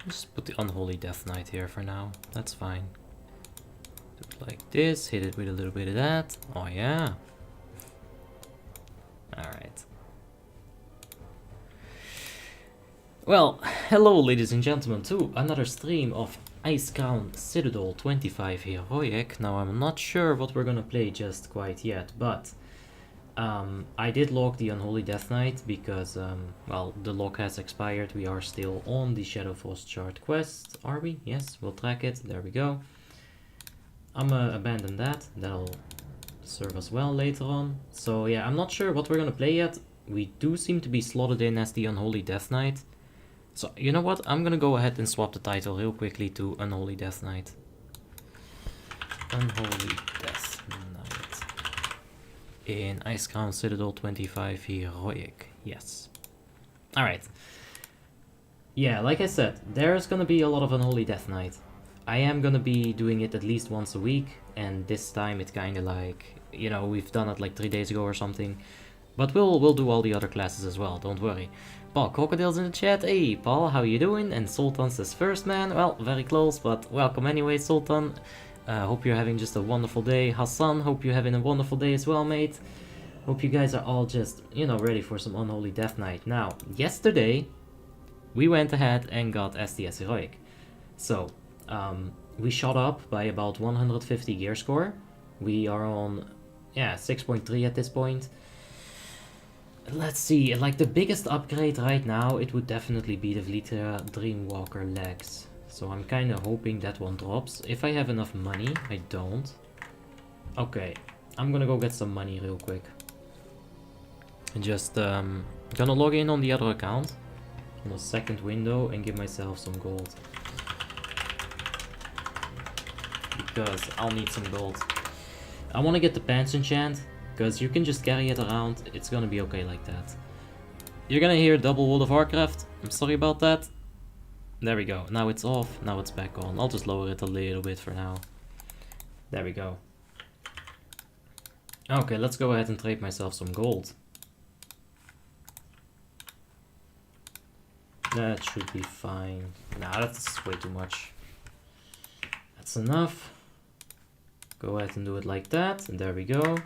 Just put the Unholy Death Knight here for now. That's fine. Do it like this, hit it with a little bit of that. Oh yeah. Alright. Well, hello ladies and gentlemen to another stream of Icecrown Citadel 25 Heroic. Now I'm not sure what we're gonna play just quite yet, but I did log the Unholy Death Knight because, well, the log has expired. We are still on the Shadowfrost Shard quest, are we? Yes, we'll track it. There we go. I'm gonna abandon that. That'll serve us well later on. So yeah, I'm not sure what we're gonna play yet. We do seem to be slotted in as the Unholy Death Knight. So you know what? I'm gonna go ahead and swap the title real quickly to Unholy Death Knight. Unholy Death Knight. In Icecrown Citadel 25 Heroic. Yes. Alright. Yeah, like I said, there's gonna be a lot of Unholy Death Knight. I am gonna be doing it at least once a week, and this time it's kinda like, you know, we've done it like 3 days ago or something. But we'll do all the other classes as well, don't worry. Paul Crocodile's in the chat. Hey Paul, how you doing? And Sultan says first man. Well, very close, but welcome anyway, Sultan. Hope you're having just a wonderful day. Hassan, hope you're having a wonderful day as well, mate. Hope you guys are all just, you know, ready for some Unholy Death Knight. Now, yesterday, we went ahead and got STS Heroic. So, we shot up by about 150 gear score. We are on, yeah, 6.3 at this point. Let's see, like the biggest upgrade right now, it would definitely be the Vlitra Dreamwalker legs. So I'm kind of hoping that one drops. If I have enough money, I don't. Okay, I'm gonna go get some money real quick. And just gonna log in on the other account, on the second window, and give myself some gold. Because I'll need some gold. I want to get the pants enchant, because you can just carry it around. It's gonna be okay like that. You're gonna hear double World of Warcraft. I'm sorry about that. There we go. Now it's off. Now it's back on. I'll just lower it a little bit for now. There we go. Okay, let's go ahead and trade myself some gold. That should be fine. Nah, that's way too much. That's enough. Go ahead and do it like that. And there we go.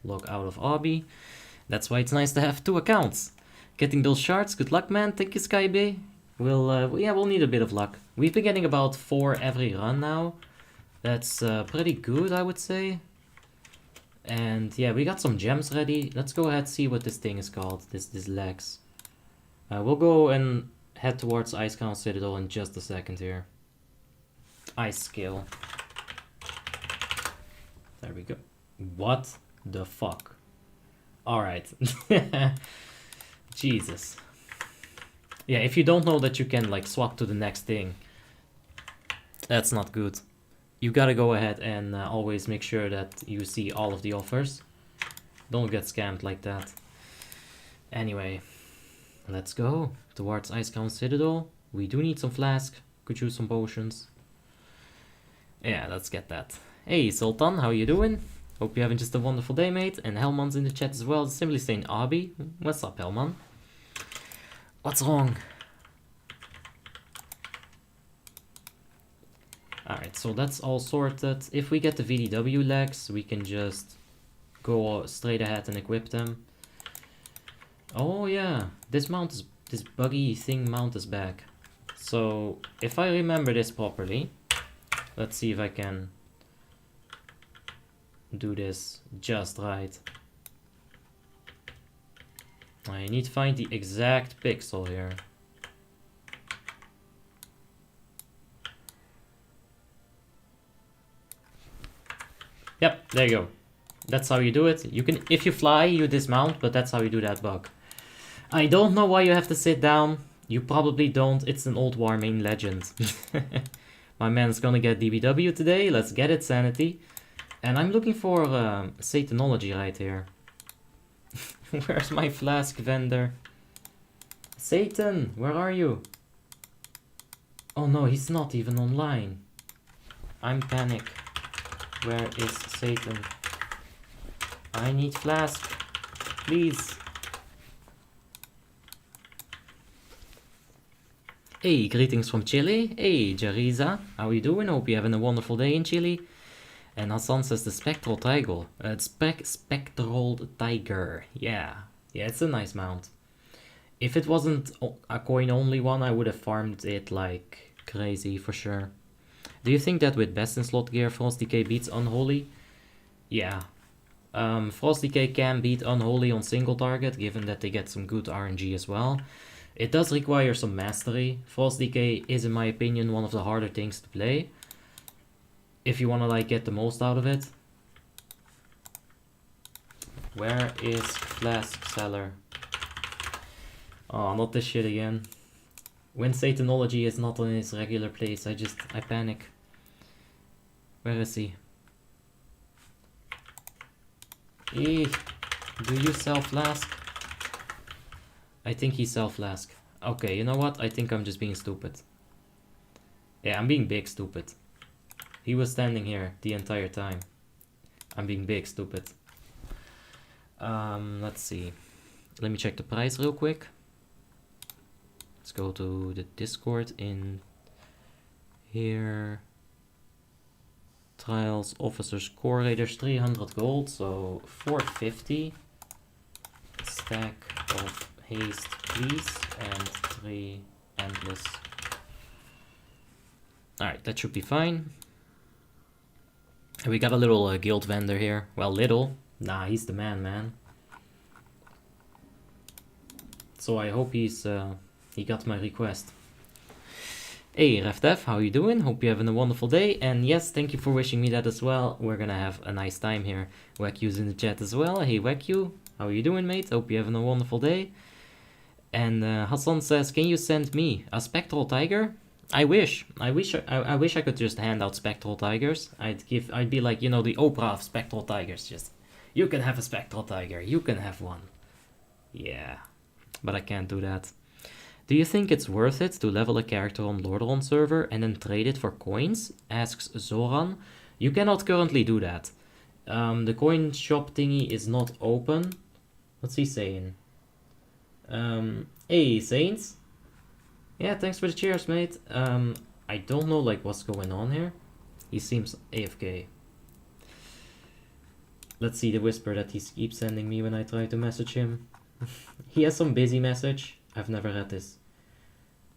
Log out of Obby. That's why it's nice to have 2 accounts. Getting those shards. Good luck, man. Thank you, Skybay. We'll need a bit of luck. We've been getting about 4 every run now. That's pretty good, I would say. And yeah, we got some gems ready. Let's go ahead and see what this thing is called. This legs. We'll go and head towards Icecrown Citadel in just a second here. Ice skill. There we go. What the fuck? Alright. Jesus. Yeah, if you don't know that you can like swap to the next thing, that's not good. You gotta go ahead and always make sure that you see all of the offers. Don't get scammed like that. Anyway, let's go towards Icecrown Citadel. We do need some flask. Could use some potions. Yeah, let's get that. Hey Sultan, how you doing? Hope you're having just a wonderful day, mate. And Hellman's in the chat as well. Simply saying Abi. What's up, Hellman? What's wrong? Alright, so that's all sorted. If we get the VDW legs, we can just go straight ahead and equip them. Oh yeah, this buggy thing mount is back. So if I remember this properly, let's see if I can do this just right. I need to find the exact pixel here. Yep, there you go. That's how you do it. You can, if you fly, you dismount, but that's how you do that bug. I don't know why you have to sit down. You probably don't. It's an old Warmane legend. My man's gonna get DBW today. Let's get it, Sanity. And I'm looking for Satanology right here. Where's my flask vendor? Satan, where are you? Oh no, he's not even online. I'm panic. Where is Satan? I need flask. Please. Hey, greetings from Chile. Hey, Jariza, how you doing? Hope you're having a wonderful day in Chile. And Hassan says the Spectral Tiger. Spectral Tiger. Yeah, it's a nice mount. If it wasn't a coin-only one, I would have farmed it like crazy for sure. Do you think that with best in slot gear, FrostDK beats Unholy? Yeah. FrostDK can beat Unholy on single target, given that they get some good RNG as well. It does require some mastery. FrostDK is, in my opinion, one of the harder things to play, if you want to like get the most out of it. Where is Flask Seller? Oh, not this shit again. When Satanology is not in his regular place, I panic. Where is he? Do you sell Flask? I think he sell Flask. Okay, you know what? I think I'm just being stupid. Yeah, I'm being big stupid. He was standing here the entire time. I'm being big stupid. Let's see. Let me check the price real quick. Let's go to the Discord in here. Trials, officers, core raiders, 300 gold, so 450. Stack of haste, please, and 3 endless. Alright, that should be fine. And we got a little guild vendor here. Well, little. Nah, he's the man. So I hope he got my request. Hey, RefDev, how you doing? Hope you're having a wonderful day. And yes, thank you for wishing me that as well. We're gonna have a nice time here. Wakyu's in the chat as well. Hey, Wakyu, how are you doing, mate? Hope you're having a wonderful day. And Hassan says, can you send me a Spectral Tiger? I wish I could just hand out Spectral Tigers. I'd be like, you know, the Oprah of Spectral Tigers. Just, you can have a Spectral Tiger. You can have one. Yeah, but I can't do that. Do you think it's worth it to level a character on Lordaeron server and then trade it for coins? Asks Zoran. You cannot currently do that. The coin shop thingy is not open. What's he saying? Hey, Saints. Yeah, thanks for the cheers, mate. I don't know like what's going on here. He seems AFK. Let's see the whisper that he keeps sending me when I try to message him. He has some busy message. I've never read this.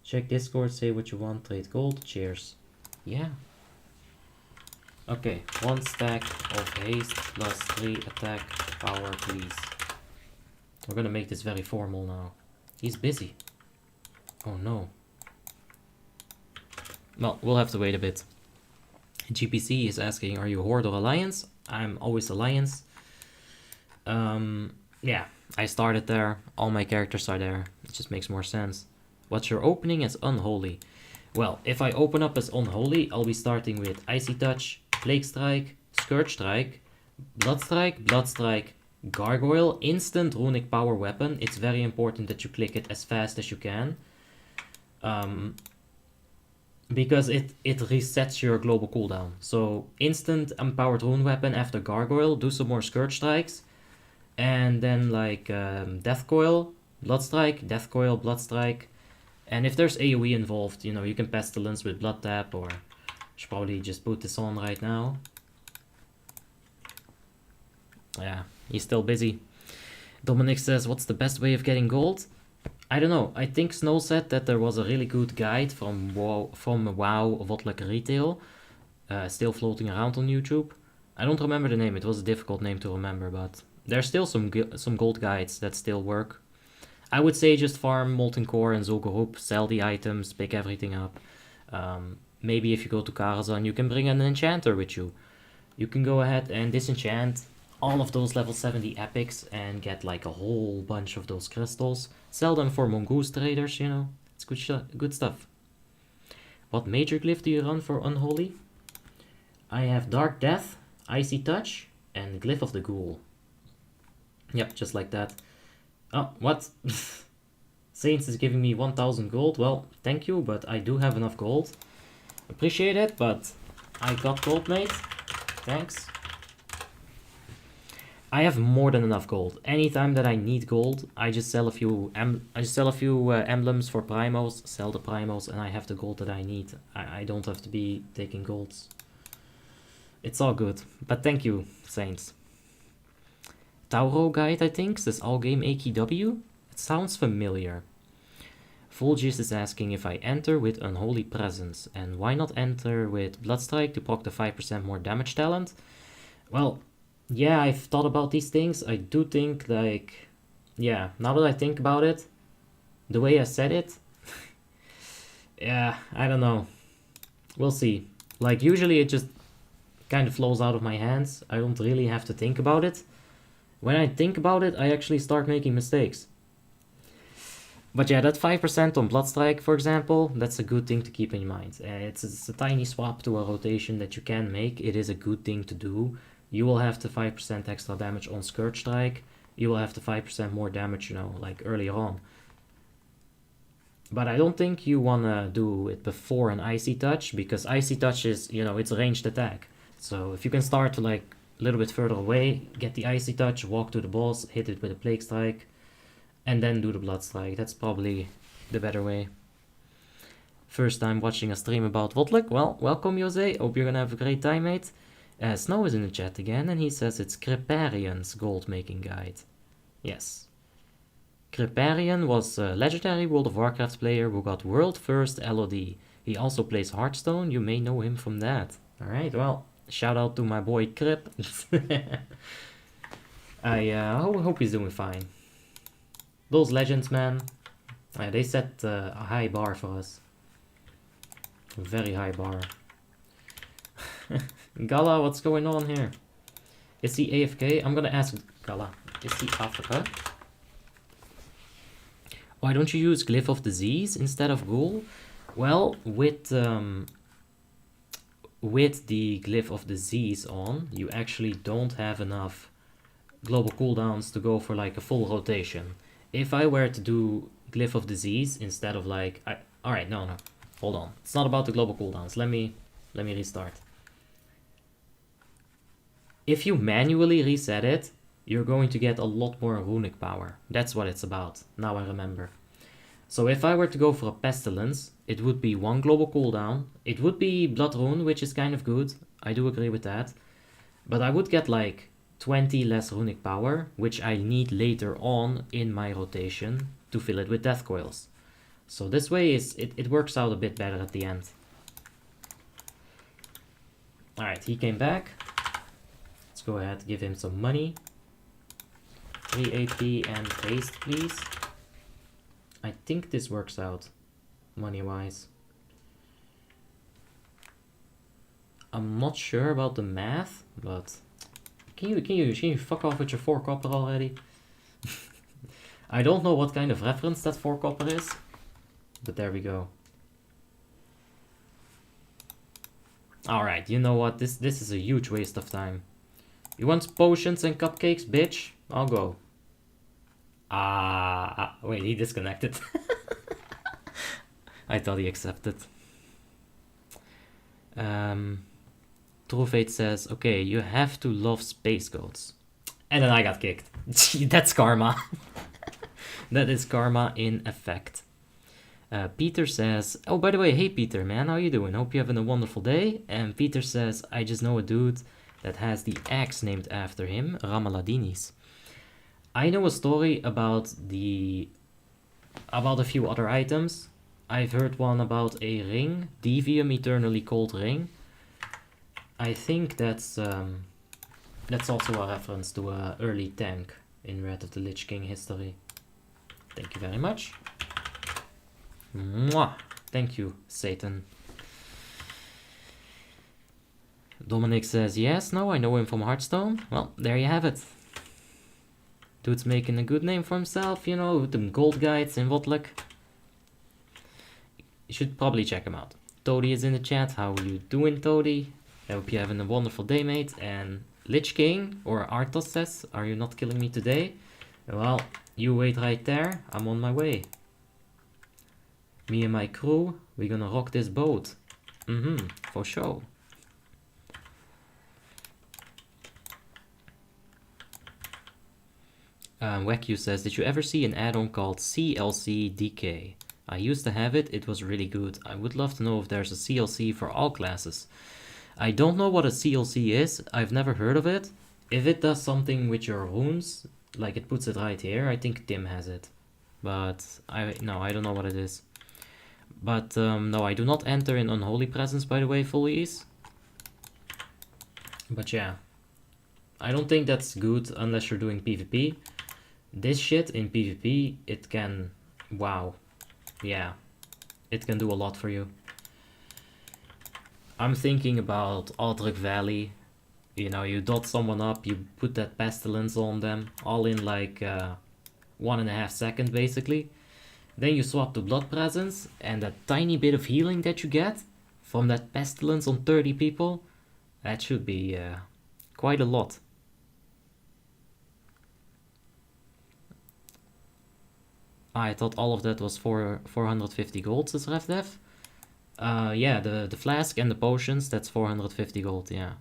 Check Discord, say what you want, trade gold, cheers. Yeah. Okay, 1 stack of haste plus 3 attack power, please. We're gonna make this very formal now. He's busy. Oh no. Well, we'll have to wait a bit. GPC is asking, are you Horde or Alliance? I'm always Alliance. Yeah, I started there. All my characters are there. It just makes more sense. What's your opening as Unholy? Well, if I open up as Unholy, I'll be starting with Icy Touch, Plague Strike, Scourge Strike, Blood Strike, Gargoyle, instant runic power weapon. It's very important that you click it as fast as you can. Because it resets your global cooldown. So instant empowered rune weapon after Gargoyle, do some more Scourge Strikes. And then like Death Coil, Blood Strike, Death Coil, Blood Strike. And if there's AoE involved, you know, you can Pestilence with Blood Tap, or I should probably just put this on right now. Yeah, he's still busy. Dominic says, what's the best way of getting gold? I don't know. I think Snow said that there was a really good guide from WoTLK Retail, still floating around on YouTube. I don't remember the name. It was a difficult name to remember, but there's still some gold guides that still work. I would say just farm Molten Core and Zul'Gurub, sell the items, pick everything up. Maybe if you go to Karazhan, you can bring an enchanter with you. You can go ahead and disenchant all of those level 70 epics and get like a whole bunch of those crystals. Sell them for Mongoose traders, you know. It's good stuff. What major glyph do you run for Unholy? I have Dark Death, Icy Touch, and Glyph of the Ghoul. Yep, just like that. Oh, what? Saints is giving me 1000 gold. Well, thank you, but I do have enough gold. Appreciate it, but I got gold, mate. Thanks. I have more than enough gold. Anytime that I need gold, I just sell a few emblems for primos, sell the primos, and I have the gold that I need. I don't have to be taking golds. It's all good. But thank you, Saints. Tauro Guide, I think, says all game AKW. It sounds familiar. Volgis is asking if I enter with Unholy Presence, and why not enter with Bloodstrike to proc the 5% more damage talent? Well, yeah, I've thought about these things. I do think, like, yeah, now that I think about it, the way I said it, yeah, I don't know. We'll see. Like, usually it just kind of flows out of my hands. I don't really have to think about it. When I think about it, I actually start making mistakes. But yeah, that 5% on Bloodstrike, for example, that's a good thing to keep in mind. It's a tiny swap to a rotation that you can make. It is a good thing to do. You will have the 5% extra damage on Scourge Strike. You will have the 5% more damage, you know, like earlier on. But I don't think you want to do it before an Icy Touch, because Icy Touch is, you know, it's a ranged attack. So if you can start to, like, a little bit further away, get the Icy Touch, walk to the boss, hit it with a Plague Strike, and then do the Blood Strike. That's probably the better way. First time watching a stream about WoTLK? Well, welcome, Jose. Hope you're gonna have a great time, mate. Snow is in the chat again, and he says it's Creparian's gold making guide. Yes. Creparian was a legendary World of Warcraft player who got world first LOD. He also plays Hearthstone. You may know him from that. Alright, well, shout out to my boy Crep. I hope he's doing fine. Those legends, man, they set a high bar for us. A very high bar. Gala, what's going on here? Is he AFK? I'm gonna ask Gala. Is he Africa? Why don't you use Glyph of Disease instead of Ghoul? Well, with the Glyph of Disease on, you actually don't have enough global cooldowns to go for like a full rotation. If I were to do Glyph of Disease instead of like... Alright, no. Hold on. It's not about the global cooldowns. Let me restart. If you manually reset it, you're going to get a lot more runic power. That's what it's about. Now I remember. So if I were to go for a Pestilence, it would be 1 global cooldown. It would be Blood Rune, which is kind of good. I do agree with that. But I would get like 20 less runic power, which I need later on in my rotation to fill it with Death Coils. So this way it works out a bit better at the end. Alright, he came back. Let's go ahead, give him some money. 3 AP and haste, please. I think this works out, money-wise. I'm not sure about the math, but can you fuck off with your 4 copper already? I don't know what kind of reference that 4 copper is, but there we go. Alright, you know what? This is a huge waste of time. You want potions and cupcakes, bitch? I'll go. Wait, he disconnected. I thought he accepted. True says, okay, you have to love space goats. And then I got kicked. That's karma. That is karma in effect. Peter says, oh, by the way, hey Peter, man, how you doing? Hope you're having a wonderful day. And Peter says, I just know a dude that has the axe named after him, Ramaladinis. I know a story about a few other items. I've heard one about a ring, Devium Eternally Cold Ring. I think that's also a reference to an early tank in Wrath of the Lich King history. Thank you very much. Mwah! Thank you, Satan. Dominic says, yes, no, I know him from Hearthstone. Well, there you have it. Dude's making a good name for himself, you know, with them gold guides in WoTLK. You should probably check him out. Toady is in the chat. How are you doing, Toady? I hope you're having a wonderful day, mate. And Lich King, or Arthos says, are you not killing me today? Well, you wait right there. I'm on my way. Me and my crew, we're gonna rock this boat. For sure. Waku says, did you ever see an add-on called CLC DK? I used to have it, it was really good. I would love to know if there's a CLC for all classes. I don't know what a CLC is, I've never heard of it. If it does something with your runes, like it puts it right here, I think Tim has it. But I don't know what it is. But no, I do not enter in Unholy Presence, by the way, full ease. But yeah, I don't think that's good unless you're doing PvP. This shit in PvP, it can, wow, yeah, it can do a lot for you. I'm thinking about Aldrich Valley. You know, you dot someone up, you put that pestilence on them, all in like 1.5 seconds basically. Then you swap to Blood Presence, and that tiny bit of healing that you get from that pestilence on 30 people, that should be quite a lot. I thought all of that was for 450 gold, says RefDev. Yeah, the flask and the potions, that's 450 gold, yeah.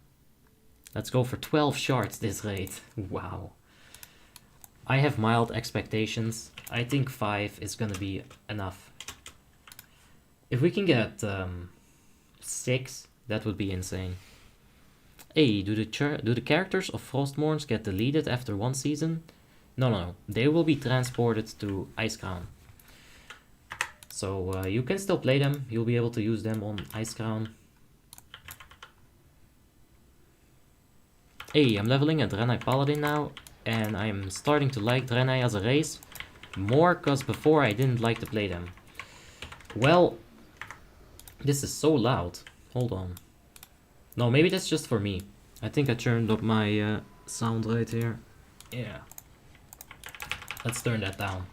Let's go for 12 shards this raid. Wow. I have mild expectations. I think 5 is gonna be enough. If we can get 6, that would be insane. Hey, do the characters of Frostmournes get deleted after 1 season? No. They will be transported to Icecrown. So you can still play them. You'll be able to use them on Icecrown. Hey, I'm leveling a Draenei Paladin now. And I'm starting to like Draenei as a race. More because before I didn't like to play them. Well, this is so loud. Hold on. No, maybe that's just for me. I think I turned up my sound right here. Yeah. Let's turn that down.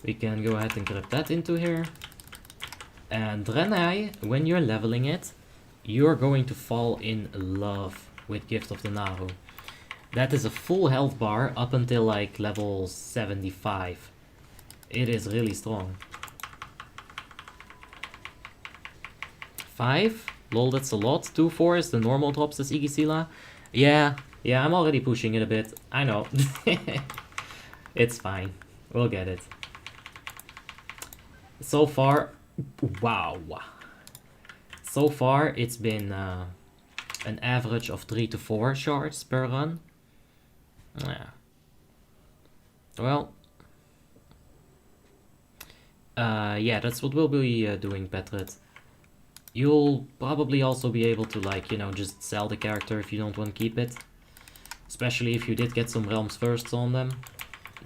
We can go ahead and grab that into here. And Draenei, when you're leveling it, you're going to fall in love with Gift of the Naru. That is a full health bar up until like level 75. It is really strong. 5? Lol, that's a lot. 2-4 is the normal drops as Igisila. Yeah, I'm already pushing it a bit. I know. It's fine. We'll get it. So far, wow. So far, it's been an average of 3 to 4 shards per run. Yeah. Well. Yeah, that's what we'll be doing, Petrit. You'll probably also be able to, like, you know, just sell the character if you don't want to keep it. Especially if you did get some Realms Firsts on them.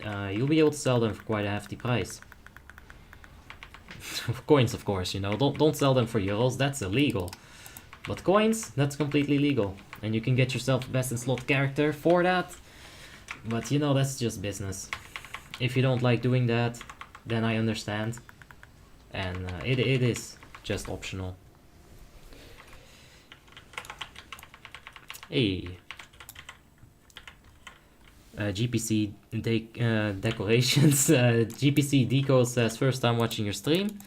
You'll be able to sell them for quite a hefty price. Coins, of course, you know. Don't sell them for euros, that's illegal. But coins, that's completely legal. And you can get yourself a best in slot character for that. But, you know, that's just business. If you don't like doing that, then I understand. And it is just optional. Hey. GPC decorations. GPC Deco says, first time watching your stream.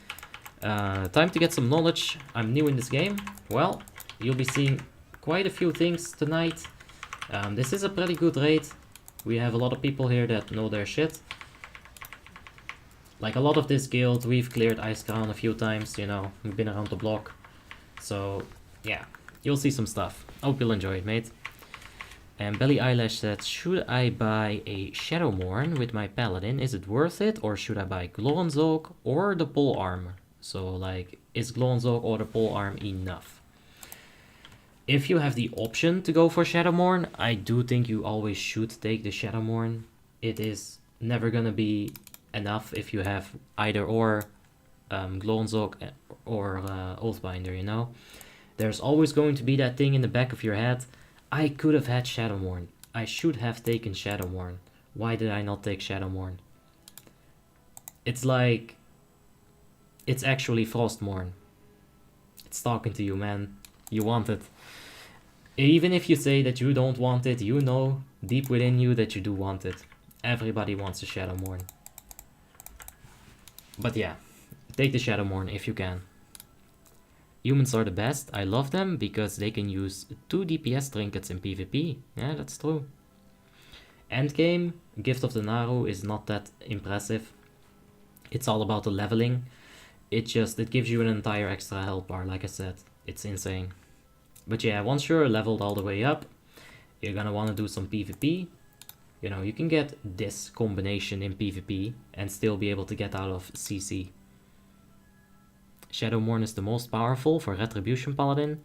Time to get some knowledge. I'm new in this game. Well, you'll be seeing quite a few things tonight. This is a pretty good raid. We have a lot of people here that know their shit. Like a lot of this guild, we've cleared Icecrown a few times, you know, we've been around the block. So, yeah, you'll see some stuff. I hope you'll enjoy it, mate. And Belly Eyelash said, should I buy a Shadowmourne with my Paladin? Is it worth it? Or should I buy Glornzog or the Pole Arm? So, like, is Glornzog or the Pole Arm enough? If you have the option to go for Shadowmourne, I do think you always should take the Shadowmourne. It is never gonna be enough if you have either or Glornzog or Oathbinder, you know? There's always going to be that thing in the back of your head. I could have had Shadowmourne. I should have taken Shadowmourne. Why did I not take Shadowmourne? It's like... It's actually Frostmourne. It's talking to you, man. You want it. Even if you say that you don't want it, you know deep within you that you do want it. Everybody wants a Shadowmourne. But yeah, take the Shadowmourne if you can. Humans are the best. I love them because they can use 2 DPS trinkets in PvP. Yeah, that's true. Endgame, Gift of the Naru is not that impressive. It's all about the leveling. It gives you an entire extra health bar, like I said. It's insane. But yeah, once you're leveled all the way up, you're gonna want to do some PvP. You know, you can get this combination in PvP and still be able to get out of CC. Shadowmourne is the most powerful for Retribution Paladin.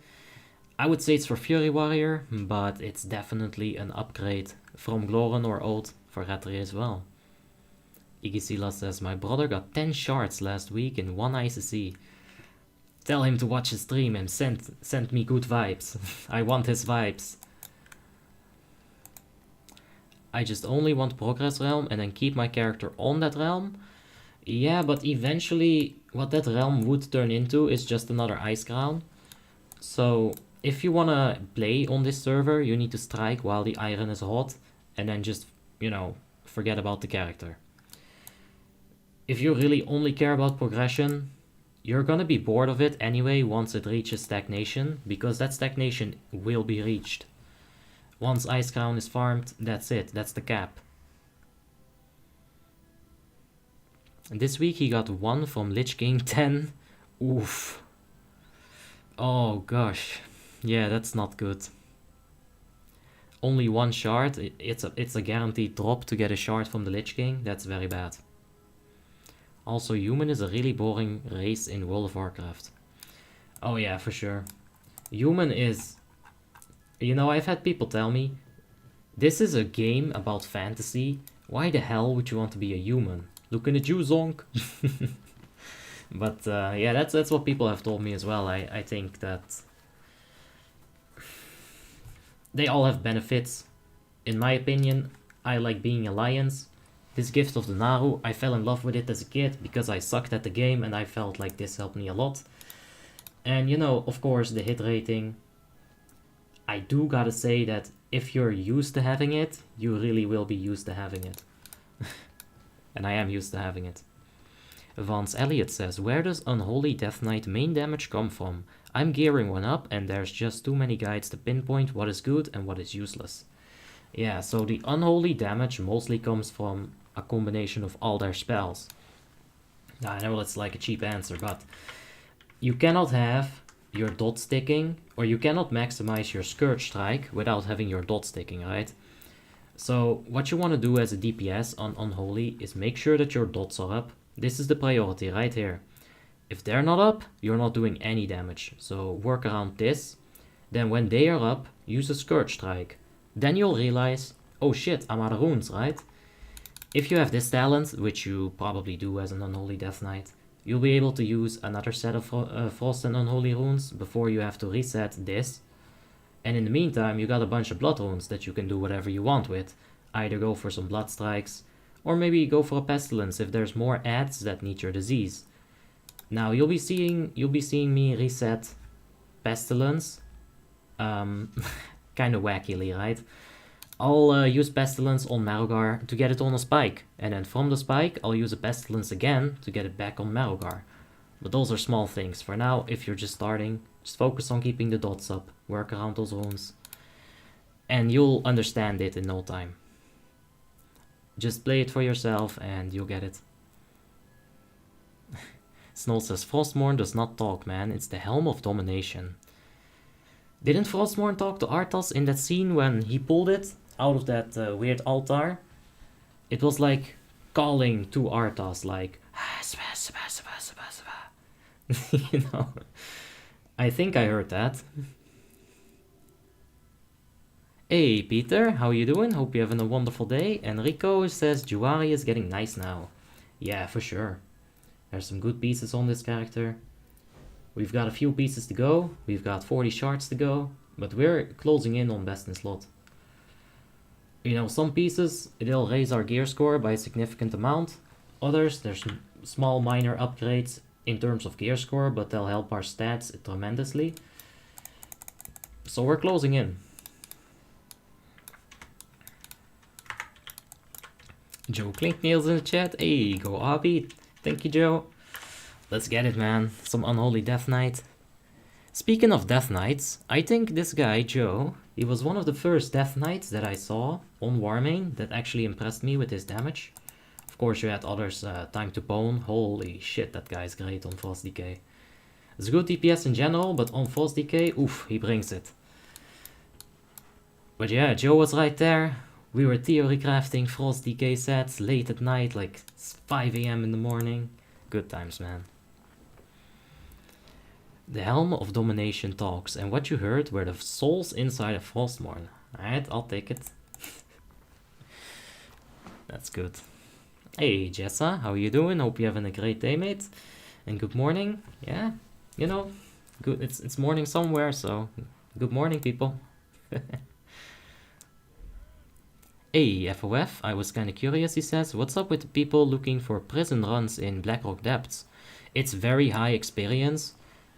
I would say it's for Fury Warrior, but it's definitely an upgrade from Gloran or Oath for Retri as well. Igisila says, my brother got 10 shards last week in one ICC. Tell him to watch his stream and send me good vibes. I want his vibes. I just only want Progress Realm and then keep my character on that realm. Yeah, but eventually what that realm would turn into is just another Icecrown. So if you want to play on this server, you need to strike while the iron is hot and then just, you know, forget about the character. If you really only care about progression, you're gonna be bored of it anyway once it reaches stagnation, because that stagnation will be reached. Once Icecrown is farmed, that's it, that's the cap. And this week he got 1 from Lich King, 10. Oof. Oh gosh. Yeah, that's not good. Only 1 shard, it's a guaranteed drop to get a shard from the Lich King, that's very bad. Also, human is a really boring race in World of Warcraft. Oh yeah, for sure. Human is... You know, I've had people tell me, this is a game about fantasy. Why the hell would you want to be a human? Look in the Jew zonk. But yeah, that's what people have told me as well. I think that they all have benefits. In my opinion, I like being Alliance. This Gift of the Naru, I fell in love with it as a kid because I sucked at the game and I felt like this helped me a lot. And you know, of course, the hit rating. I do gotta say that if you're used to having it, you really will be used to having it. And I am used to having it. Vance Elliott says, where does Unholy Death Knight main damage come from? I'm gearing one up and there's just too many guides to pinpoint what is good and what is useless. Yeah, so the Unholy damage mostly comes from a combination of all their spells. I know it's like a cheap answer, but you cannot have your dot sticking, or you cannot maximize your Scourge Strike without having your dot sticking, right? So what you want to do as a DPS on Unholy is make sure that your dots are up. This is the priority right here. If they're not up, you're not doing any damage. So work around this. Then when they are up, use a Scourge Strike. Then you'll realize, oh shit, I'm out of runes, right? If you have this talent, which you probably do as an Unholy Death Knight, you'll be able to use another set of Frost and Unholy runes before you have to reset this. And in the meantime, you got a bunch of blood runes that you can do whatever you want with. Either go for some blood strikes, or maybe go for a pestilence if there's more ads that need your disease. Now you'll be seeing me reset pestilence, kind of wackily, right? I'll use pestilence on Marogar to get it on a spike, and then from the spike I'll use a pestilence again to get it back on Marogar. But those are small things. For now, if you're just starting, just focus on keeping the dots up, work around those runes, and you'll understand it in no time. Just play it for yourself and you'll get it. Snow says, Frostmourne does not talk, man, it's the Helm of Domination. Didn't Frostmourne talk to Arthas in that scene when he pulled it out of that weird altar? It was like calling to Arthas, like, you know, I think I heard that. Hey Peter, how you doing? Hope you're having a wonderful day. Enrico says Juari is getting nice now. Yeah, for sure. There's some good pieces on this character. We've got a few pieces to go. We've got 40 shards to go. But we're closing in on best in slot. You know, some pieces, they'll raise our gear score by a significant amount. Others, there's small minor upgrades in terms of gear score, but they'll help our stats tremendously. So we're closing in. Joe Klinknails in the chat. Hey, go Abby. Thank you, Joe. Let's get it, man. Some Unholy Death Knight. Speaking of Death Knights, I think this guy, Joe, he was one of the first Death Knights that I saw on Warmane that actually impressed me with his damage. Of course, you had others, Time to Bone. Holy shit, that guy's great on Frost Decay. It's good DPS in general, but on Frost Decay, oof, he brings it. But yeah, Joe was right there. We were theory crafting Frost Decay sets late at night, like 5 AM in the morning. Good times, man. The Helm of Domination talks, and what you heard were the souls inside of Frostmourne. Alright, I'll take it. That's good. Hey Jessa, how you doing? Hope you're having a great day, mate. And good morning. Yeah, you know, good. It's morning somewhere, so good morning, people. Hey FOF, I was kinda curious, he says. What's up with the people looking for prison runs in Blackrock Depths? It's very high experience.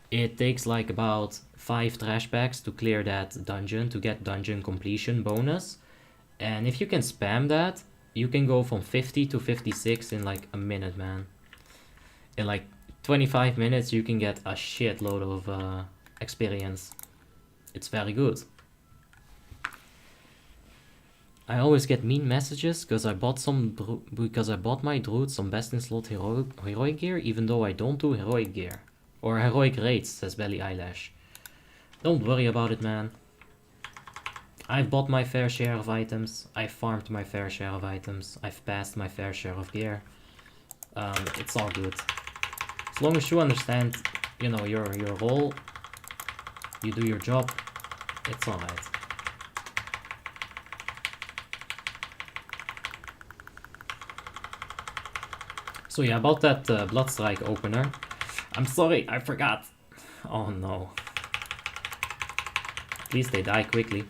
It takes like about 5 trash bags to clear that dungeon, to get dungeon completion bonus. And if you can spam that, you can go from 50 to 56 in like a minute, man. In like 25 minutes, you can get a shitload of experience. It's very good. I always get mean messages because I bought my druid some best in slot heroic gear, even though I don't do heroic gear. Or heroic raids, says Belly Eyelash. Don't worry about it, man. I've bought my fair share of items. I've farmed my fair share of items. I've passed my fair share of gear. It's all good. As long as you understand, you know, your role, you do your job, it's alright. So yeah, about that Bloodstrike opener. I'm sorry, I forgot. Oh no. At least they die quickly.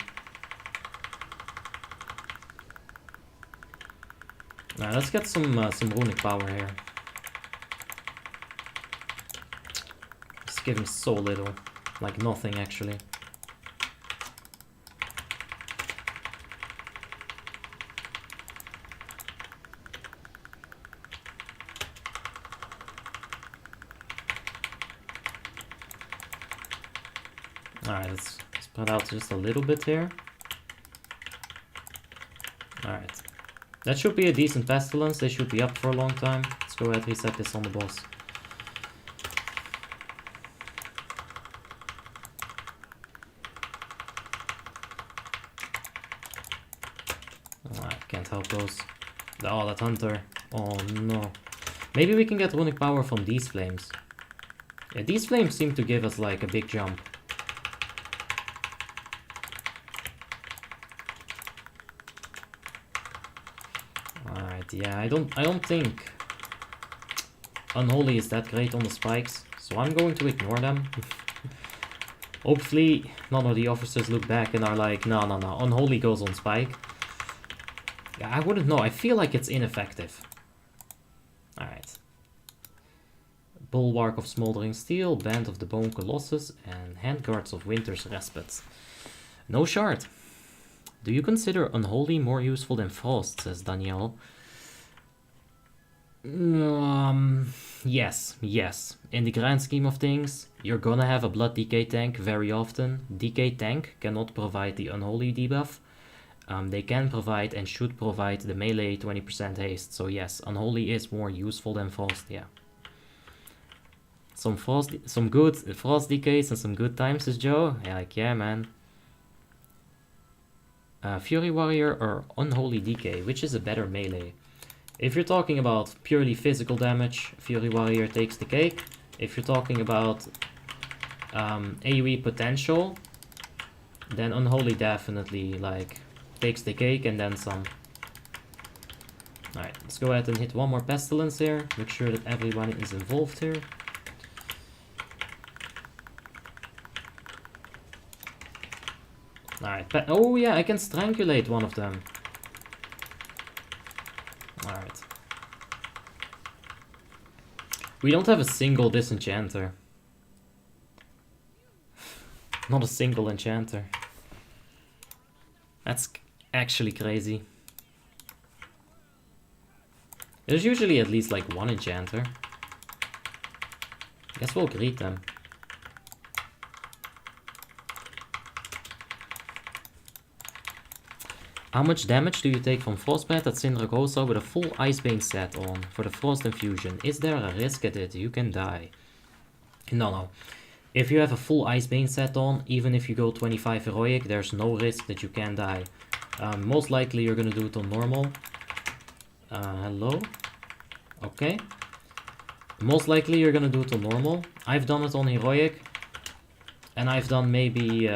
Now let's get some runic power here. Just give him so little, like nothing actually. Alright, let's spread out just a little bit here. Alright. That should be a decent pestilence. They should be up for a long time. Let's go ahead and reset this on the boss. Alright, can't help those. Oh, that hunter. Oh no. Maybe we can get runic power from these flames. Yeah, these flames seem to give us like a big jump. Yeah, I don't think Unholy is that great on the spikes, so I'm going to ignore them. Hopefully none of the officers look back and are like, no, Unholy goes on spike. Yeah, I wouldn't know, I feel like it's ineffective. Alright. Bulwark of Smoldering Steel, Band of the Bone Colossus, and Handguards of Winter's Respite. No shard. Do you consider Unholy more useful than Frost, says Danielle. Yes. In the grand scheme of things, you're gonna have a Blood Decay tank very often. Decay tank cannot provide the Unholy debuff. They can provide and should provide the melee 20% haste. So yes, Unholy is more useful than Frost, yeah. Some good Frost decays and some good times, says Joe. Yeah, like, yeah, man. Fury Warrior or Unholy Decay, which is a better melee? If you're talking about purely physical damage, Fury Warrior takes the cake. If you're talking about AoE potential, then Unholy definitely like takes the cake and then some. Alright, let's go ahead and hit one more Pestilence here. Make sure that everyone is involved here. Alright, oh yeah, I can strangulate one of them. Alright. We don't have a single disenchanter. Not a single enchanter. That's actually crazy. There's usually at least like one enchanter. Guess we'll greet them. How much damage do you take from Frostbite at Sindragosa with a full Icebane set on for the Frost Infusion? Is there a risk at it? You can die. No. If you have a full Icebane set on, even if you go 25 Heroic, there's no risk that you can die. Most likely you're gonna do it on normal. Hello? Okay. Most likely you're gonna do it on normal. I've done it on Heroic. And I've done maybe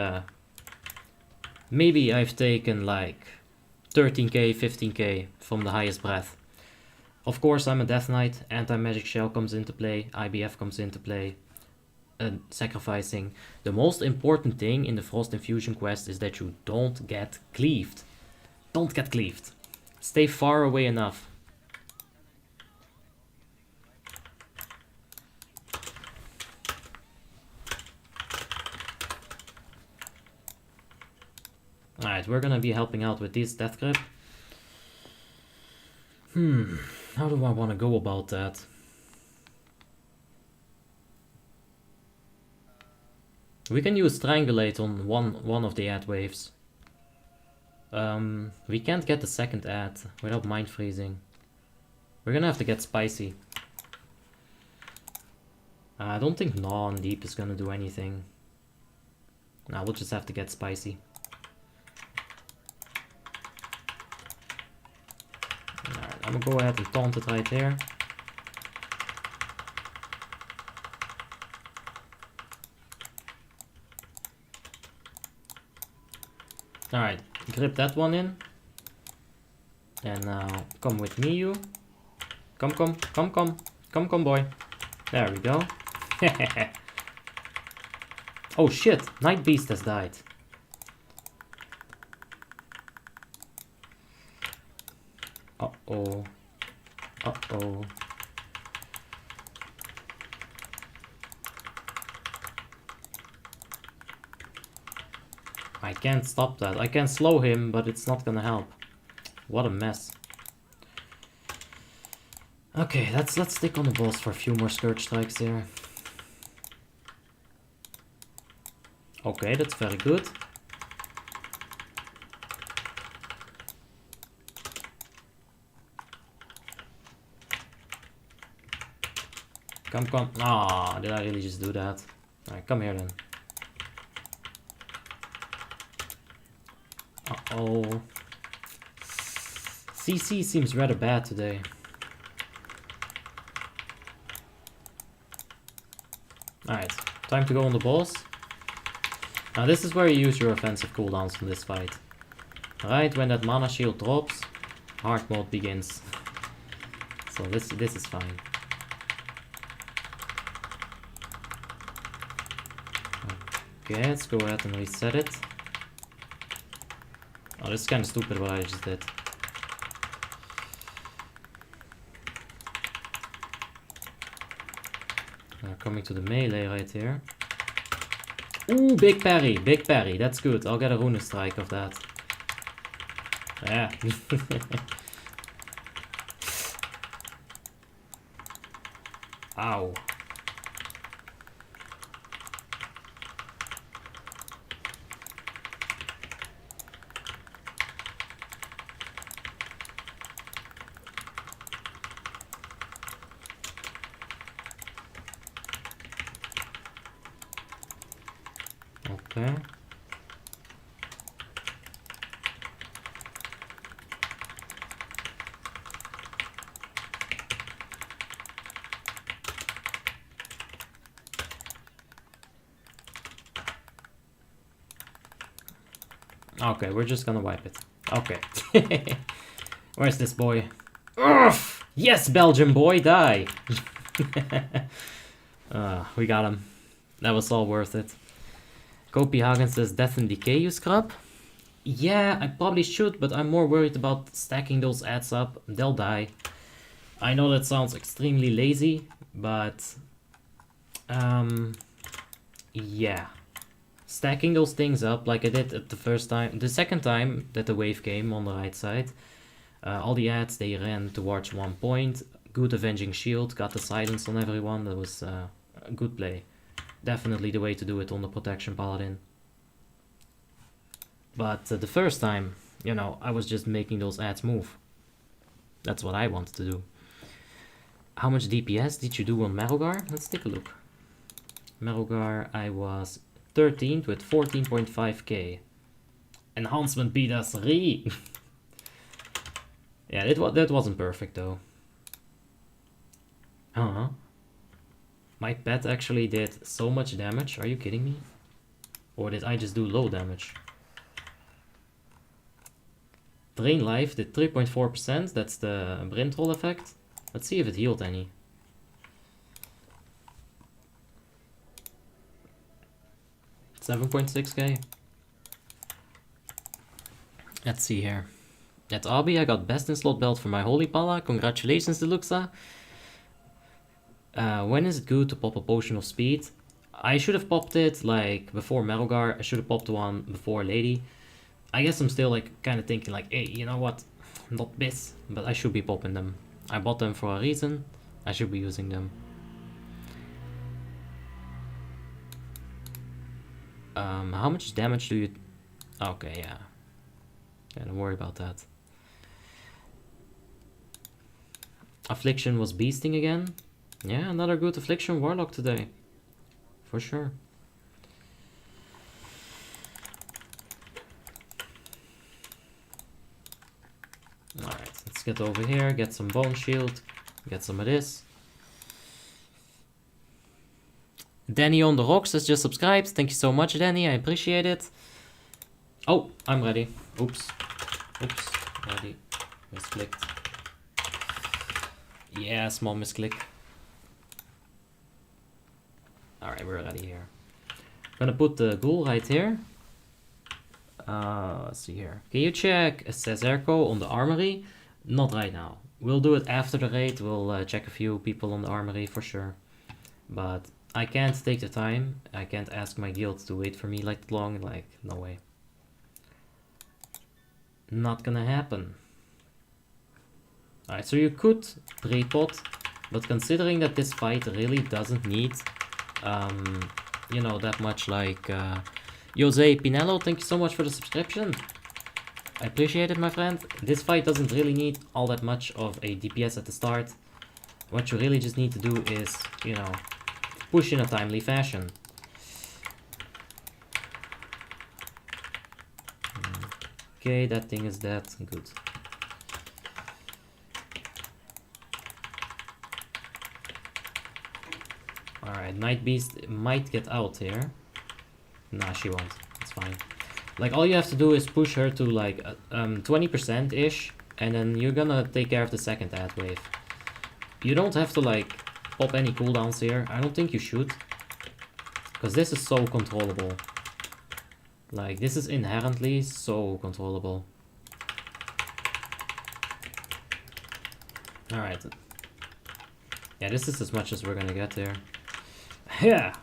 I've taken like 13k, 15k from the highest breath. Of course I'm a Death Knight, Anti-Magic Shell comes into play, IBF comes into play, sacrificing. The most important thing in the Frost Infusion quest is that you don't get cleaved. Don't get cleaved. Stay far away enough. Alright, we're gonna be helping out with this Death Grip. How do I want to go about that? We can use Strangulate on one of the ad waves. We can't get the second ad without Mind Freezing. We're gonna have to get Spicy. I don't think Gnaw on Deep is gonna do anything. Nah, we'll just have to get Spicy. Alright, I'm gonna go ahead and taunt it right there. Alright, grip that one in. And now come with me, you. Come, boy. There we go. Oh shit, Night Beast has died. Uh-oh. Uh-oh. I can't stop that. I can slow him, but it's not gonna help. What a mess. Okay, let's stick on the boss for a few more Scourge Strikes here. Okay, that's very good. Come. Ah, did I really just do that? Alright, come here then. Uh-oh. CC seems rather bad today. Alright, time to go on the boss. Now this is where you use your offensive cooldowns in this fight. Right when that mana shield drops, hard mode begins. So this is fine. Okay, let's go ahead and reset it. Oh, this is kind of stupid what I just did. Now coming to the melee right here. Ooh, big parry, that's good. I'll get a rune strike of that. Yeah. Ow. Okay. Okay, we're just gonna wipe it. Okay. Where's this boy? Ugh! Yes, Belgian boy, die! We got him. That was all worth it. Copenhagen says Death and Decay you scrub? Yeah, I probably should, but I'm more worried about stacking those ads up. They'll die. I know that sounds extremely lazy, but yeah. Stacking those things up like I did at the first time, the second time that the wave came on the right side. All the ads, they ran towards 1 point. Good Avenging Shield, got the silence on everyone. That was a good play. Definitely the way to do it on the Protection Paladin. But the first time, you know, I was just making those ads move. That's what I wanted to do. How much DPS did you do on Merogar? Let's take a look. Merogar, I was 13th with 14.5k. Enhancement beta 3. Yeah, that wasn't perfect though. Huh? My pet actually did so much damage. Are you kidding me? Or did I just do low damage? Drain life did 3.4%. That's the Brintroll effect. Let's see if it healed any. $7.6k. Let's see here. At Abi, I got best in slot belt for my Holy Pala. Congratulations, Deluxa. When is it good to pop a potion of speed? I should have popped it like before Merogar. I should have popped one before Lady. I guess I'm still like kind of thinking like, hey, you know what? Not this, but I should be popping them. I bought them for a reason. I should be using them. How much damage do you... Okay, yeah. Yeah, don't worry about that. Affliction was beasting again. Yeah, another good Affliction Warlock today. For sure. Alright, let's get over here, get some Bone Shield, get some of this. Danny on the Rocks has just subscribed. Thank you so much, Danny. I appreciate it. Oh, I'm ready. Oops. Oops. Ready. Misclicked. Yeah, small misclick. Alright, we're ready here. I'm gonna put the ghoul right here. Let's see here. Can you check Cesarco on the armory? Not right now. We'll do it after the raid. We'll check a few people on the armory for sure. But I can't take the time. I can't ask my guild to wait for me like long. Like, no way. Not gonna happen. Alright, so you could pre-pot, but considering that this fight really doesn't need, you know, that much like, Jose Pinello, thank you so much for the subscription. I appreciate it, my friend. This fight doesn't really need all that much of a DPS at the start. What you really just need to do is, you know, push in a timely fashion. Okay, that thing is dead. Good. Alright, Night Beast might get out here. Nah, she won't. It's fine. Like, all you have to do is push her to, like, 20%-ish, and then you're gonna take care of the second ad wave. You don't have to, like, pop any cooldowns here. I don't think you should. Because this is so controllable. Like, this is inherently so controllable. Alright. Yeah, this is as much as we're gonna get here. Yeah!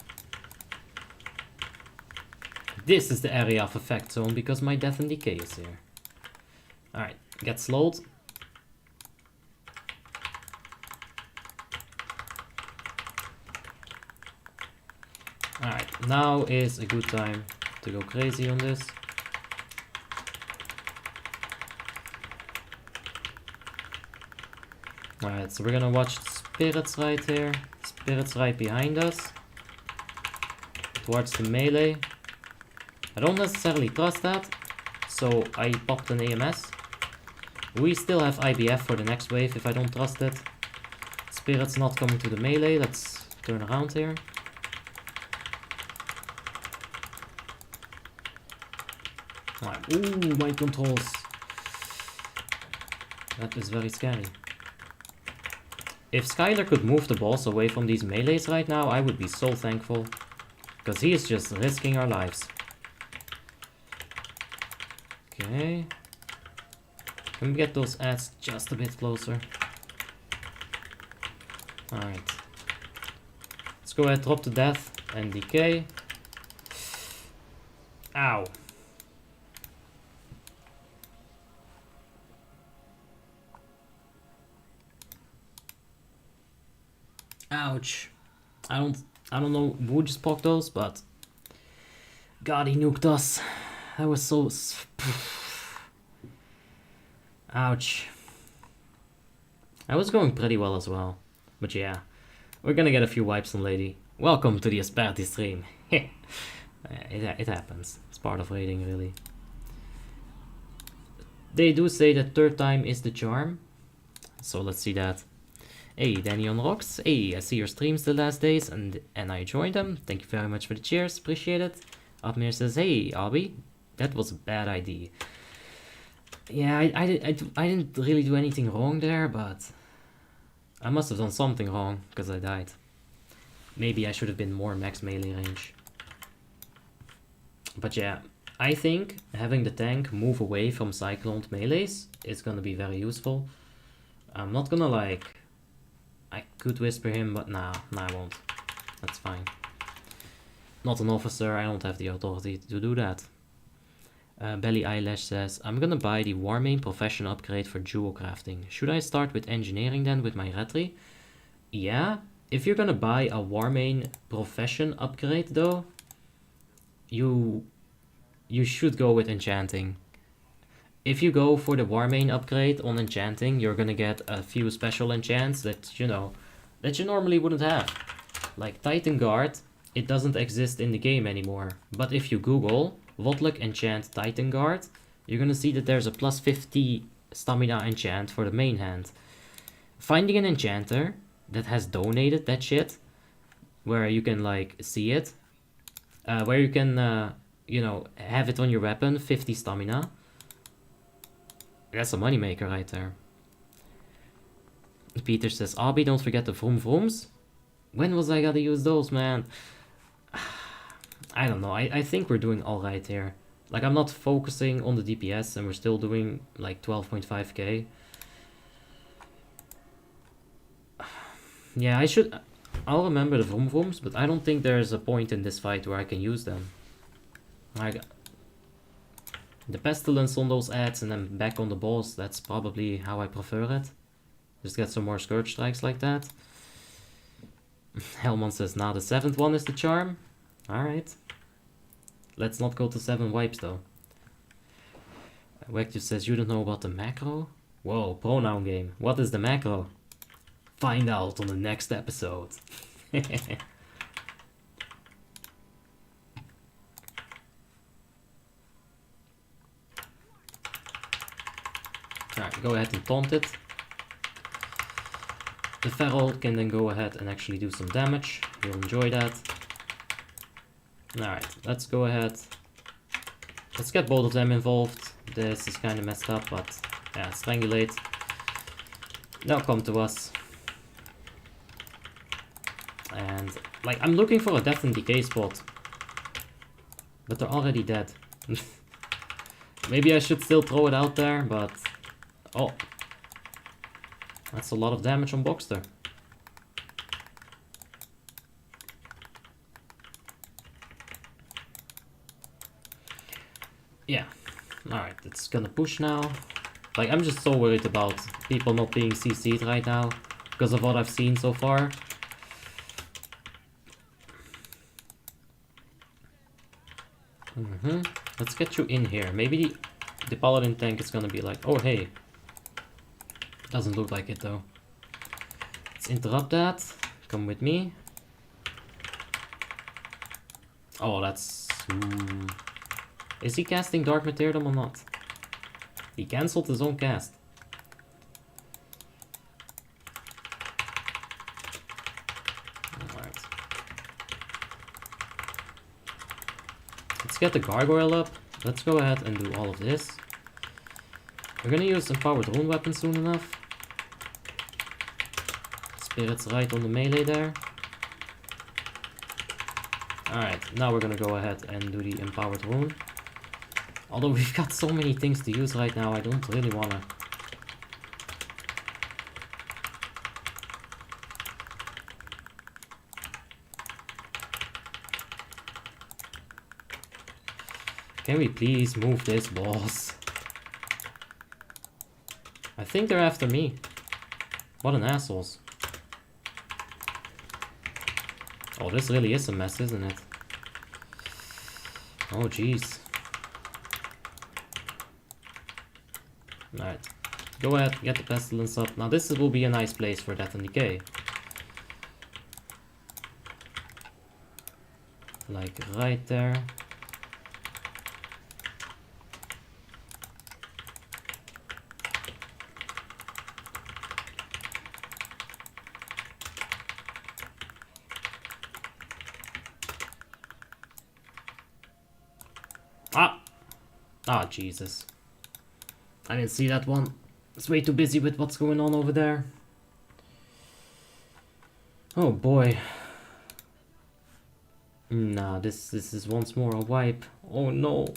This is the area of effect zone because my death and decay is here. Alright, get slowed. Alright, now is a good time to go crazy on this. Alright, so we're gonna watch spirits right here. Spirits right behind us. Towards the melee. I don't necessarily trust that, so I popped an AMS. We still have IBF for the next wave if I don't trust it. Spirit's not coming to the melee. Let's turn around here. Alright, ooh, my controls. That is very scary. If Skylar could move the boss away from these melees right now, I would be so thankful. Because he is just risking our lives. Okay. Can we get those ads just a bit closer? Alright. Let's go ahead, drop to death and decay. Ow. Ouch. I don't know who just poked those, but God, he nuked us. That was so... Ouch. I was going pretty well as well. But yeah, we're gonna get a few wipes on Lady. Welcome to the Asperti stream. It happens. It's part of raiding, really. They do say that third time is the charm. So let's see that. Hey, Danny on Rocks. Hey, I see your streams the last days and I joined them. Thank you very much for the cheers. Appreciate it. Upmere says, hey, Abby, that was a bad idea. Yeah, I didn't really do anything wrong there, but I must have done something wrong because I died. Maybe I should have been more max melee range. But yeah, I think having the tank move away from cycloned melees is gonna be very useful. I'm not gonna like... I could whisper him, but nah, I won't. That's fine. Not an officer, I don't have the authority to do that. Belly Eyelash says, I'm gonna buy the Warmane Profession upgrade for dual crafting. Should I start with engineering then with my Retri? Yeah, if you're gonna buy a Warmane Profession upgrade though, you should go with enchanting. If you go for the Warmane upgrade on enchanting, you're gonna get a few special enchants that, you know, that you normally wouldn't have. Like Titan Guard, it doesn't exist in the game anymore. But if you Google WoTLK enchant Titan Guard, you're gonna see that there's a plus 50 stamina enchant for the main hand. Finding an enchanter that has donated that shit, where you can like see it, where you can, you know, have it on your weapon, 50 stamina. That's a moneymaker right there. Peter says, Abby, don't forget the vroom vrooms. When was I gonna use those, man? I don't know. I think we're doing alright here. Like, I'm not focusing on the DPS and we're still doing like 12.5k. Yeah, I'll remember the vroom vrooms, but I don't think there's a point in this fight where I can use them. The pestilence on those ads and then back on the boss, that's probably how I prefer it. Just get some more scourge strikes like that. Hellman says, nah, the 7th one is the charm. Alright. Let's not go to 7 wipes though. Wectus says, you don't know about the macro? Whoa, pronoun game. What is the macro? Find out on the next episode. Alright, go ahead and taunt it. The Feral can then go ahead and actually do some damage. You'll enjoy that. Alright, let's go ahead. Let's get both of them involved. This is kind of messed up, but yeah, strangulate. Now come to us. And like, I'm looking for a death and decay spot, but they're already dead. Maybe I should still throw it out there, but oh, that's a lot of damage on Boxster. Yeah, alright, it's gonna push now. Like, I'm just so worried about people not being CC'd right now because of what I've seen so far. Let's get you in here. Maybe the paladin tank is gonna be like, oh hey. Doesn't look like it though. Let's interrupt that. Come with me. Oh, that's... Is he casting Dark Martyrdom or not? He cancelled his own cast. Alright. Let's get the gargoyle up. Let's go ahead and do all of this. We're gonna use empowered rune weapon soon enough. Spirit's right on the melee there. Alright, now we're gonna go ahead and do the empowered rune. Although we've got so many things to use right now, I don't really wanna. Can we please move this, boss? I think they're after me. What an assholes. Oh, this really is a mess, isn't it? Oh, jeez. Alright. Go ahead, get the pestilence up. Now this will be a nice place for Death and Decay. Like right there. Ah, Jesus. I didn't see that one. It's way too busy with what's going on over there. Oh boy. Nah, this is once more a wipe. Oh no.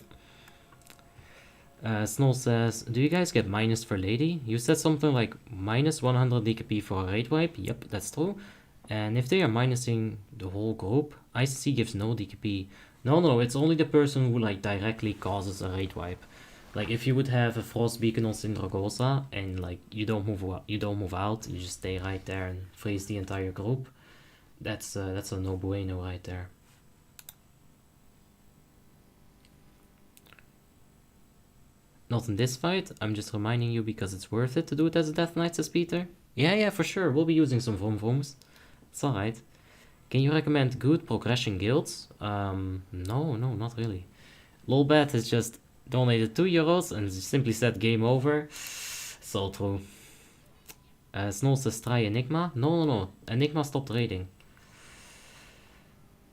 Snow says, do you guys get minus for Lady? You said something like minus 100 DKP for a raid wipe. Yep, that's true. And if they are minusing the whole group, ICC gives no DKP. No, it's only the person who like directly causes a raid wipe. Like if you would have a frost beacon on Sindragosa and like you don't move out, you just stay right there and freeze the entire group. That's a no bueno right there. Not in this fight. I'm just reminding you because it's worth it to do it as a Death Knight, says Peter. Yeah, for sure. We'll be using some Vroom. It's alright. Can you recommend good progression guilds? No, not really. Lolbat has just donated €2 and simply said game over. So true. Snow says try Enigma. No. Enigma stopped raiding.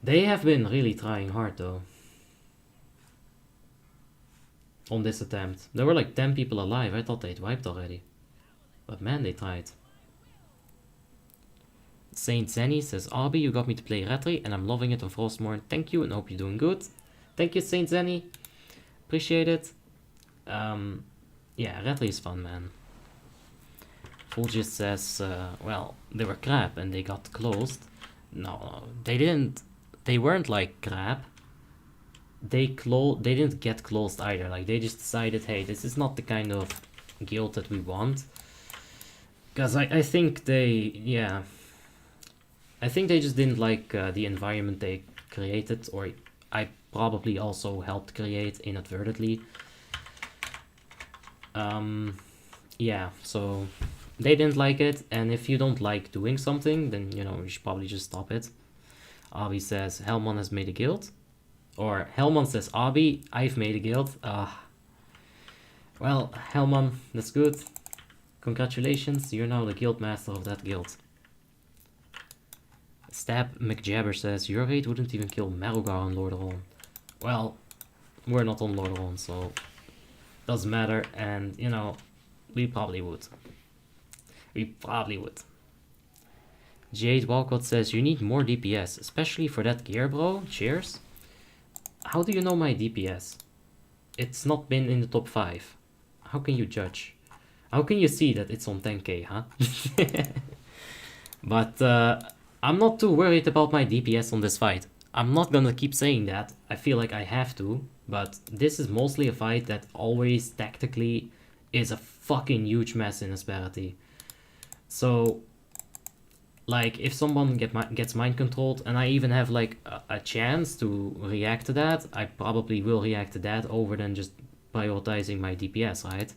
They have been really trying hard though. On this attempt. There were like 10 people alive. I thought they'd wiped already. But man, they tried. Saint Zenny says, Arby, you got me to play Retry and I'm loving it on Frostmourne. Thank you and hope you're doing good. Thank you, Saint Zenny. Appreciate it. Yeah, Retry is fun, man. Fulgist says, well, they were crap and they got closed. No, they didn't. They weren't like crap. They didn't get closed either. Like they just decided, hey, this is not the kind of guild that we want. Because I think they, I think they just didn't like the environment they created, or I probably also helped create inadvertently. Yeah, so they didn't like it, and if you don't like doing something, then you should probably just stop it. Abi says Helman has made a guild, or Helman says Abi, I've made a guild. Well, Helman, that's good. Congratulations, you're now the guild master of that guild. Stab McJabber says, your raid wouldn't even kill Marugar on Lordaeron. Well, we're not on Lordaeron, so doesn't matter, and we probably would. Jade Walcott says, you need more DPS, especially for that gear, bro. Cheers. How do you know my DPS? It's not been in the top 5. How can you judge? How can you see that it's on 10k, huh? But I'm not too worried about my DPS on this fight. I'm not gonna keep saying that. I feel like I have to, but this is mostly a fight that always tactically is a fucking huge mess in Asperity. So, like, if someone gets mind controlled and I even have like a chance to react to that, I probably will react to that over than just prioritizing my DPS, right?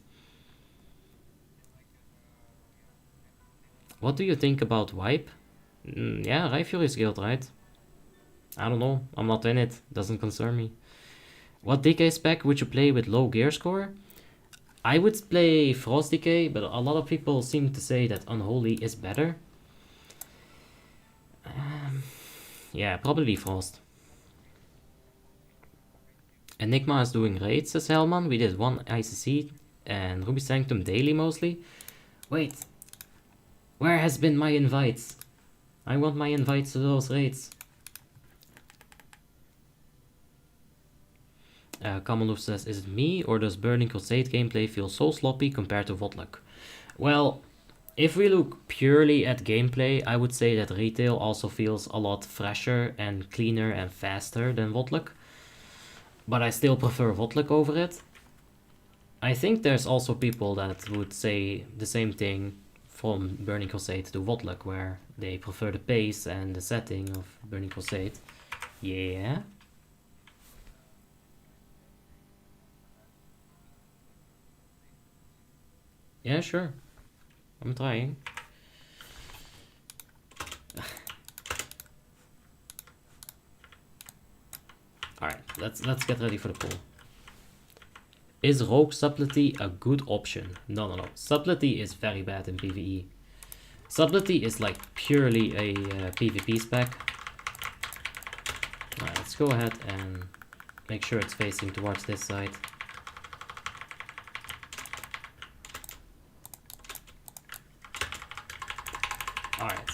What do you think about wipe? Yeah, Rayfury's guild, right? I don't know. I'm not in it. Doesn't concern me. What DK spec would you play with low gear score? I would play Frost Decay, but a lot of people seem to say that Unholy is better. Yeah, probably Frost. Enigma is doing raids, says Hellman. We did 1 ICC and Ruby Sanctum daily mostly. Wait. Where has been my invites? I want my invites to those raids. Kamaluf says, is it me or does Burning Crusade gameplay feel so sloppy compared to WoTLK? Well, if we look purely at gameplay, I would say that retail also feels a lot fresher and cleaner and faster than WoTLK. But I still prefer WoTLK over it. I think there's also people that would say the same thing from Burning Crusade to WoTLK, where they prefer the pace and the setting of Burning Crusade. Yeah. Yeah, sure. I'm trying. Alright, let's get ready for the poll. Is Rogue Subtlety a good option? No. Subtlety is very bad in PvE. Subtlety is like purely a PvP spec. Alright, let's go ahead and make sure it's facing towards this side. Alright.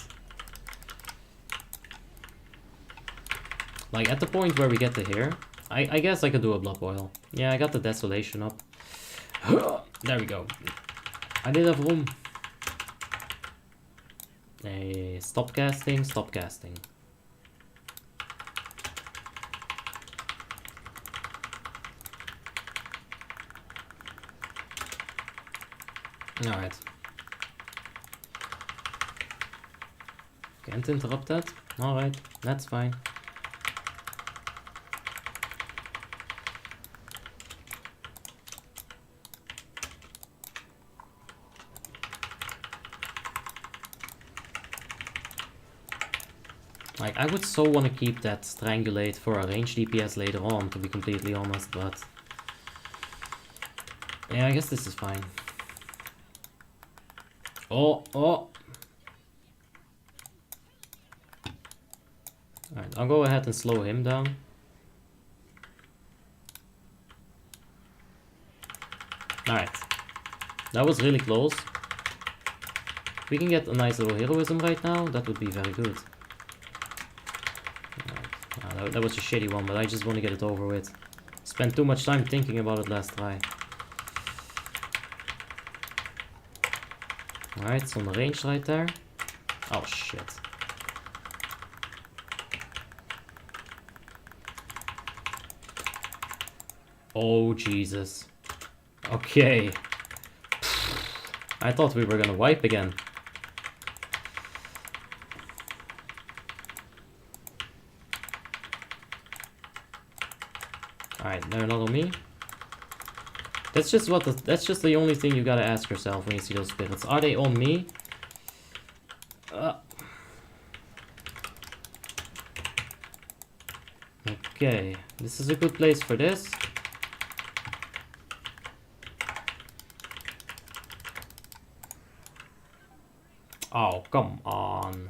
Like at the point where we get to here, I guess I could do a Blood Boil. Yeah, I got the Desolation up. There we go. I did have room. Hey, stop casting, stop casting. Alright. Can't interrupt that. Alright, that's fine. Like, I would so want to keep that Strangulate for a range DPS later on, to be completely honest, but... yeah, I guess this is fine. Oh! Alright, I'll go ahead and slow him down. Alright. That was really close. If we can get a nice little heroism right now, that would be very good. That was a shitty one, but I just want to get it over with. Spent too much time thinking about it last try. Alright, it's on the range right there. Oh shit. Oh Jesus. Okay. I thought we were gonna wipe again. Alright, they're not on me. That's just the only thing you gotta ask yourself when you see those spirits. Are they on me? Okay, this is a good place for this. Oh, come on.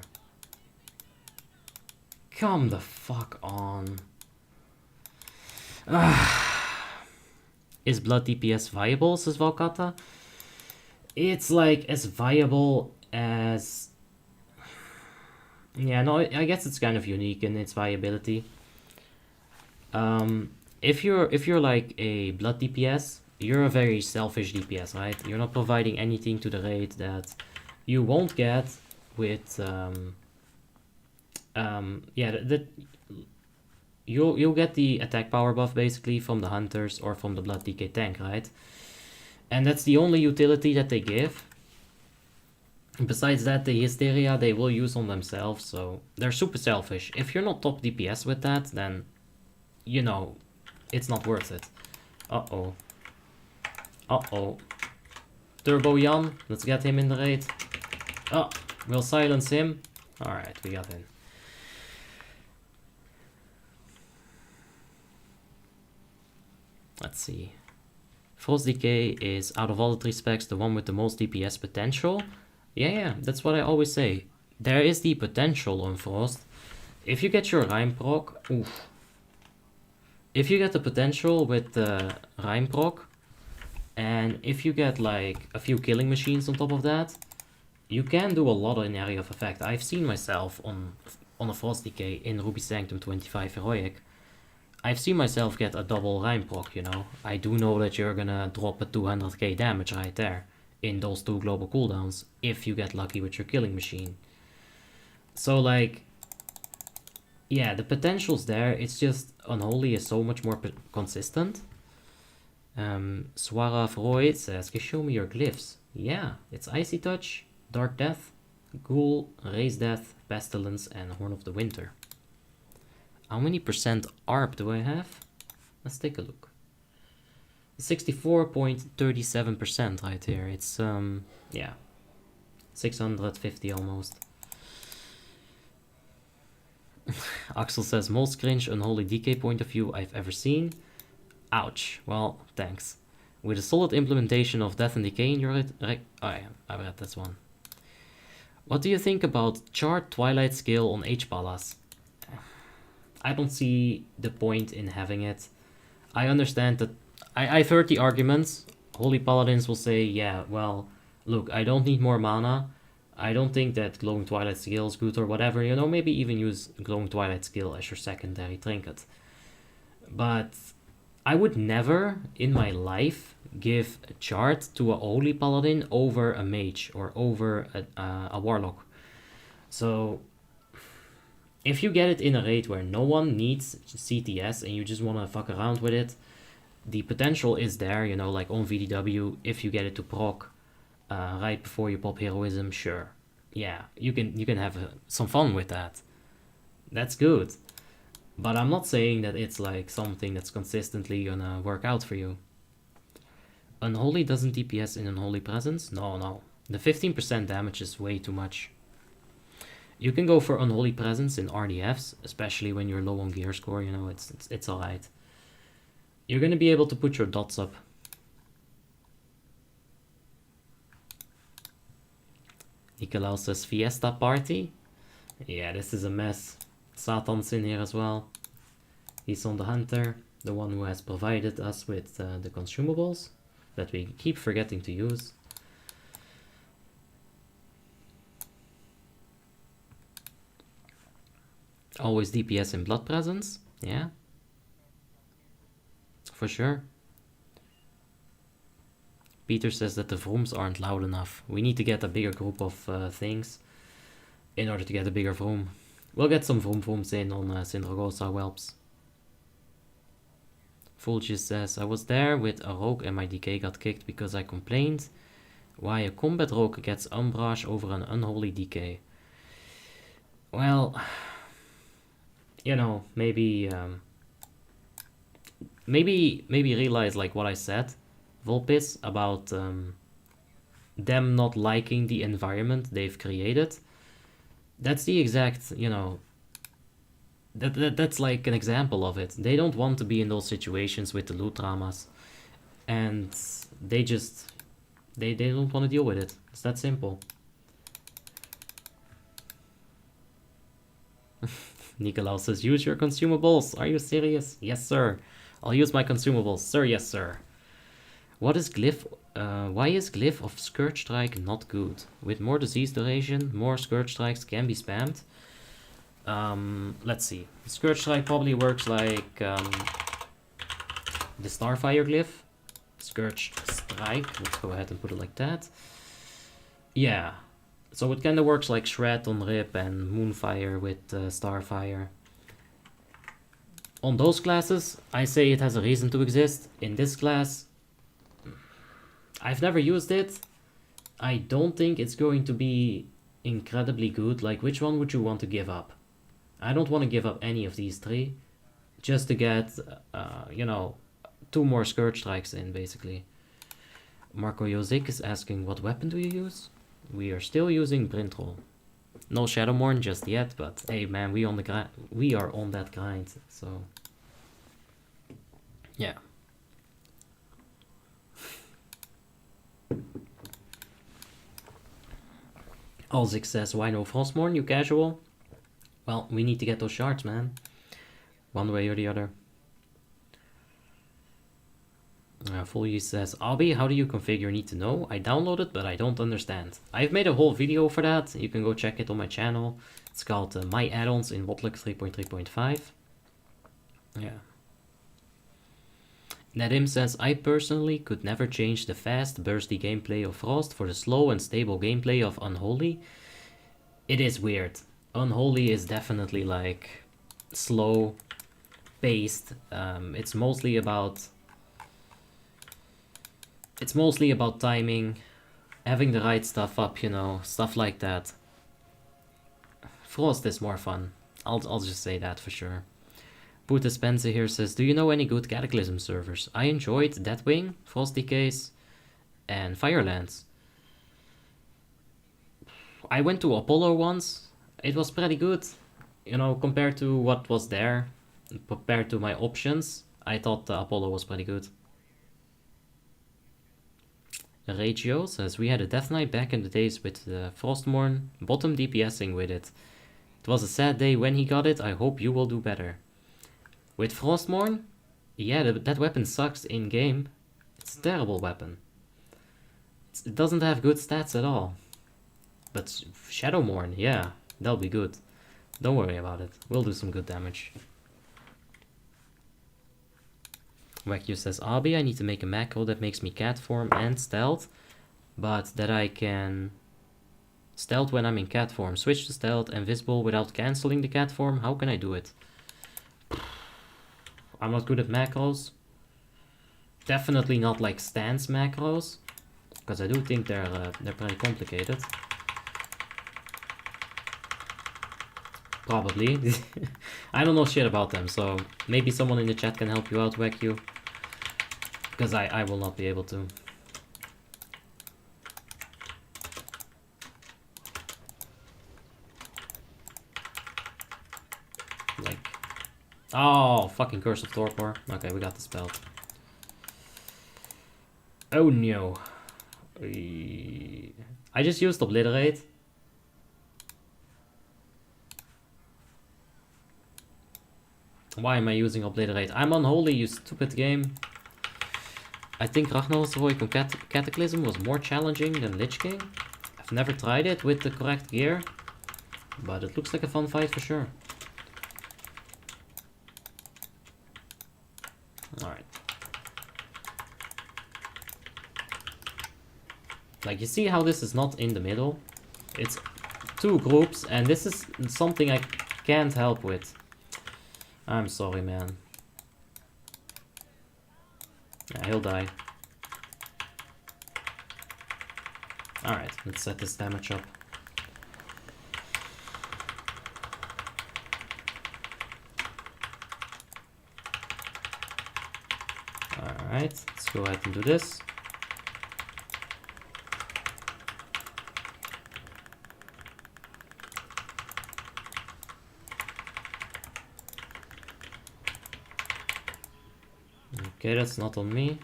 Come the fuck on. Is blood DPS viable, says Valkata? It's like as viable as... yeah, no, I guess it's kind of unique in its viability. If you're like a blood DPS, you're a very selfish DPS, right? You're not providing anything to the raid that you won't get with you'll get the attack power buff basically from the hunters or from the blood DK tank, right? And that's the only utility that they give. Besides that, the hysteria they will use on themselves, so they're super selfish. If you're not top DPS with that, then you know it's not worth it. Uh-oh. Turbo Jan, let's get him in the raid. Oh, we'll silence him. Alright, we got him. Let's see. Frost Decay is, out of all the 3 specs, the one with the most DPS potential. Yeah, that's what I always say. There is the potential on Frost. If you get your Rhyme proc, oof. If you get the potential with the Rhyme proc, and if you get like a few killing machines on top of that, you can do a lot in area of effect. I've seen myself on a Frost Decay in Ruby Sanctum 25 Heroic. I've seen myself get a double Rhyme proc, you know. I do know that you're gonna drop a 200k damage right there in those 2 global cooldowns if you get lucky with your killing machine. So like, yeah, the potential's there. It's just Unholy is so much more consistent. Swara Freud says, can you show me your glyphs? Yeah, it's Icy Touch, Dark Death, Ghoul, Raise Death, Pestilence, and Horn of the Winter. How many % ARP do I have? Let's take a look. 64.37% right here. It's, yeah, 650 almost. Axel says, most cringe Unholy DK point of view I've ever seen. Ouch. Well, thanks. With a solid implementation of Death and Decay in your... oh yeah, I read this one. What do you think about chart Twilight Scale on H-Palas? I don't see the point in having it. I understand that... I've heard the arguments. Holy Paladins will say, yeah, well, look, I don't need more mana. I don't think that Glowing Twilight Scale is good or whatever. You know, maybe even use Glowing Twilight Scale as your secondary trinket. But I would never, in my life, give a chart to a Holy Paladin over a Mage or over a Warlock. So, if you get it in a raid where no one needs CTS and you just want to fuck around with it, the potential is there, you know, like on VDW, if you get it to proc right before you pop Heroism, sure. Yeah, you can have some fun with that. That's good. But I'm not saying that it's like something that's consistently gonna work out for you. Unholy doesn't DPS in Unholy Presence? No. The 15% damage is way too much. You can go for Unholy Presence in RDFs, especially when you're low on gear score, you know, it's alright. You're gonna be able to put your dots up. Nikolaus says Fiesta Party? Yeah, this is a mess. Satan's in here as well. He's on the Hunter, the one who has provided us with the consumables that we keep forgetting to use. Always DPS in Blood Presence, yeah. For sure. Peter says that the vrooms aren't loud enough. We need to get a bigger group of things in order to get a bigger vroom. We'll get some vrooms in on Syndragosa whelps. Fulgius says, I was there with a rogue and my DK got kicked because I complained why a combat rogue gets umbrage over an unholy DK. Well, you know, maybe realize like what I said, Volpis, about them not liking the environment they've created. That's the exact, you know, that's like an example of it. They don't want to be in those situations with the loot dramas, and they just they don't want to deal with it. It's that simple. Nikolaus says, use your consumables. Are you serious? Yes, sir. I'll use my consumables. Sir, yes, sir. What is Glyph? Why is Glyph of Scourge Strike not good? With more disease duration, more Scourge Strikes can be spammed. Let's see. Scourge Strike probably works like the Starfire Glyph. Scourge Strike. Let's go ahead and put it like that. Yeah. So it kind of works like Shred on Rip and Moonfire with Starfire. On those classes, I say it has a reason to exist. In this class, I've never used it. I don't think it's going to be incredibly good. Like, which one would you want to give up? I don't want to give up any of these three. Just to get, you know, 2 more Scourge Strikes in, basically. Marco Jozik is asking, what weapon do you use? We are still using Brintrol. No Shadowmourne just yet, but hey man, we are on that grind, so yeah. Alzik says, why no Frostmourne, you casual? Well, we need to get those shards, man. One way or the other. Fully says, Abby, how do you configure Need to Know? I downloaded, but I don't understand. I've made a whole video for that. You can go check it on my channel. It's called My Add-ons in WoTLK 3.3.5. Yeah. Nadim says, I personally could never change the fast, bursty gameplay of Frost for the slow and stable gameplay of Unholy. It is weird. Unholy is definitely like slow paced. It's mostly about timing, having the right stuff up, you know, stuff like that. Frost is more fun. I'll just say that for sure. Puta Spencer here says, do you know any good Cataclysm servers? I enjoyed Deathwing, Frost Decays, and Firelands. I went to Apollo once. It was pretty good. You know, compared to what was there, compared to my options, I thought the Apollo was pretty good. Regio says, we had a Death Knight back in the days with the Frostmourne, bottom DPSing with it. It was a sad day when he got it, I hope you will do better. With Frostmourne? Yeah, that weapon sucks in-game. It's a terrible weapon. It doesn't have good stats at all. But Shadowmourne, yeah, that'll be good. Don't worry about it, we'll do some good damage. Wackyu says, Abi, I need to make a macro that makes me cat form and stealth, but that I can stealth when I'm in cat form. Switch to stealth and visible without cancelling the cat form. How can I do it? I'm not good at macros. Definitely not like stance macros, because I do think they're pretty complicated. Probably. I don't know shit about them, so maybe someone in the chat can help you out, Wackyu. Because I will not be able to. Like... Oh, fucking Curse of Torpor. Okay, we got the spell. Oh no. I just used Obliterate. Why am I using Obliterate? I'm Unholy, you stupid game. I think Ragnar's Heroic on Cataclysm was more challenging than Lich King. I've never tried it with the correct gear, but it looks like a fun fight for sure. Alright. Like, you see how this is not in the middle? It's two groups, and this is something I can't help with. I'm sorry, man. Yeah, he'll die. Alright, let's set this damage up. Alright, let's go ahead and do this. Okay, that's not on me.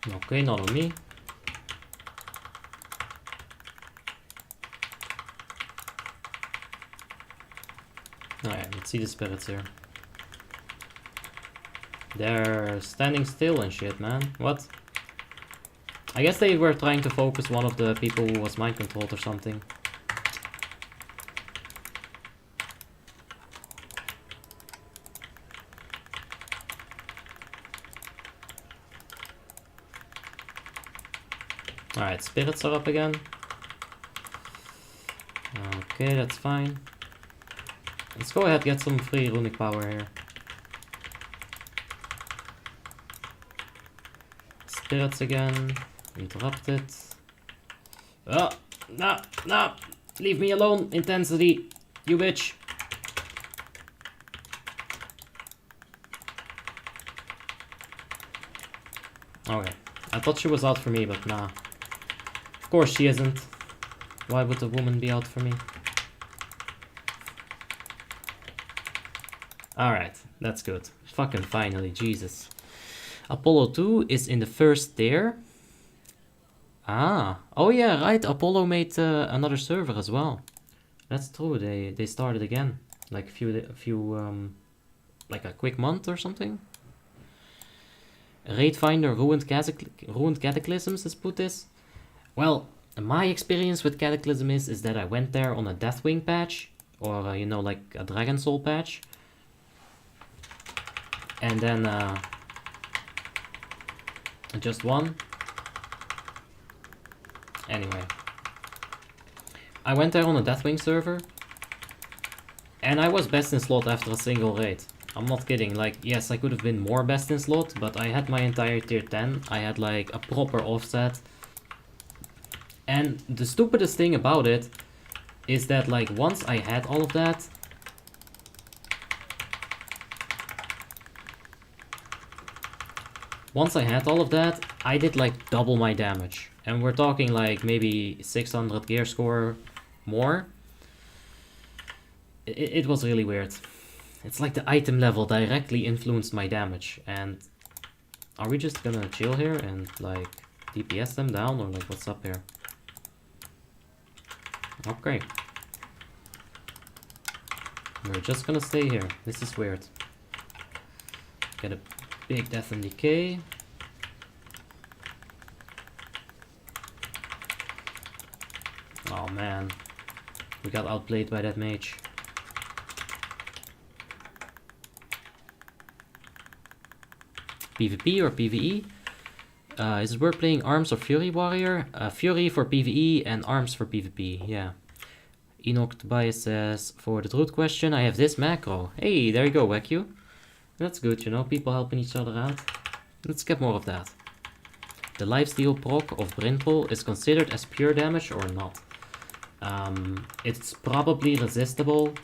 Okay, not on me. Alright, let's see the spirits here. They're standing still and shit, man. What? I guess they were trying to focus one of the people who was mind controlled or something. Alright, spirits are up again. Okay, that's fine. Let's go ahead and get some free runic power here. Spirits again. Interrupted. Oh, no, no! Leave me alone, intensity! You bitch! Okay, I thought she was out for me, but nah. Of course she isn't. Why would a woman be out for me? Alright, that's good. Fucking finally, Jesus. Apollo 2 is in the first tier. Ah, oh yeah, right. Apollo made another server as well. That's true. They started again, like like a quick month or something. Raid Finder ruined Cataclysms, is put this. Well, my experience with Cataclysm is that I went there on a Deathwing patch, or you know, like a Dragon Soul patch, and then just one. Anyway, I went there on a Deathwing server, and I was best in slot after a single raid. I'm not kidding. Like, yes, I could have been more best in slot, but I had my entire tier 10. I had like a proper offset. And the stupidest thing about it is that, like, once I had all of that, I did like double my damage. And we're talking like maybe 600 gear score more. It was really weird. It's like the item level directly influenced my damage. And are we just gonna chill here and like DPS them down, or like what's up here? Okay. We're just gonna stay here. This is weird. Get a big death and decay. Oh man. We got outplayed by that mage. PvP or PvE? Is it worth playing Arms or Fury Warrior? Fury for PvE and Arms for PvP, yeah. Enoch Tobias says, for the truth question, I have this macro. Hey, there you go, WoTLK. That's good, you know, people helping each other out. Let's get more of that. The lifesteal proc of Brintrol is considered as pure damage or not? It's probably resistible.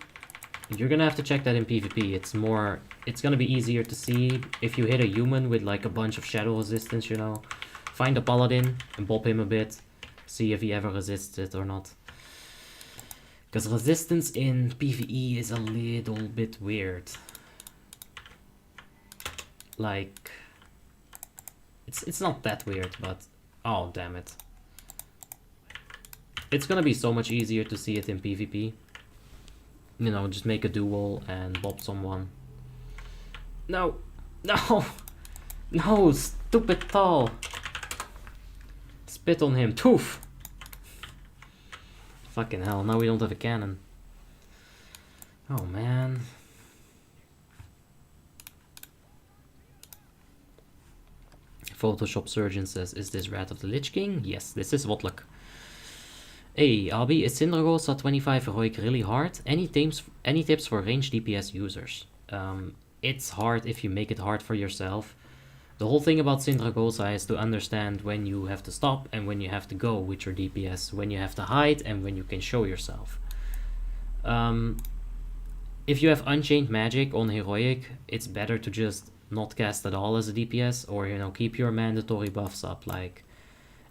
You're gonna have to check that in PvP. It's gonna be easier to see if you hit a human with like a bunch of shadow resistance, you know. Find a paladin and bop him a bit. See if he ever resists it or not. Because resistance in PvE is a little bit weird. Like, it's not that weird, but oh damn it. It's gonna be so much easier to see it in PvP. You know, just make a duel and bop someone. No! No! No! Stupid tall! Spit on him. Toof! Fucking hell, now we don't have a cannon. Oh man. Photoshop Surgeon says, is this Wrath of the Lich King? Yes, this is WoTLK. Hey, Abi, is Syndragosa 25 heroic really hard? Any tips for ranged DPS users? It's hard if you make it hard for yourself. The whole thing about Syndragosa is to understand when you have to stop and when you have to go with your DPS, when you have to hide and when you can show yourself. If you have Unchained Magic on heroic, it's better to just not cast at all as a DPS, or, you know, keep your mandatory buffs up. Like,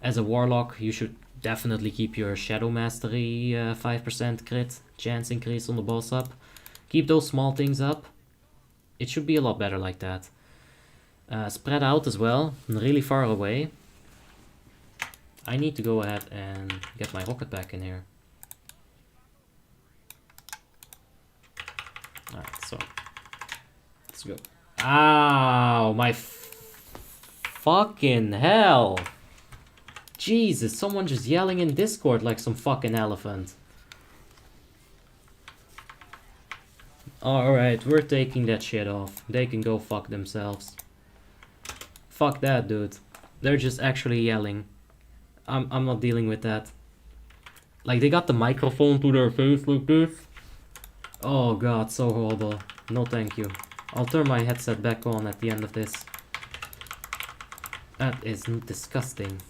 as a Warlock, you should definitely keep your Shadow Mastery 5% crit chance increase on the boss up. Keep those small things up. It should be a lot better like that. Spread out as well, really far away. I need to go ahead and get my rocket back in here. Alright, so let's go. Ow, my fucking hell. Jesus, someone just yelling in Discord like some fucking elephant. Alright, we're taking that shit off. They can go fuck themselves. Fuck that, dude. They're just actually yelling. I'm not dealing with that. Like, they got the microphone to their face like this. Oh god, so horrible. No thank you. I'll turn my headset back on at the end of this. That is disgusting.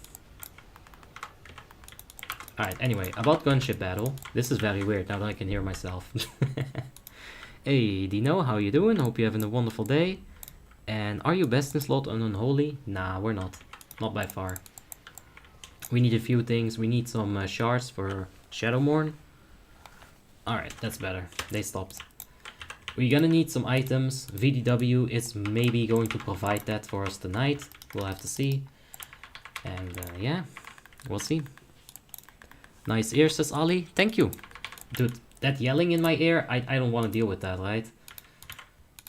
Alright, anyway, about gunship battle. This is very weird now that I can hear myself. Hey, Dino, how you doing? Hope you're having a wonderful day. And are you best in slot on Unholy? Nah, we're not. Not by far. We need a few things. We need some shards for Shadowmourne. Alright, that's better. They stopped. We're gonna need some items. VDW is maybe going to provide that for us tonight. We'll have to see. And yeah, we'll see. Nice ear, says Ali. Thank you. Dude, that yelling in my ear, I don't want to deal with that, right?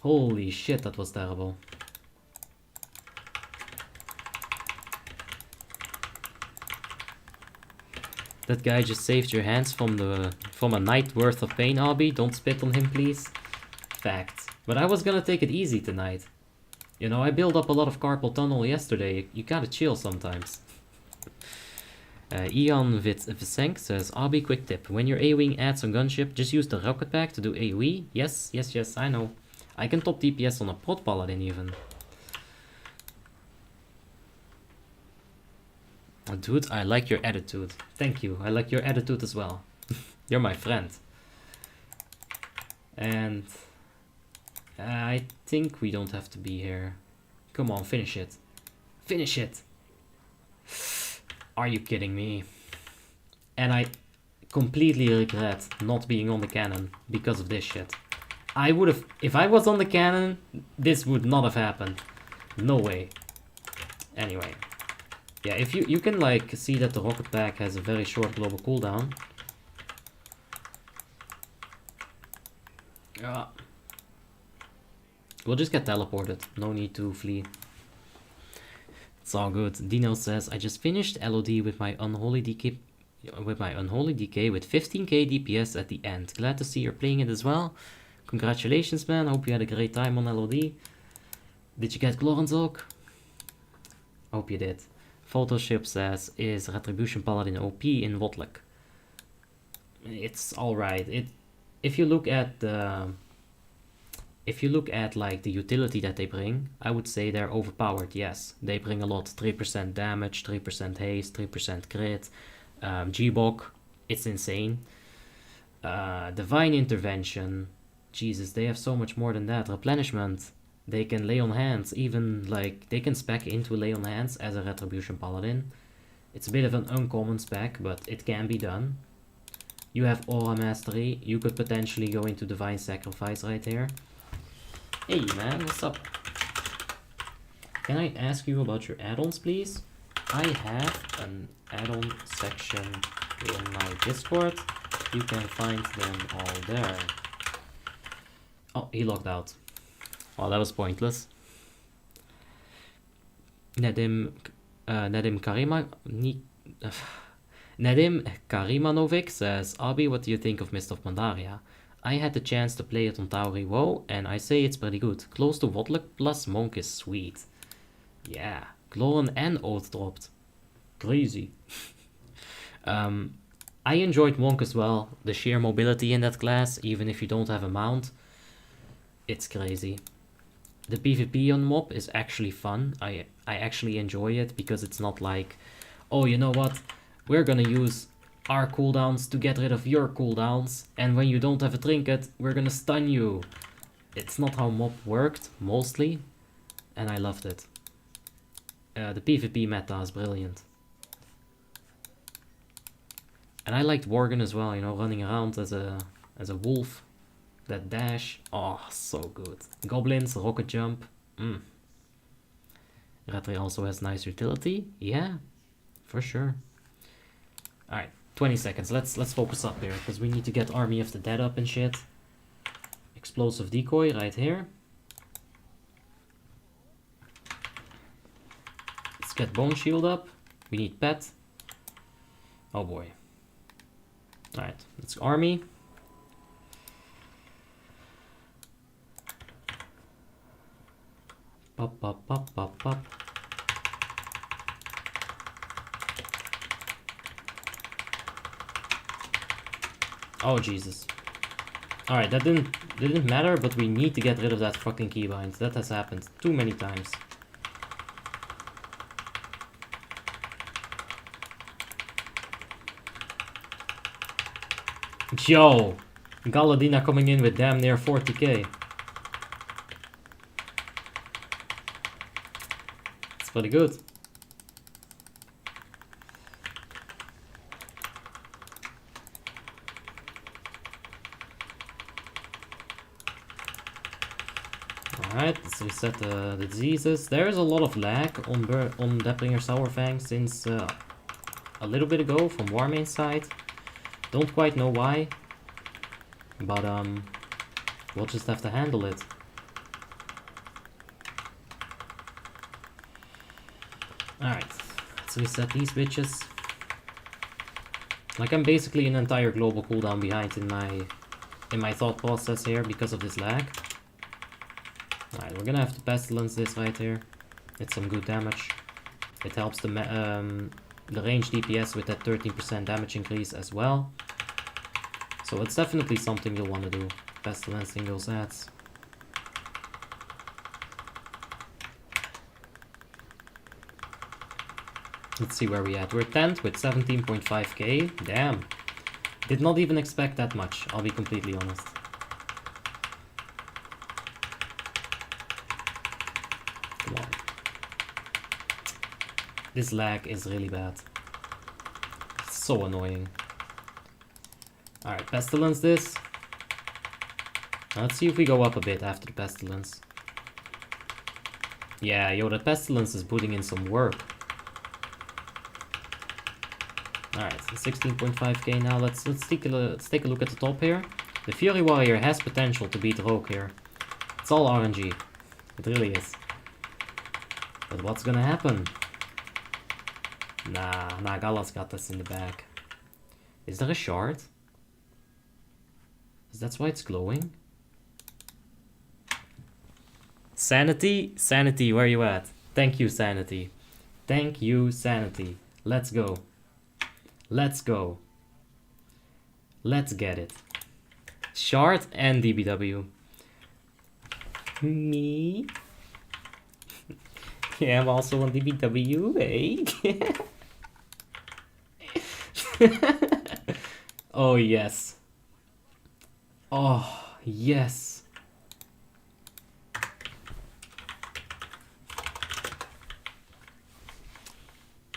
Holy shit, that was terrible. That guy just saved your hands from a night worth of pain, Abby. Don't spit on him, please. Fact. But I was gonna take it easy tonight. You know, I built up a lot of carpal tunnel yesterday. You gotta chill sometimes. Ian Visenk says, Abby, quick tip. When you're AoEing ads on gunship, just use the rocket pack to do AoE. Yes, yes, yes, I know. I can top DPS on a prot paladin even. Oh, dude, I like your attitude. Thank you. I like your attitude as well. You're my friend. And I think we don't have to be here. Come on, finish it. Finish it. Are you kidding me? And I completely regret not being on the cannon because of this shit. I would have, if I was on the cannon, this would not have happened. No way. Anyway. Yeah, if you can like see that the rocket pack has a very short global cooldown. We'll just get teleported. No need to flee. It's all good. Dino says, I just finished LOD with my Unholy DK with 15k DPS at the end. Glad to see you're playing it as well. Congratulations, man. Hope you had a great time on LOD. Did you get Glorenzog? Hope you did. Photoshop says, is Retribution Paladin OP in WoTLK? It's alright. If you look at like the utility that they bring, I would say they're overpowered. Yes, they bring a lot. 3% damage, 3% haste, 3% crit, G-Bok, it's insane. Divine Intervention, Jesus, they have so much more than that. Replenishment, they can lay on hands, even like they can spec into lay on hands as a Retribution Paladin. It's a bit of an uncommon spec, but it can be done. You have Aura Mastery, you could potentially go into Divine Sacrifice right here. Hey man, what's up? Can I ask you about your add-ons, please? I have an add-on section in my Discord. You can find them all there. Oh, he logged out. Well, that was pointless. Nedim Karimanovic says, Abi, what do you think of Mist of Pandaria? I had the chance to play it on Tauri WoW, and I say it's pretty good. Close to WoTLK plus Monk is sweet. Yeah, Gloran and Oath dropped. Crazy. I enjoyed Monk as well. The sheer mobility in that class, even if you don't have a mount, it's crazy. The PvP on mob is actually fun. I actually enjoy it because it's not like, oh, you know what? We're gonna use our cooldowns to get rid of your cooldowns, and when you don't have a trinket, we're gonna stun you. It's not how mob worked, mostly, and I loved it. The PvP meta is brilliant. And I liked Worgen as well, you know, running around as a wolf. That dash, oh, so good. Goblins, rocket jump, Retri also has nice utility, yeah, for sure. Alright, 20 seconds, let's focus up here, because we need to get Army of the Dead up and shit. Explosive decoy right here. Let's get Bone Shield up. We need Pet. Oh boy. Alright, let's Army. Pop, pop, pop, pop, pop. Oh Jesus. Alright, that didn't matter, but we need to get rid of that fucking keybind. That has happened too many times. Yo! Galadina coming in with damn near 40k. It's pretty good. Alright, let's reset the diseases. There is a lot of lag on Deathbringer Sourfang since a little bit ago from Warmanes side. Don't quite know why, but we'll just have to handle it. Alright, let's reset these bitches. Like, I'm basically an entire global cooldown behind in my thought process here because of this lag. Alright, we're gonna have to pestilence this right here. It's some good damage. It helps the range DPS with that 13% damage increase as well. So it's definitely something you'll want to do. Pestilencing those ads. Let's see where we at. We're 10th with 17.5k. Damn. Did not even expect that much, I'll be completely honest. Come on. This lag is really bad. It's so annoying. Alright, Pestilence this. Now let's see if we go up a bit after the Pestilence. Yeah, yo, the Pestilence is putting in some work. Alright, so 16.5k now. Let's take a look at the top here. The Fury Warrior has potential to beat Rogue here. It's all RNG. It really is. But what's gonna happen? Nah, Gala's got this in the bag. Is there a shard? That's why it's glowing? Sanity? Sanity, where you at? Thank you, Sanity. Thank you, Sanity. Let's go. Let's go. Let's get it. Shard and DBW. Me? Yeah, I'm also on DBW, eh? Oh, yes. Oh, yes.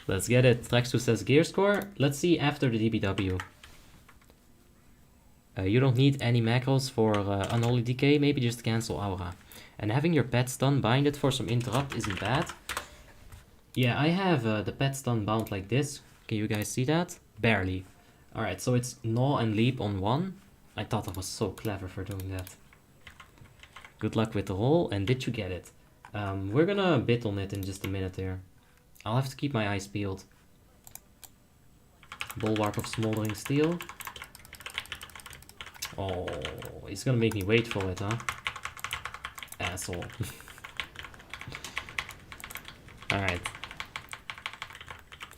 Let's get it. Traxu says gear score. Let's see after the DBW. You don't need any macros for Unholy Decay, maybe just cancel Aura. And having your pet stun binded for some interrupt isn't bad. Yeah, I have the pet stun bound like this. Can you guys see that? Barely. Alright, so it's Gnaw and Leap on 1. I thought I was so clever for doing that. Good luck with the roll, and did you get it? We're gonna bid on it in just a minute here. I'll have to keep my eyes peeled. Bulwark of Smoldering Steel. Oh, he's gonna make me wait for it, huh? Asshole. Alright.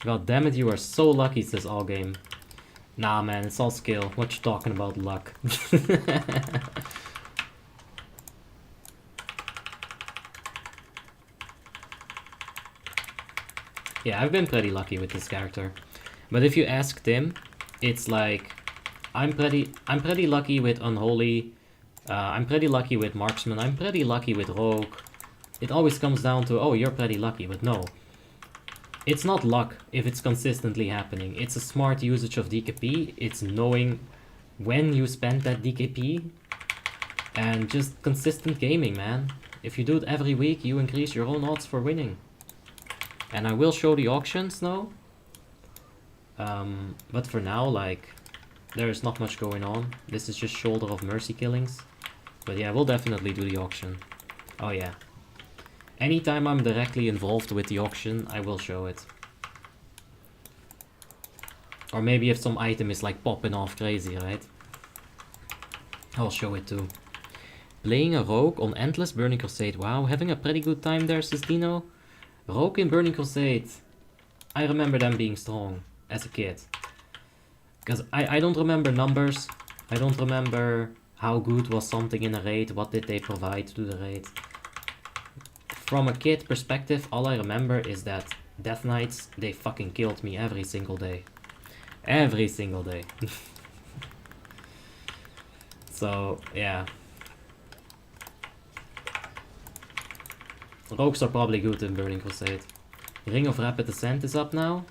God damn it, you are so lucky, says All Game. Nah, man, it's all skill. What you talking about, luck? Yeah, I've been pretty lucky with this character. But if you ask Tim, it's like I'm pretty lucky with Unholy. I'm pretty lucky with Marksman. I'm pretty lucky with Rogue. It always comes down to, oh, you're pretty lucky, but no. It's not luck if it's consistently happening. It's a smart usage of DKP. It's knowing when you spend that DKP. And just consistent gaming, man. If you do it every week, you increase your own odds for winning. And I will show the auctions now. But for now, like, there's not much going on. This is just Shoulder of Mercy killings. But yeah, we'll definitely do the auction. Oh yeah. Anytime I'm directly involved with the auction, I will show it. Or maybe if some item is like popping off crazy, right? I'll show it too. Playing a Rogue on Endless Burning Crusade. Wow, having a pretty good time there, says Dino. Rogue in Burning Crusade. I remember them being strong as a kid. Because I don't remember numbers. I don't remember how good was something in a raid. What did they provide to the raid. From a kid perspective, all I remember is that Death Knights, they fucking killed me every single day. Every single day. So, yeah. Rogues are probably good in Burning Crusade. Ring of Rapid Ascent is up now.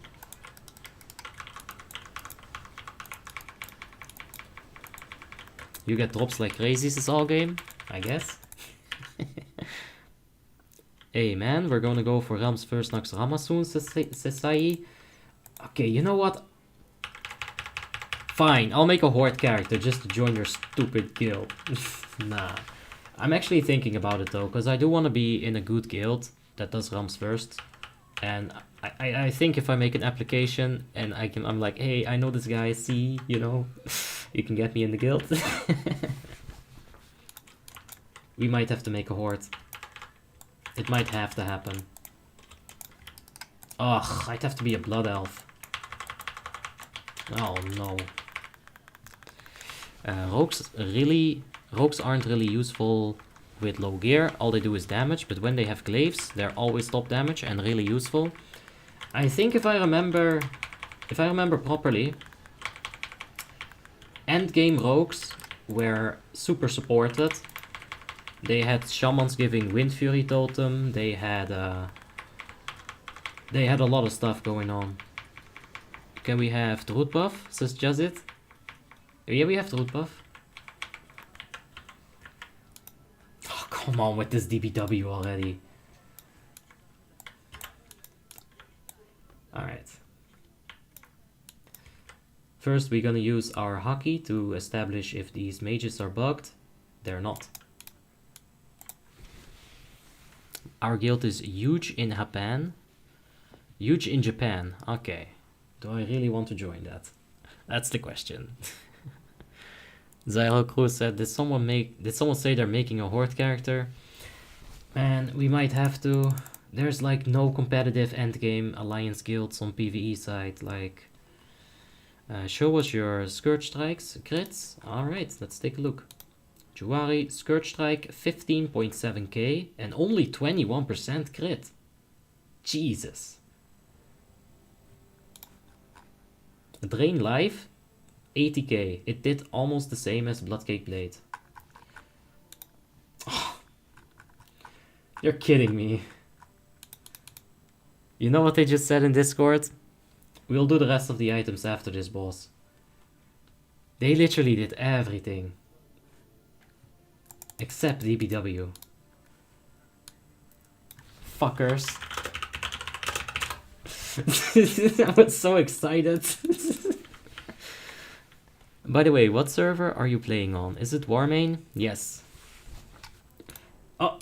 You get drops like crazy this all game, I guess. Hey man, we're gonna go for Ram's first Nox Rama soon, says Sai. Okay, you know what? Fine, I'll make a Horde character just to join your stupid guild. Nah. I'm actually thinking about it though, because I do want to be in a good guild that does Rams first. And I think if I make an application and I'm like, hey, I know this guy, see, you know, you can get me in the guild. We might have to make a Horde. It might have to happen. Ugh, I'd have to be a Blood Elf. Oh no. Rogues aren't really useful with low gear. All they do is damage, but when they have glaives, they're always top damage and really useful. I think if I remember properly, endgame rogues were super supported. They had shamans giving Wind Fury totem. They had a lot of stuff going on. Can we have the root buff? Says Jazit. Yeah, we have the root buff. Oh, come on with this DBW already. Alright. First, we're gonna use our hockey to establish if these mages are bugged. They're not. Our guild is huge in Japan. Huge in Japan. Okay. Do I really want to join that? That's the question. Zyro Cruz said, did someone say they're making a horde character? Man, we might have to. There's like no competitive endgame alliance guilds on PvE side. Like, show us your Scourge Strikes crits. Alright, let's take a look. Juari, Scourge Strike, 15.7k and only 21% crit. Jesus. Drain Life, 80k. It did almost the same as Bloodcake Blade. Oh, you're kidding me. You know what they just said in Discord? We'll do the rest of the items after this boss. They literally did everything. Except DBW. Fuckers. I was so excited. By the way, what server are you playing on? Is it Warmane? Yes. Oh.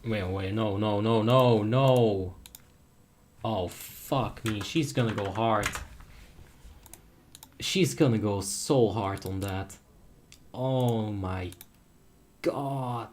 Wait, no. Oh, fuck me. She's gonna go hard. She's gonna go so hard on that. Oh my god.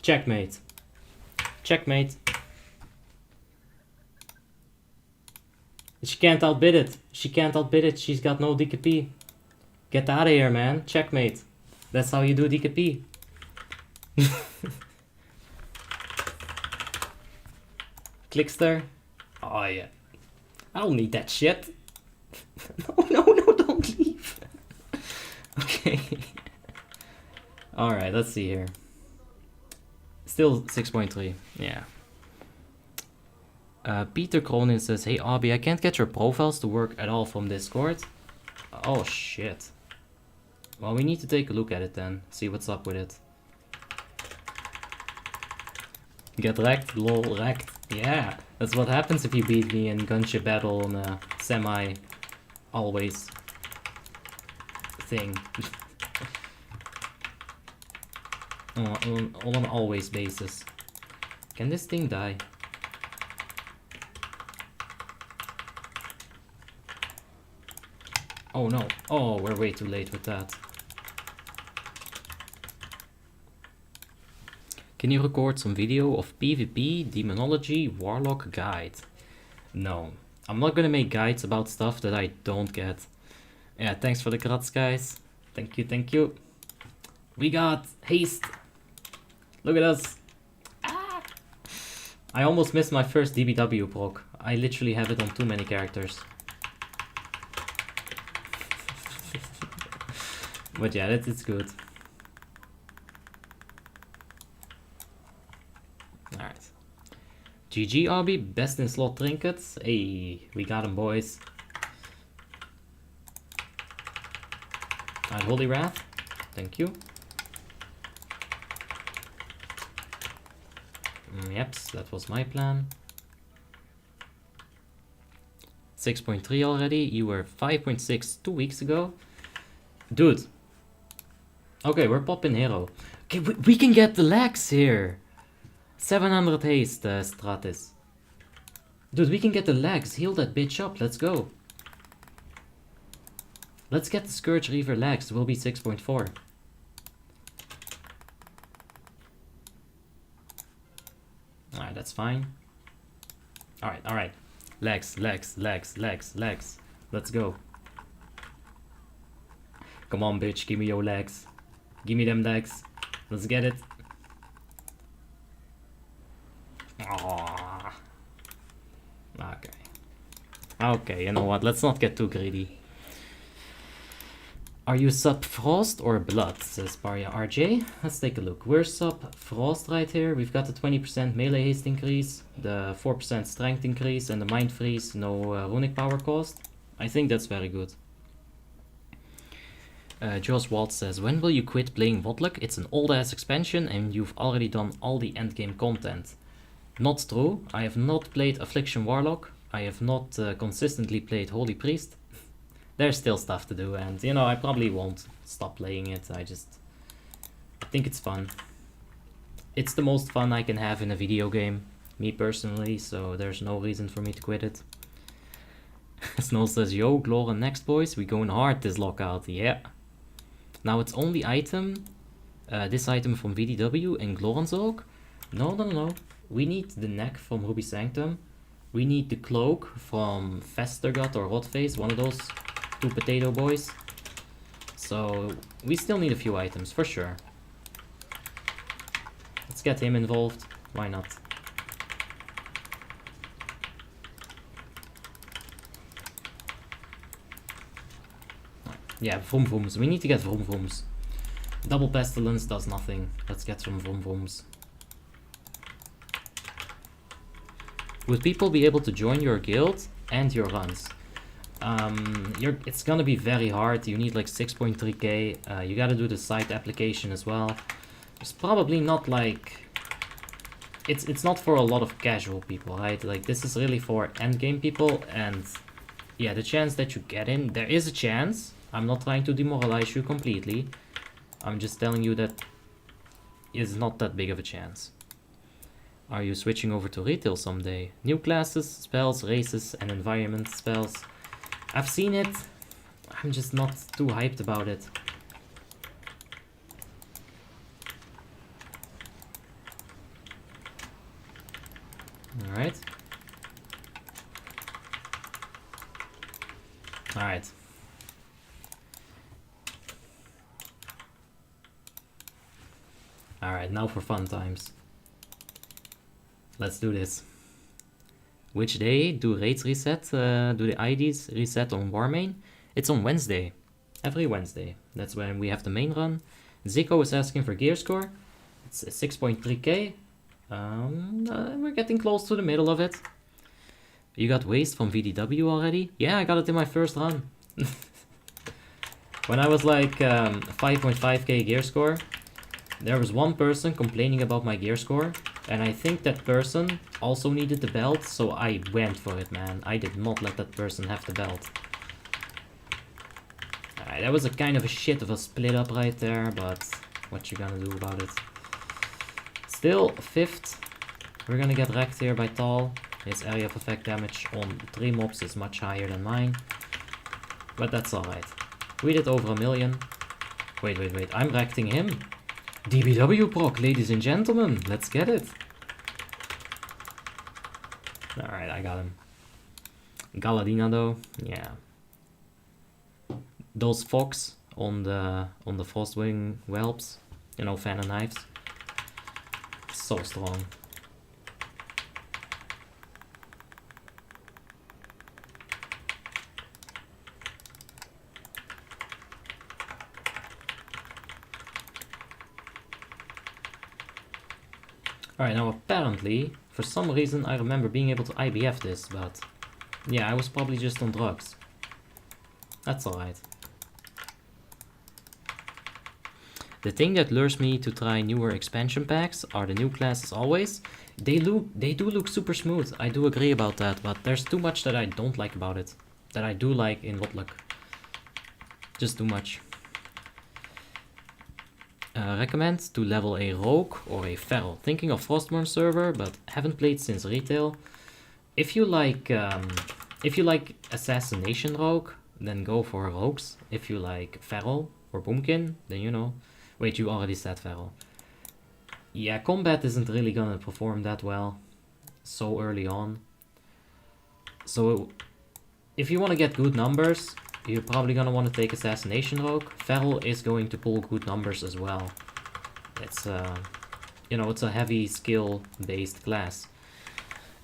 Checkmate. Checkmate. She can't outbid it. She's got no DKP. Get out of here, man. Checkmate. That's how you do DKP. Clickster. Oh, yeah. I don't need that shit. No, don't leave. Okay. Alright, let's see here. Still 6.3. Yeah. Peter Cronin says, hey Abby, I can't get your profiles to work at all from Discord. Oh shit. Well, we need to take a look at it then. See what's up with it. Get wrecked, lol, wrecked. Yeah, that's what happens if you beat me in gunship battle on a semi-always thing. on an always basis. Can this thing die? Oh no. Oh, we're way too late with that. Can you record some video of PvP, Demonology, Warlock guide? No. I'm not gonna make guides about stuff that I don't get. Yeah, thanks for the grats, guys. Thank you. We got haste. Look at us. Ah! I almost missed my first DBW proc. I literally have it on too many characters. But yeah, it's good. Alright. GG Arby, best in slot trinkets. Hey, we got him, boys. Unholy Wrath, thank you. Yep, that was my plan. 6.3 already. You were 5.6 2 weeks ago. Dude. Okay, we're popping hero. Okay, we can get the legs here. 700 haste, Stratis. Dude, we can get the legs. Heal that bitch up. Let's go. Let's get the Scourge Reaver legs. It will be 6.4. Alright, that's fine. Alright, alright. Legs, legs, legs, legs, legs. Let's go. Come on, bitch. Give me your legs. Give me them legs. Let's get it. Aww. Okay. Okay, you know what? Let's not get too greedy. Are you sub Frost or Blood? Says Paria RJ. Let's take a look. We're sub Frost right here. We've got the 20% melee haste increase, the 4% strength increase, and the mind freeze, no runic power cost. I think that's very good. Josh Walt says, when will you quit playing WoTLK? It's an old ass expansion and you've already done all the endgame content. Not true. I have not played Affliction Warlock. I have not consistently played Holy Priest. There's still stuff to do, and you know, I probably won't stop playing it. I think it's fun. It's the most fun I can have in a video game, me personally, so there's no reason for me to quit it. Snow says, yo, Gloran next boys, we going hard this lockout, yeah. Now it's only item, this item from VDW and Gloran's Oak. No, no, no, we need the neck from Ruby Sanctum. We need the cloak from Festergut or Rotface, one of those two potato boys. So we still need a few items for sure. Let's get him involved. Why not? Yeah, Vroom Vrooms. We need to get Vroom Vrooms. Double Pestilence does nothing. Let's get some Vroom Vrooms. Would people be able to join your guild and your runs? It's gonna be very hard. You need like 6.3k. You gotta do the site application as well. It's probably not like... It's not for a lot of casual people, right? Like, this is really for endgame people, and yeah, the chance that you get in, there is a chance. I'm not trying to demoralize you completely. I'm just telling you that it's not that big of a chance. Are you switching over to retail someday? New classes, spells, races, and environment spells. I've seen it. I'm just not too hyped about it. Alright. Alright. Alright, now for fun times. Let's do this. Which day do raids reset? Do the IDs reset on Warmane? It's on Wednesday. Every Wednesday. That's when we have the main run. Zico is asking for gear score. It's 6.3k. We're getting close to the middle of it. You got waste from VDW already? Yeah, I got it in my first run. When I was like 5.5k gear score, there was one person complaining about my gear score, and I think that person also needed the belt, so I went for it, man. I did not let that person have the belt. Alright, that was a kind of a shit of a split up right there, but what you gonna do about it? Still, 5th. We're gonna get wrecked here by Tal. His area of effect damage on 3 mobs is much higher than mine. But that's alright. We did over 1 million. Wait, I'm wrecking him. DBW proc, ladies and gentlemen. Let's get it. Alright, I got him. Galadina though, yeah. Those fox on the Frostwing whelps, you know, fan and knives. So strong. Alright, now apparently, for some reason I remember being able to IBF this, but yeah, I was probably just on drugs. That's alright. The thing that lures me to try newer expansion packs are the new classes always. They do look super smooth, I do agree about that, but there's too much that I don't like about it. That I do like in WoTLK. Just too much. Recommend to level a rogue or a feral. Thinking of Frostborn server, but haven't played since retail. if you like Assassination Rogue, then go for Rogues. If you like Feral or Boomkin, then you know. Wait, you already said Feral. Yeah, combat isn't really gonna perform that well so early on. So if you want to get good numbers, you're probably gonna want to take Assassination Rogue. Feral is going to pull good numbers as well. It's you know, it's a heavy skill-based class.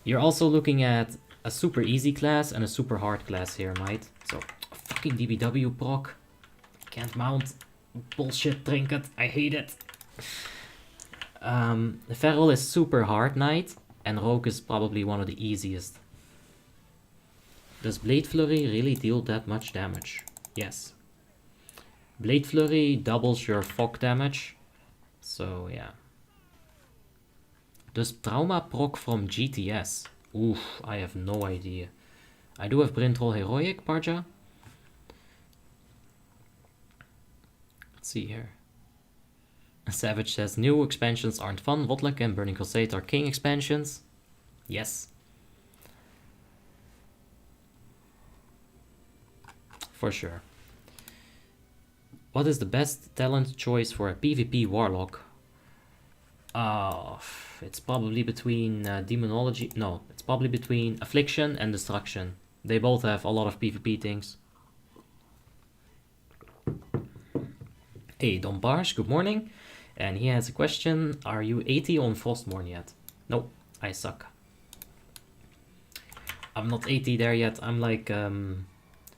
You're also looking at a super easy class and a super hard class here, mate. So, fucking DBW proc. Can't mount. Bullshit trinket. I hate it. Feral is super hard knight, and Rogue is probably one of the easiest. Does Blade Flurry really deal that much damage? Yes. Blade Flurry doubles your fog damage. So, yeah. Does Trauma proc from GTS? Oof, I have no idea. I do have Brintroll Heroic, Parja. Let's see here. Savage says, new expansions aren't fun. WoTLK and Burning Crusade are king expansions. Yes. For sure. What is the best talent choice for a PvP Warlock? It's probably between Demonology. No, it's probably between Affliction and Destruction. They both have a lot of PvP things. Hey, Don Barsh, good morning. And he has a question. Are you 80 on Frostmourne yet? No, I suck. I'm not 80 there yet. I'm like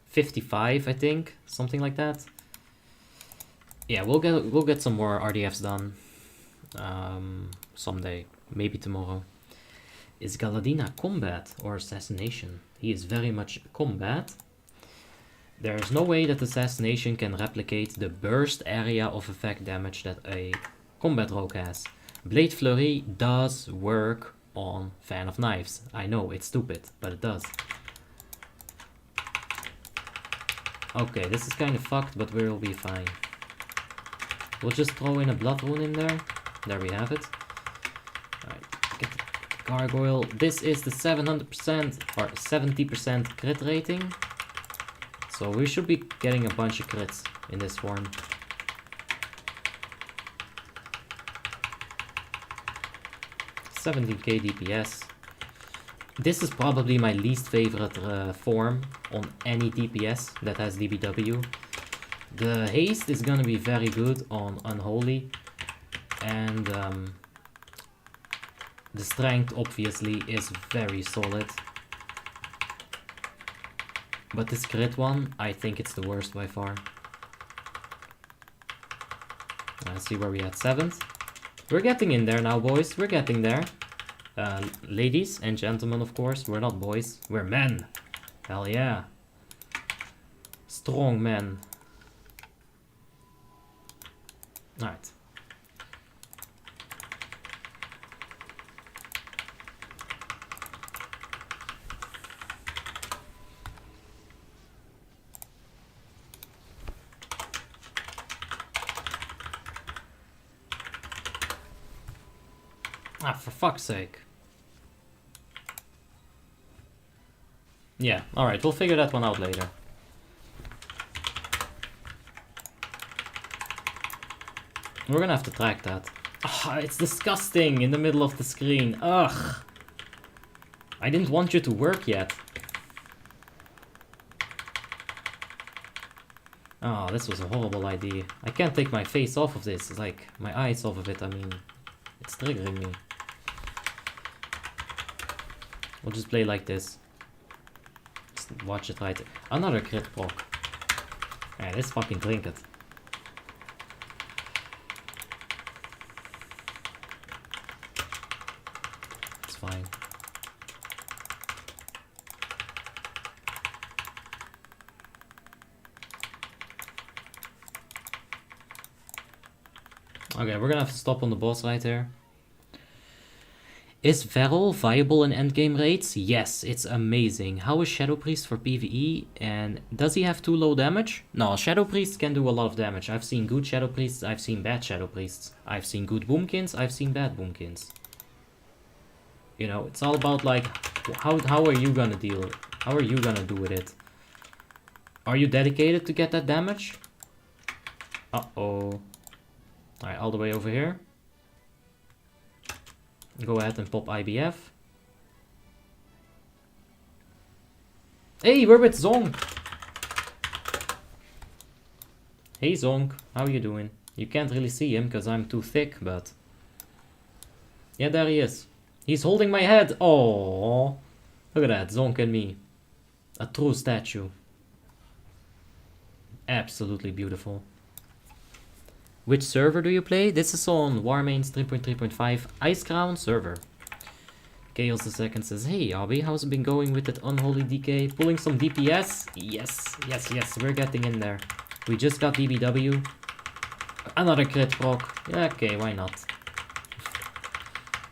55, I think. Something like that. Yeah, we'll get some more RDFs done. Someday, maybe tomorrow. Is Galadina combat or assassination? He is very much combat. There is no way that assassination can replicate the burst area of effect damage that a combat rogue has. Blade Flurry does work on Fan of Knives. I know, it's stupid, but it does. Okay, this is kind of fucked, but we'll be fine. We'll just throw in a Blood Rune in there. There we have it. Alright, get the Gargoyle. This is the 700% or 70% crit rating. So we should be getting a bunch of crits in this form. $17k DPS. This is probably my least favorite form on any DPS that has DBW. The haste is gonna be very good on Unholy. And the strength obviously is very solid. But this crit one, I think it's the worst by far. Let's see where we at, 7th. We're getting in there now, boys. We're getting there. Ladies and gentlemen, of course. We're not boys. We're men. Hell yeah. Strong men. Alright. Ah, for fuck's sake. Yeah, alright, we'll figure that one out later. We're gonna have to track that. Ah, it's disgusting in the middle of the screen. Ugh. I didn't want you to work yet. Oh, this was a horrible idea. I can't take my face off of this. It's like, my eyes off of it, I mean. It's triggering me. We'll just play like this. Just watch it right. Another crit proc. Yeah, this fucking trinket. It's fine. Okay, we're gonna have to stop on the boss right here. Is Feral viable in endgame raids? Yes, it's amazing. How is Shadow Priest for PvE? And does he have too low damage? No, Shadow Priest can do a lot of damage. I've seen good Shadow Priests, I've seen bad Shadow Priests. I've seen good Boomkins, I've seen bad Boomkins. You know, it's all about like How are you gonna deal? How are you gonna do with it? Are you dedicated to get that damage? Uh-oh. Alright, all the way over here. Go ahead and pop IBF. Hey, we're with Zonk! Hey Zonk, how you doing? You can't really see him because I'm too thick, but... Yeah, there he is. He's holding my head! Oh, look at that, Zonk and me. A true statue. Absolutely beautiful. Which server do you play? This is on Warmanes 3.3.5 Icecrown server. Chaos the Second says, hey Abby, how's it been going with that Unholy DK? Pulling some DPS? Yes, yes, yes, we're getting in there. We just got DBW. Another crit proc. Yeah, okay, why not?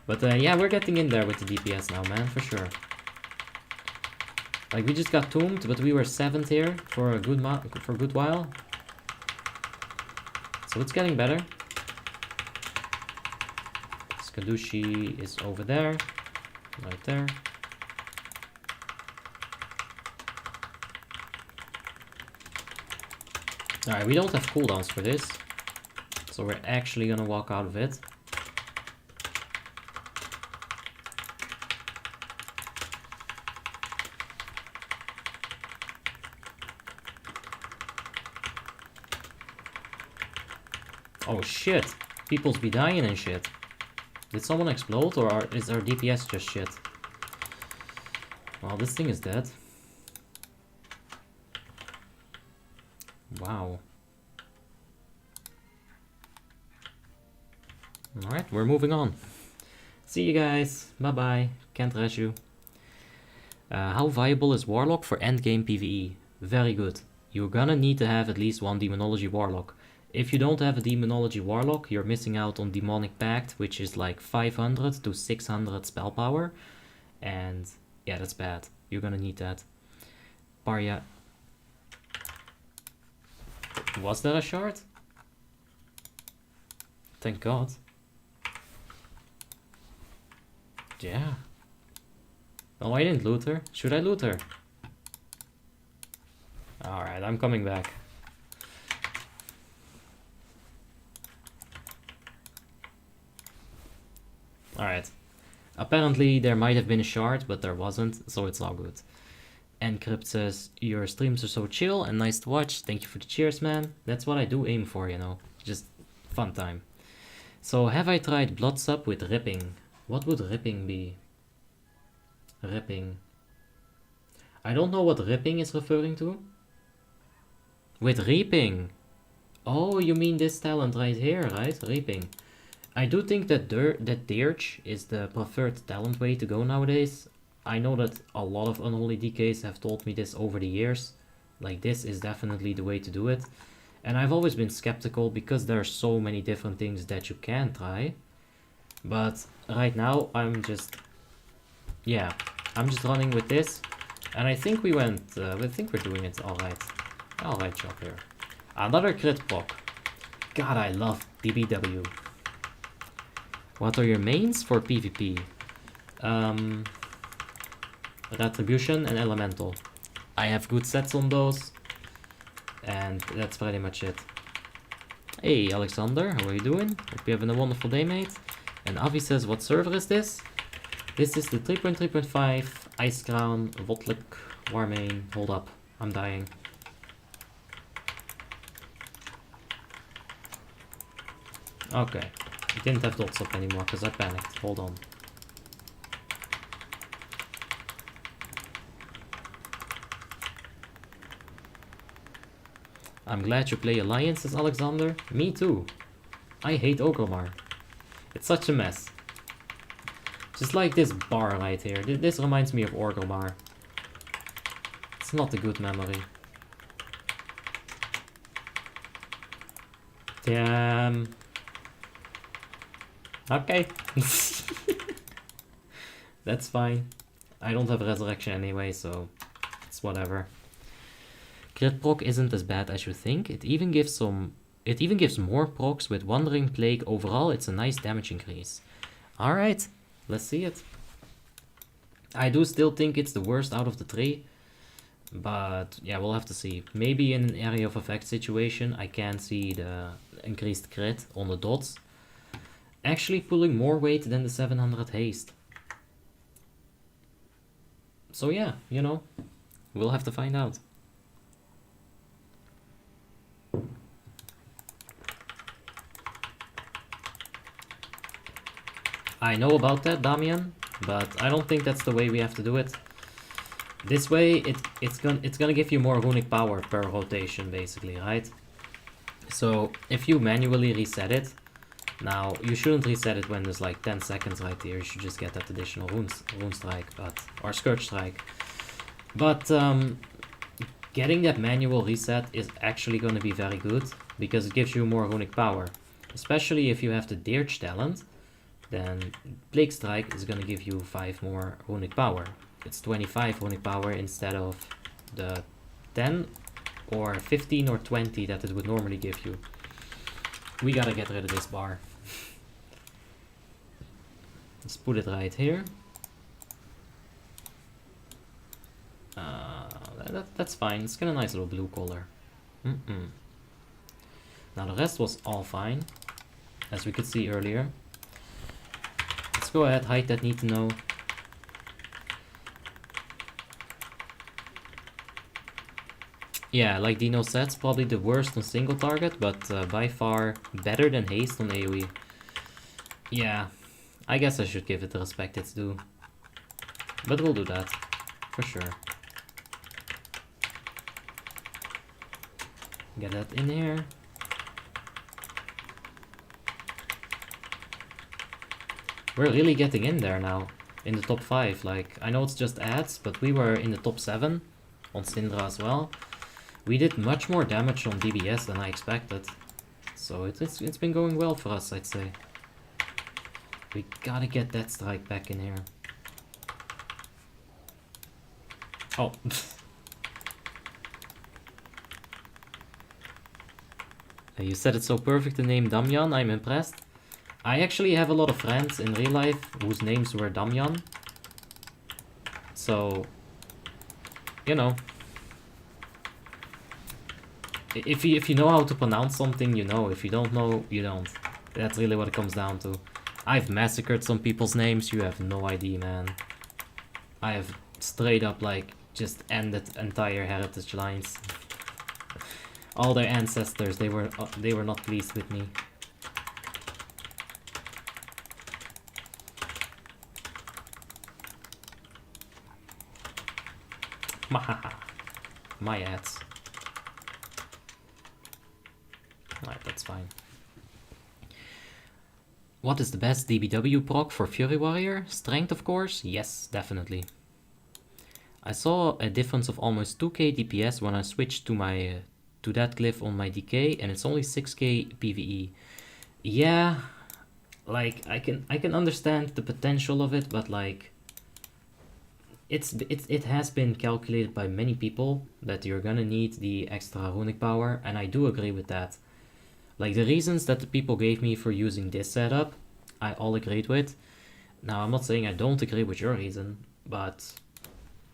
But yeah, we're getting in there with the DPS now, man, for sure. Like, we just got tombed, but we were 7th here for a good while. So it's getting better. Skadushi is over there. Right there. Alright, we don't have cooldowns for this. So we're actually gonna walk out of it. Oh shit! People's be dying and shit. Did someone explode or is our DPS just shit? Well, this thing is dead. Wow. Alright, we're moving on. See you guys. Bye bye. Can't rush you. How viable is Warlock for endgame PvE? Very good. You're gonna need to have at least one Demonology Warlock. If you don't have a Demonology Warlock, you're missing out on Demonic Pact, which is like 500 to 600 spell power. And yeah, that's bad. You're gonna need that. Parya. Was there a shard? Thank God. Yeah. Oh, I didn't loot her. Should I loot her? Alright, I'm coming back. Alright. Apparently there might have been a shard, but there wasn't, so it's all good. Encrypt says, your streams are so chill and nice to watch. Thank you for the cheers, man. That's what I do aim for, you know. Just fun time. So, have I tried Blood Sub with ripping? What would ripping be? Ripping. I don't know what ripping is referring to. With reaping. Oh, you mean this talent right here, right? Reaping. I do think that Dirge is the preferred talent way to go nowadays. I know that a lot of Unholy DKs have told me this over the years. Like, this is definitely the way to do it. And I've always been skeptical because there are so many different things that you can try. But right now, I'm just running with this. And I think I think we're doing it alright. Alright job here. Another crit proc. God, I love DBW. What are your mains for PvP? Retribution and Elemental. I have good sets on those. And that's pretty much it. Hey Alexander, how are you doing? Hope you're having a wonderful day, mate. And Avi says, what server is this? This is the 3.3.5 Icecrown WoTLK Warmane. Hold up, I'm dying. Okay. I didn't have dots up anymore because I panicked. Hold on. I'm glad you play Alliance, says Alexander. Me too. I hate Ogromar. It's such a mess. Just like this bar right here. This reminds me of Orgrimmar. It's not a good memory. Damn. Okay. That's fine. I don't have resurrection anyway, so it's whatever. Crit proc isn't as bad as you think. It even gives more procs with Wandering Plague. Overall, it's a nice damage increase. Alright, let's see it. I do still think it's the worst out of the three. But yeah, we'll have to see. Maybe in an area of effect situation, I can see the increased crit on the dots actually pulling more weight than the 700 haste. So yeah, you know, we'll have to find out. I know about that, Damian, but I don't think that's the way we have to do it. This way, it's gonna give you more runic power per rotation, basically, right? So if you manually reset it, now you shouldn't reset it when there's like 10 seconds right here. You should just get that additional rune strike, or scourge strike. But getting that manual reset is actually going to be very good because it gives you more runic power, especially if you have the Dirge talent. Then Plague Strike is going to give you 5 more runic power. It's 25 runic power instead of the 10 or 15 or 20 that it would normally give you. We gotta get rid of this bar. Let's put it right here. That's fine. It's got a nice little blue color. Now the rest was all fine, as we could see earlier. Let's go ahead, hide that need to know. Yeah, like Dino said, it's probably the worst on single target, but by far better than haste on AoE. Yeah, I guess I should give it the respect it's due. But we'll do that, for sure. Get that in here. We're really getting in there now, in the top 5. Like, I know it's just ads, but we were in the top 7 on Syndra as well. We did much more damage on DBS than I expected. So it's been going well for us, I'd say. We gotta get that strike back in here. Oh. You said it so perfect, the name Damian, I'm impressed. I actually have a lot of friends in real life whose names were Damian. So, you know. If you know how to pronounce something, you know. If you don't know, you don't. That's really what it comes down to. I've massacred some people's names, you have no idea, man. I have straight up, like, just ended entire heritage lines. All their ancestors, they were not pleased with me. My ads. Alright, that's fine. What is the best DBW proc for Fury Warrior? Strength, of course? Yes, definitely. I saw a difference of almost 2k DPS when I switched to my to that glyph on my DK, and it's only 6k PvE. Yeah, like I can understand the potential of it, but like it has been calculated by many people that you're gonna need the extra runic power, and I do agree with that. Like the reasons that the people gave me for using this setup, I all agreed with. Now I'm not saying I don't agree with your reason, but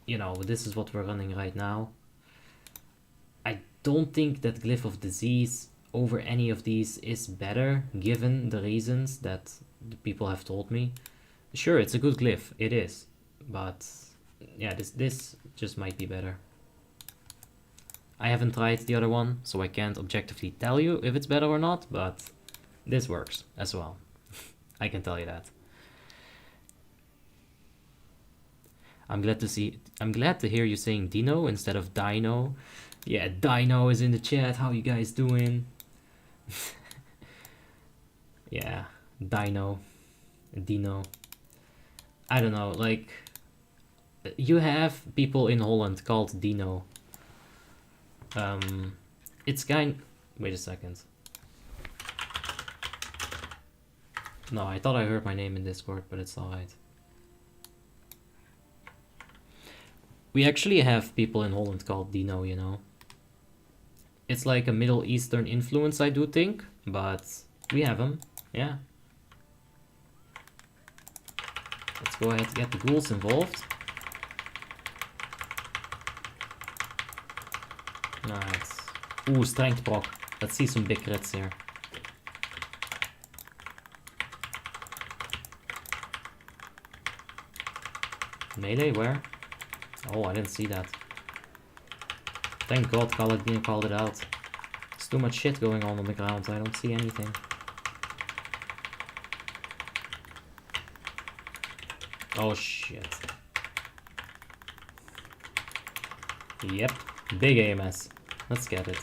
you know, this is what we're running right now. I don't think that Glyph of Disease over any of these is better, given the reasons that the people have told me. Sure, it's a good glyph, it is, but yeah, this just might be better. I haven't tried the other one, so I can't objectively tell you if it's better or not, but this works as well. I can tell you that. I'm glad to hear you saying Dino instead of Dino. Yeah, Dino is in the chat. How you guys doing? Yeah, Dino. I don't know, like you have people in Holland called Dino. It's wait a second. No, I thought I heard my name in Discord, but it's alright. We actually have people in Holland called Dino, you know. It's like a Middle Eastern influence, I do think, but we have them, yeah. Let's go ahead and get the ghouls involved. Nice. Ooh, strength proc. Let's see some big crits here. Melee, where? Oh, I didn't see that. Thank God Kaladin called it out. There's too much shit going on the ground, I don't see anything. Oh shit. Yep, big AMS. Let's get it.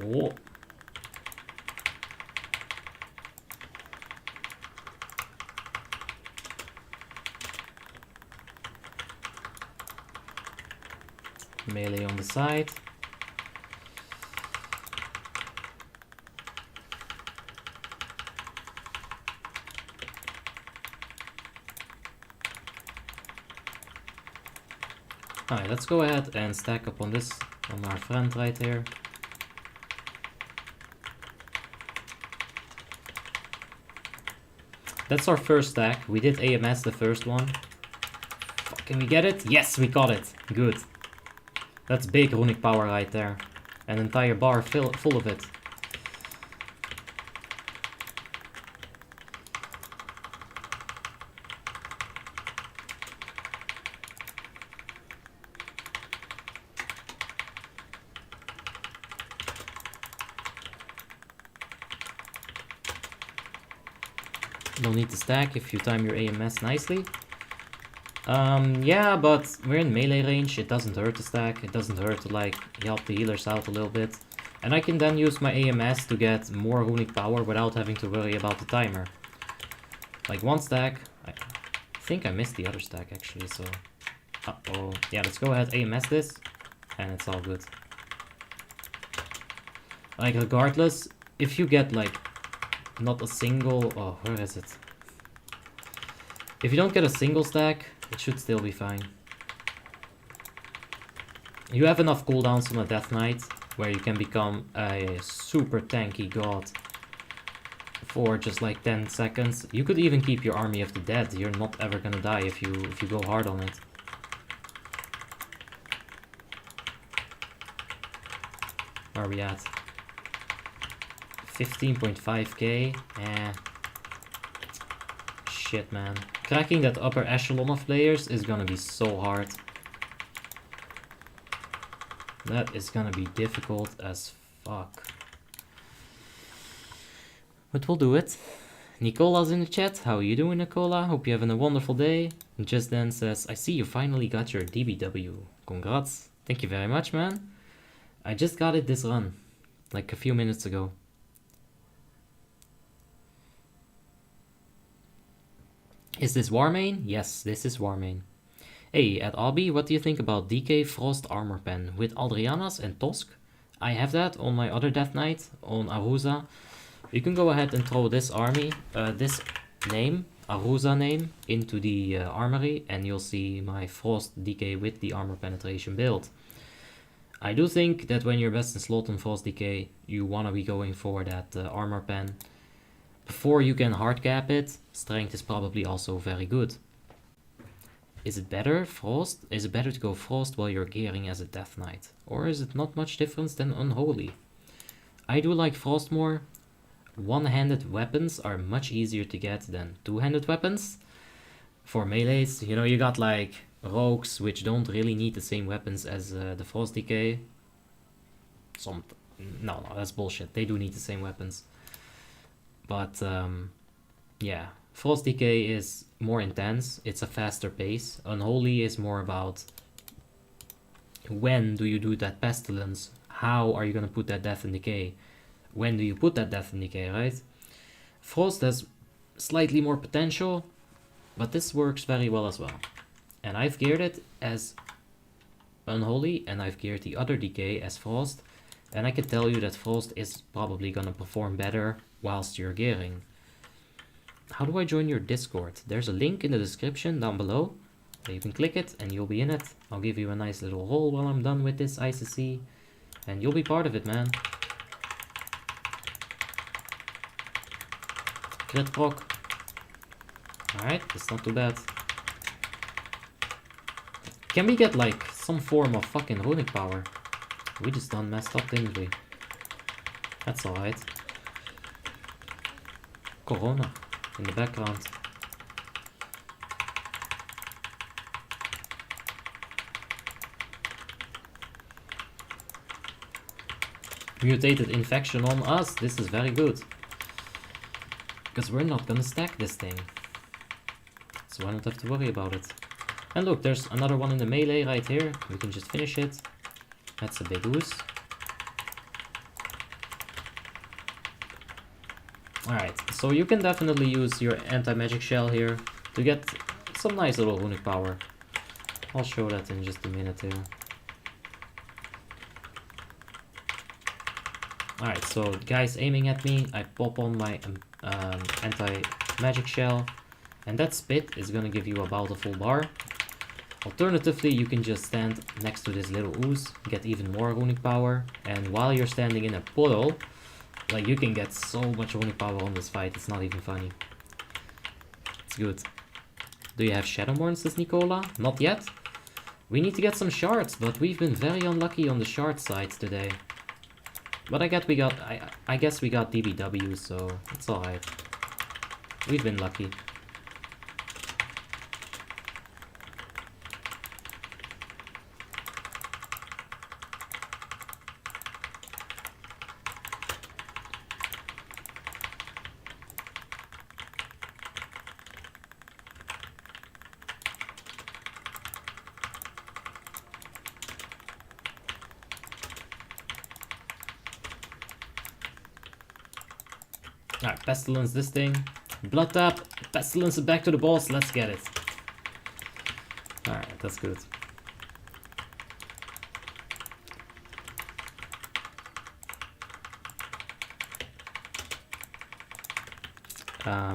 Whoa. Melee on the side. Alright, let's go ahead and stack up on this, on our friend right here. That's our first stack. We did AMS the first one. Can we get it? Yes, we got it. Good. That's big runic power right there. An entire bar full of it. No need to stack if you time your AMS nicely. Yeah, but we're in melee range, it doesn't hurt to stack, it doesn't hurt to like help the healers out a little bit. And I can then use my AMS to get more runic power without having to worry about the timer. Like one stack, I think I missed the other stack actually, so... Uh-oh. Yeah, let's go ahead, AMS this, and it's all good. Like regardless, if you get like not a single... Oh, where is it? If you don't get a single stack, it should still be fine. You have enough cooldowns on a Death Knight where you can become a super tanky god for just like 10 seconds. You could even keep your army of the dead. You're not ever gonna die if you go hard on it. Where are we at? 15.5k. Eh. Shit, man. Cracking that upper echelon of players is gonna be so hard. That is gonna be difficult as fuck. But we'll do it. Nicola's in the chat. How are you doing, Nicola? Hope you're having a wonderful day. Just then says, I see you finally got your DBW. Congrats. Thank you very much, man. I just got it this run. Like a few minutes ago. Is this Warmane? Yes, this is Warmane. Hey, at Albi, what do you think about DK Frost Armor Pen with Aldrianas and Tosk? I have that on my other Death Knight, on Arusa. You can go ahead and throw this army, this name, Arusa name, into the armory, and you'll see my Frost DK with the armor penetration build. I do think that when you're best in slot on Frost DK, you want to be going for that armor pen. Before you can hardcap it, strength is probably also very good. Is it better, Frost? Is it better to go Frost while you're gearing as a Death Knight? Or is it not much difference than Unholy? I do like Frost more. One-handed weapons are much easier to get than two-handed weapons. For melees, you know, you got like rogues which don't really need the same weapons as the Frost DK. No, that's bullshit. They do need the same weapons. But yeah, Frost DK is more intense, it's a faster pace. Unholy is more about when do you do that pestilence, how are you gonna put that death and decay, when do you put that death and decay, right? Frost has slightly more potential, but this works very well as well. And I've geared it as Unholy, and I've geared the other DK as Frost, and I can tell you that Frost is probably gonna perform better whilst you're gearing. How do I join your Discord? There's a link in the description down below. You can click it and you'll be in it. I'll give you a nice little role while I'm done with this ICC. And you'll be part of it, man. Crit proc. Alright, that's not too bad. Can we get like some form of fucking runic power? We just done messed up, didn't we? That's alright. Corona in the background. Mutated infection on us. This is very good. Because we're not gonna stack this thing. So I don't have to worry about it. And look, there's another one in the melee right here. We can just finish it. That's a big ooze. Alright, so you can definitely use your anti-magic shell here to get some nice little runic power. I'll show that in just a minute here. Alright, so guys aiming at me, I pop on my anti-magic shell, and that spit is gonna give you about a full bar. Alternatively, you can just stand next to this little ooze, get even more runic power, and while you're standing in a puddle, like, you can get so much runic power on this fight, it's not even funny. It's good. Do you have Shadowmourne, says Nicola? Not yet. We need to get some shards, but we've been very unlucky on the shard side today. But I guess we got DBW, so it's alright. We've been lucky. Alright, Pestilence this thing. Blood tap, Pestilence back to the boss, let's get it. Alright, that's good.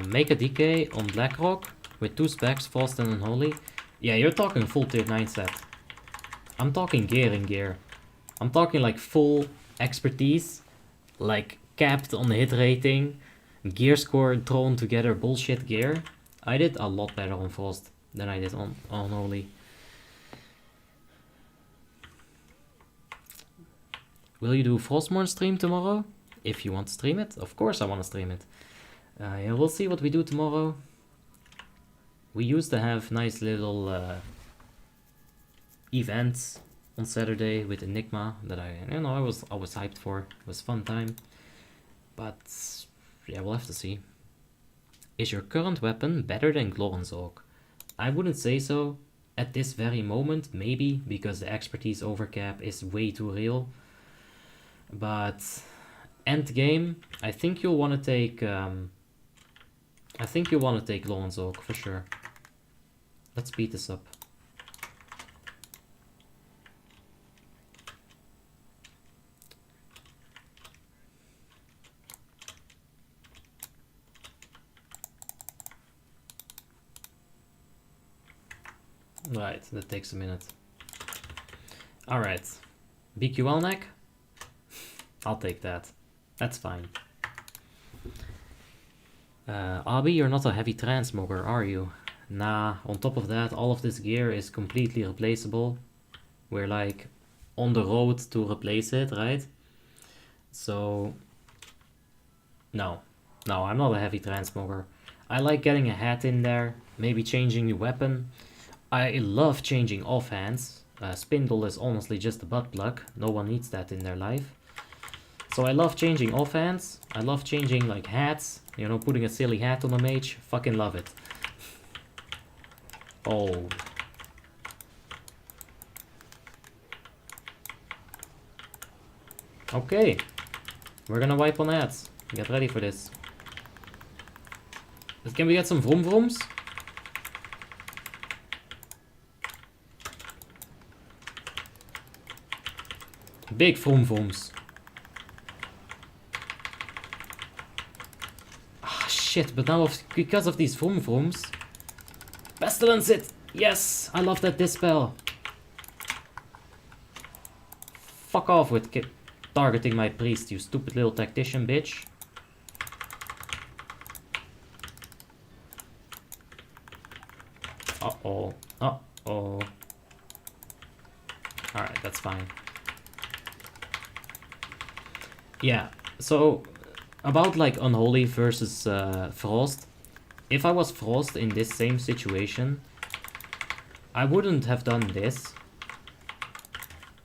Make a decay on Blackrock with 2 specs, Frost and Unholy. Yeah, you're talking full tier 9 set. I'm talking gear in gear. I'm talking like full expertise, like capped on the hit rating, gear score thrown together bullshit gear. I did a lot better on Frost than I did on Unholy. Will you do Frostmourne stream tomorrow? If you want to stream it, of course I want to stream it. Yeah, we'll see what we do tomorrow. We used to have nice little events on Saturday with Enigma that I was hyped for. It was a fun time. But yeah, we'll have to see. Is your current weapon better than Glorenzorg? I wouldn't say so. At this very moment, maybe, because the expertise overcap is way too real. But end game, I think you'll want to take Glorenzorg for sure. Let's speed this up. Right, that takes a minute. Alright. BQL neck? I'll take that. That's fine. Abi, you're not a heavy transmogger, are you? Nah, on top of that, all of this gear is completely replaceable. We're like on the road to replace it, right? So, no, I'm not a heavy transmogger. I like getting a hat in there, maybe changing the weapon. I love changing offhands. Spindle is honestly just a butt plug. No one needs that in their life. So I love changing offhands. I love changing like hats. You know, putting a silly hat on a mage. Fucking love it. Oh. Okay. We're gonna wipe on ads. Get ready for this. Can we get some vroom vrooms? Big vroom vrooms. Ah, shit, but now because of these vroom vrooms. Pestilence it! Yes! I love that dispel. Fuck off with targeting my priest, you stupid little tactician bitch. Uh-oh. Uh-oh. Alright, that's fine. Yeah, so about like Unholy versus Frost. If I was Frost in this same situation, I wouldn't have done this.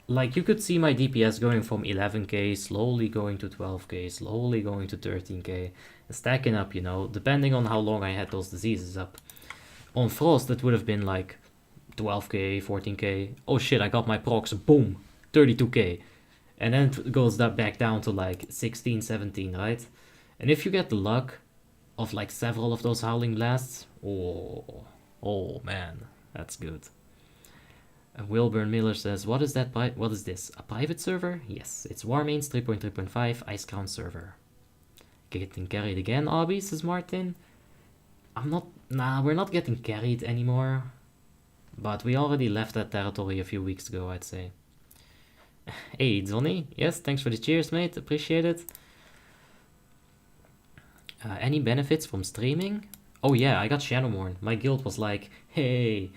Like, you could see my DPS going from 11k, slowly going to 12k, slowly going to 13k, stacking up, you know, depending on how long I had those diseases up. On Frost, it would have been like 12k, 14k. Oh shit, I got my procs, boom, 32k. And then it goes back down to like 16, 17, right? And if you get the luck of like several of those Howling Blasts, oh man, that's good. Wilburn Miller says, what is that? What is this? A private server? Yes, it's Warmanes 3.3.5 Icecrown server. Getting carried again, Obby, says Martin. We're not getting carried anymore. But we already left that territory a few weeks ago, I'd say. Hey, Johnny. Yes, thanks for the cheers, mate. Appreciate it. Any benefits from streaming? Oh yeah, I got Shadowmourne. My guild was like, hey,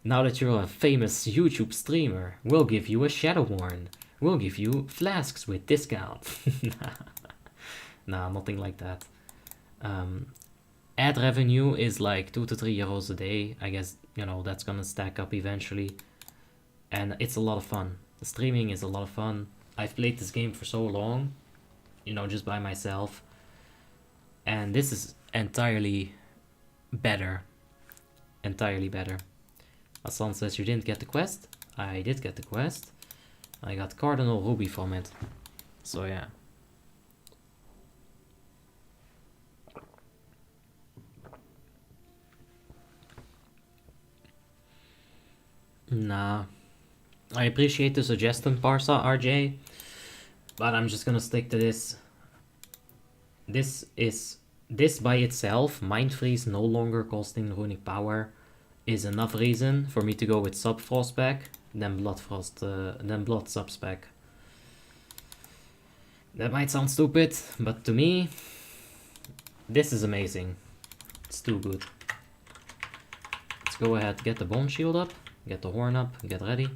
now that you're a famous YouTube streamer, we'll give you a Shadowmourne. We'll give you flasks with discount. Nah, nothing like that. Ad revenue is like 2 to 3 euros a day. I guess, you know, that's gonna stack up eventually. And it's a lot of fun. The streaming is a lot of fun. I've played this game for so long, you know, just by myself. And this is entirely better. Entirely better. Hassan says you didn't get the quest. I did get the quest. I got Cardinal Ruby from it. So yeah. Nah. I appreciate the suggestion, Parsa RJ. But I'm just gonna stick to this. This by itself, Mind Freeze no longer costing runic power, is enough reason for me to go with sub Frostback, then Blood Subspec. That might sound stupid, but to me, this is amazing. It's too good. Let's go ahead, get the Bone Shield up, get the Horn up, get ready.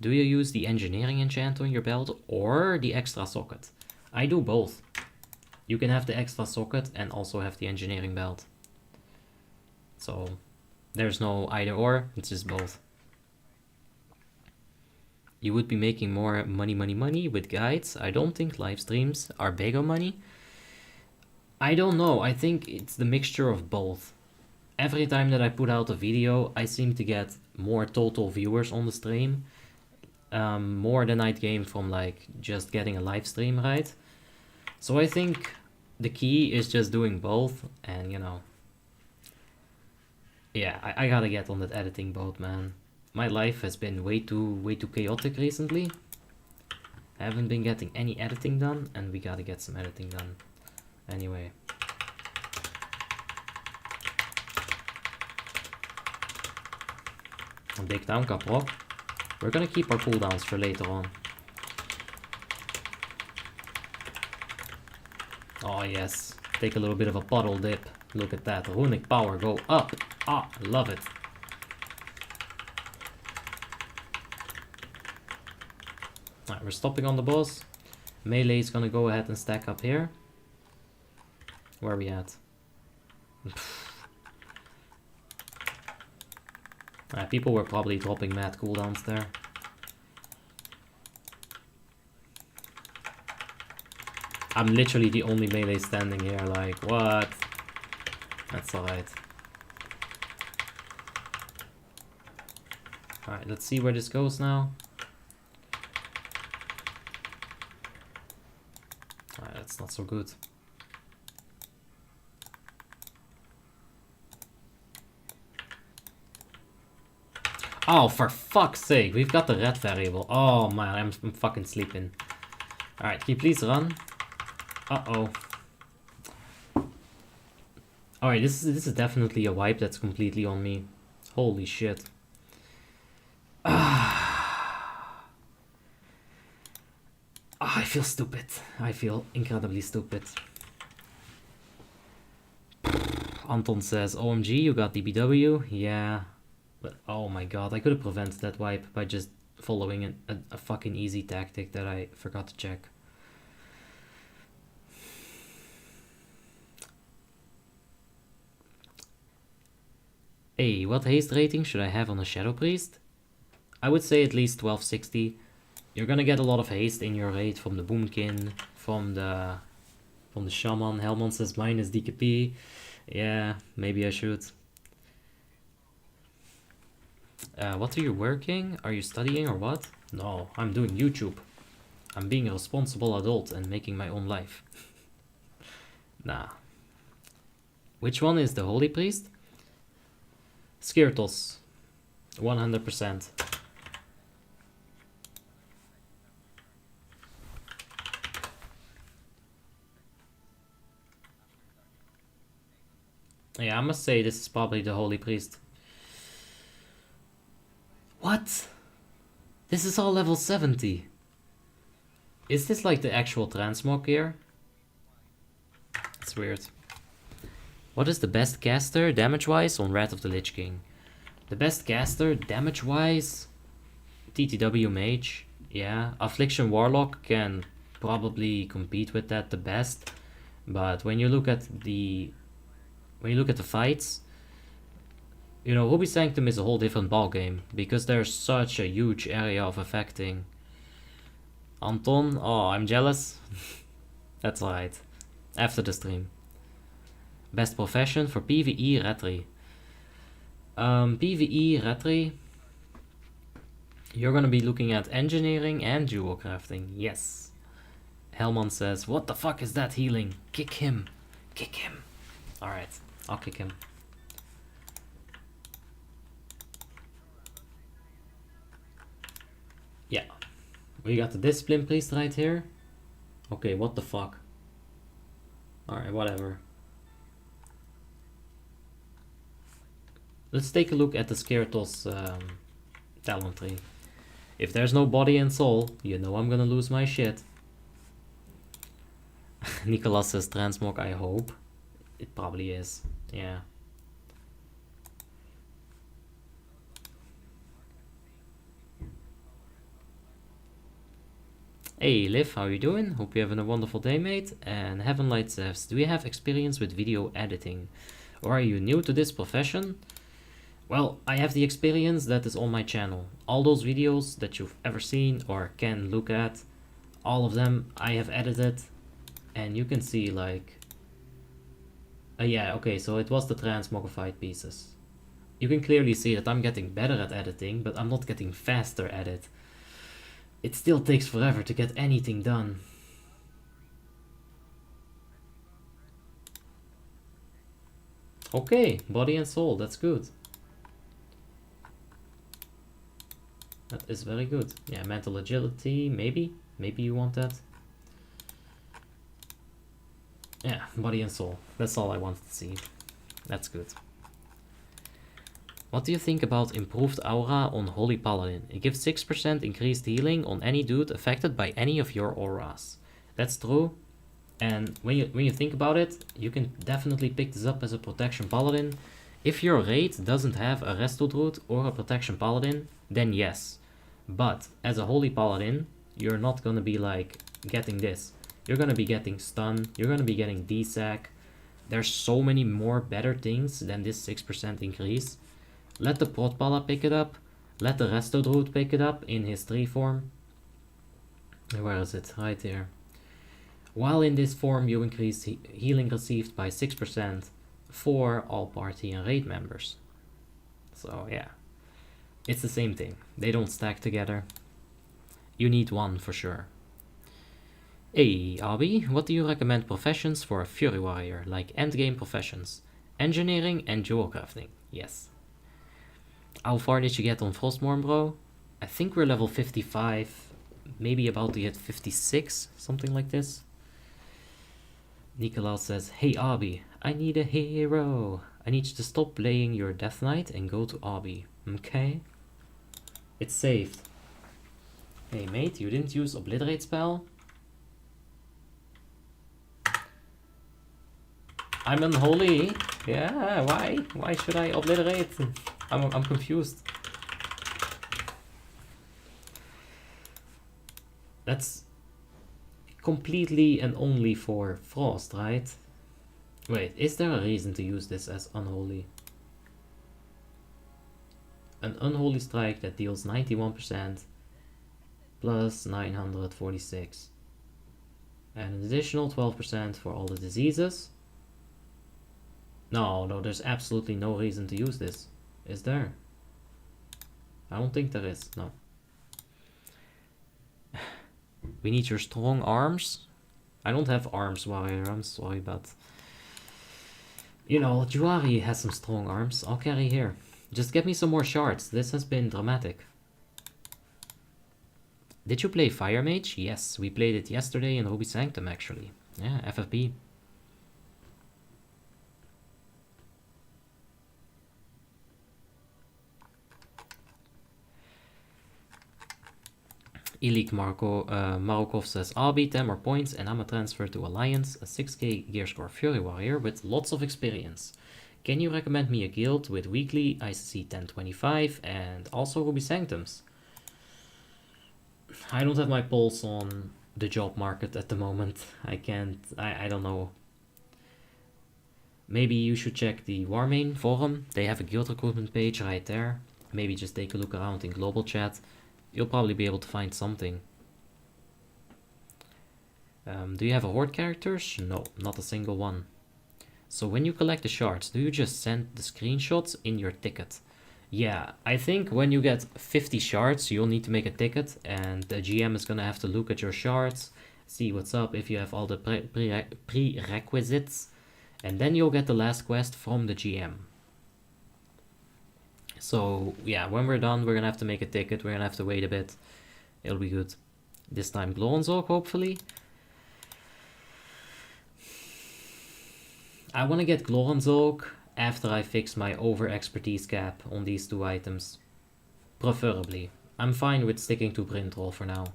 Do you use the Engineering enchant on your belt or the extra socket? I do both. You can have the extra socket and also have the Engineering belt. So there's no either or, it's just both. You would be making more money with guides. I don't think live streams are big on money. I don't know, I think it's the mixture of both. Every time that I put out a video, I seem to get more total viewers on the stream. More than I'd gain from like just getting a live stream, right? So I think the key is just doing both, and you know, yeah, I gotta get on that editing boat, man. My life has been way too chaotic recently. I haven't been getting any editing done, and we gotta get some editing done. Anyway. Big down, Caprock. We're gonna keep our cooldowns for later on. Oh yes, take a little bit of a puddle dip. Look at that, runic power go up. Ah, love it. Alright, we're stopping on the boss. Melee is gonna go ahead and stack up here. Where are we at? People were probably dropping mad cooldowns there. I'm literally the only melee standing here, like, what? That's alright. Alright, let's see where this goes now. Alright, that's not so good. Oh, for fuck's sake, we've got the red variable. Oh man, I'm fucking sleeping. Alright, can you please run? Uh-oh. Alright, this is definitely a wipe that's completely on me. Holy shit. I feel stupid. I feel incredibly stupid. Anton says, OMG, you got DBW? Yeah. But oh my god, I could have prevented that wipe by just following a fucking easy tactic that I forgot to check. Hey, what haste rating should I have on a Shadow Priest? I would say at least 1260. You're gonna get a lot of haste in your raid from the Boomkin, from the Shaman. Helmon says mine is DKP. Yeah, maybe I should. What are you working? Are you studying or what? No, I'm doing YouTube. I'm being a responsible adult and making my own life. Nah. Which one is the Holy Priest? Skirtos. 100%. Yeah, I must say this is probably the Holy Priest. What? This is all level 70. Is this like the actual transmog here? It's weird. What is the best caster damage-wise on Wrath of the Lich King? The best caster damage-wise? TTW Mage. Yeah, Affliction Warlock can probably compete with that the best. But when you look at the fights, you know, Ruby Sanctum is a whole different ballgame because there's such a huge area of affecting. Anton, oh, I'm jealous. That's alright. After the stream. Best profession for PvE Retri. PvE Retri, you're gonna be looking at engineering and dual crafting. Yes. Helmon says, what the fuck is that healing? Kick him. Kick him. Alright, I'll kick him. Yeah. We got the Discipline Priest right here. Okay, what the fuck? Alright, whatever. Let's take a look at the Skirtos talent tree. If there's no body and soul, you know I'm gonna lose my shit. Nicolas says transmog, I hope. It probably is, yeah. Hey Liv, how you doing? Hope you're having a wonderful day, mate. And Heavenlight says, do you have experience with video editing? Or are you new to this profession? Well, I have the experience that is on my channel. All those videos that you've ever seen or can look at, all of them I have edited. And you can see like... yeah, okay, so it was the transmogrified pieces. You can clearly see that I'm getting better at editing, but I'm not getting faster at it. It still takes forever to get anything done. Okay, body and soul, that's good. That is very good. Yeah, mental agility, maybe. Maybe you want that. Yeah, body and soul. That's all I wanted to see. That's good. What do you think about improved aura on Holy Paladin? It gives 6% increased healing on any dude affected by any of your auras. That's true. And when you think about it, you can definitely pick this up as a protection paladin. If your raid doesn't have a resto druid or a protection paladin, then yes. But as a Holy Paladin, you're not gonna be like getting this. You're gonna be getting stun, you're gonna be getting D-sack. There's so many more better things than this 6% increase. Let the Protpala pick it up. Let the Resto Druid pick it up in his 3 form. Where is it? Right here. While in this form you increase healing received by 6% for all party and raid members. So yeah. It's the same thing. They don't stack together. You need one for sure. Hey, Abi, what do you recommend professions for a Fury Warrior, like endgame professions? Engineering and dual crafting, yes. How far did you get on Frostmourne, bro? I think we're level 55, maybe about to hit 56, something like this. Nicolas says, hey Abi, I need a hero. I need you to stop playing your Death Knight and go to Abi, okay? It's saved. Hey mate, you didn't use Obliterate spell? I'm unholy. Yeah, why? Why should I obliterate? I'm confused. That's completely and only for Frost, right? Wait, is there a reason to use this as Unholy? An Unholy strike that deals 91% plus 946. And an additional 12% for all the diseases. No, there's absolutely no reason to use this. Is there? I don't think there is, no. We need your strong arms. I don't have arms, warrior, I'm sorry, but... You know, Juari has some strong arms. I'll carry here. Just get me some more shards. This has been dramatic. Did you play Fire Mage? Yes, we played it yesterday in Ruby Sanctum, actually. Yeah, FFP. Ilik Marokov says, I'll be 10 more points and I'm a transfer to Alliance, a 6k gear score Fury Warrior with lots of experience. Can you recommend me a guild with weekly ICC 1025 and also Ruby Sanctums? I don't have my pulse on the job market at the moment. I don't know. Maybe you should check the Warmane forum. They have a guild recruitment page right there. Maybe just take a look around in global chat. You'll probably be able to find something. Do you have a horde characters? No, not a single one. So when you collect the shards, do you just send the screenshots in your ticket? Yeah, I think when you get 50 shards, you'll need to make a ticket, and the GM is gonna have to look at your shards, see what's up, if you have all the prerequisites, and then you'll get the last quest from the GM. So yeah, when we're done, we're gonna have to make a ticket, we're gonna have to wait a bit. It'll be good. This time Glornzorg, hopefully. I wanna get Glornzorg after I fix my over expertise cap on these two items. Preferably. I'm fine with sticking to Brintroll for now.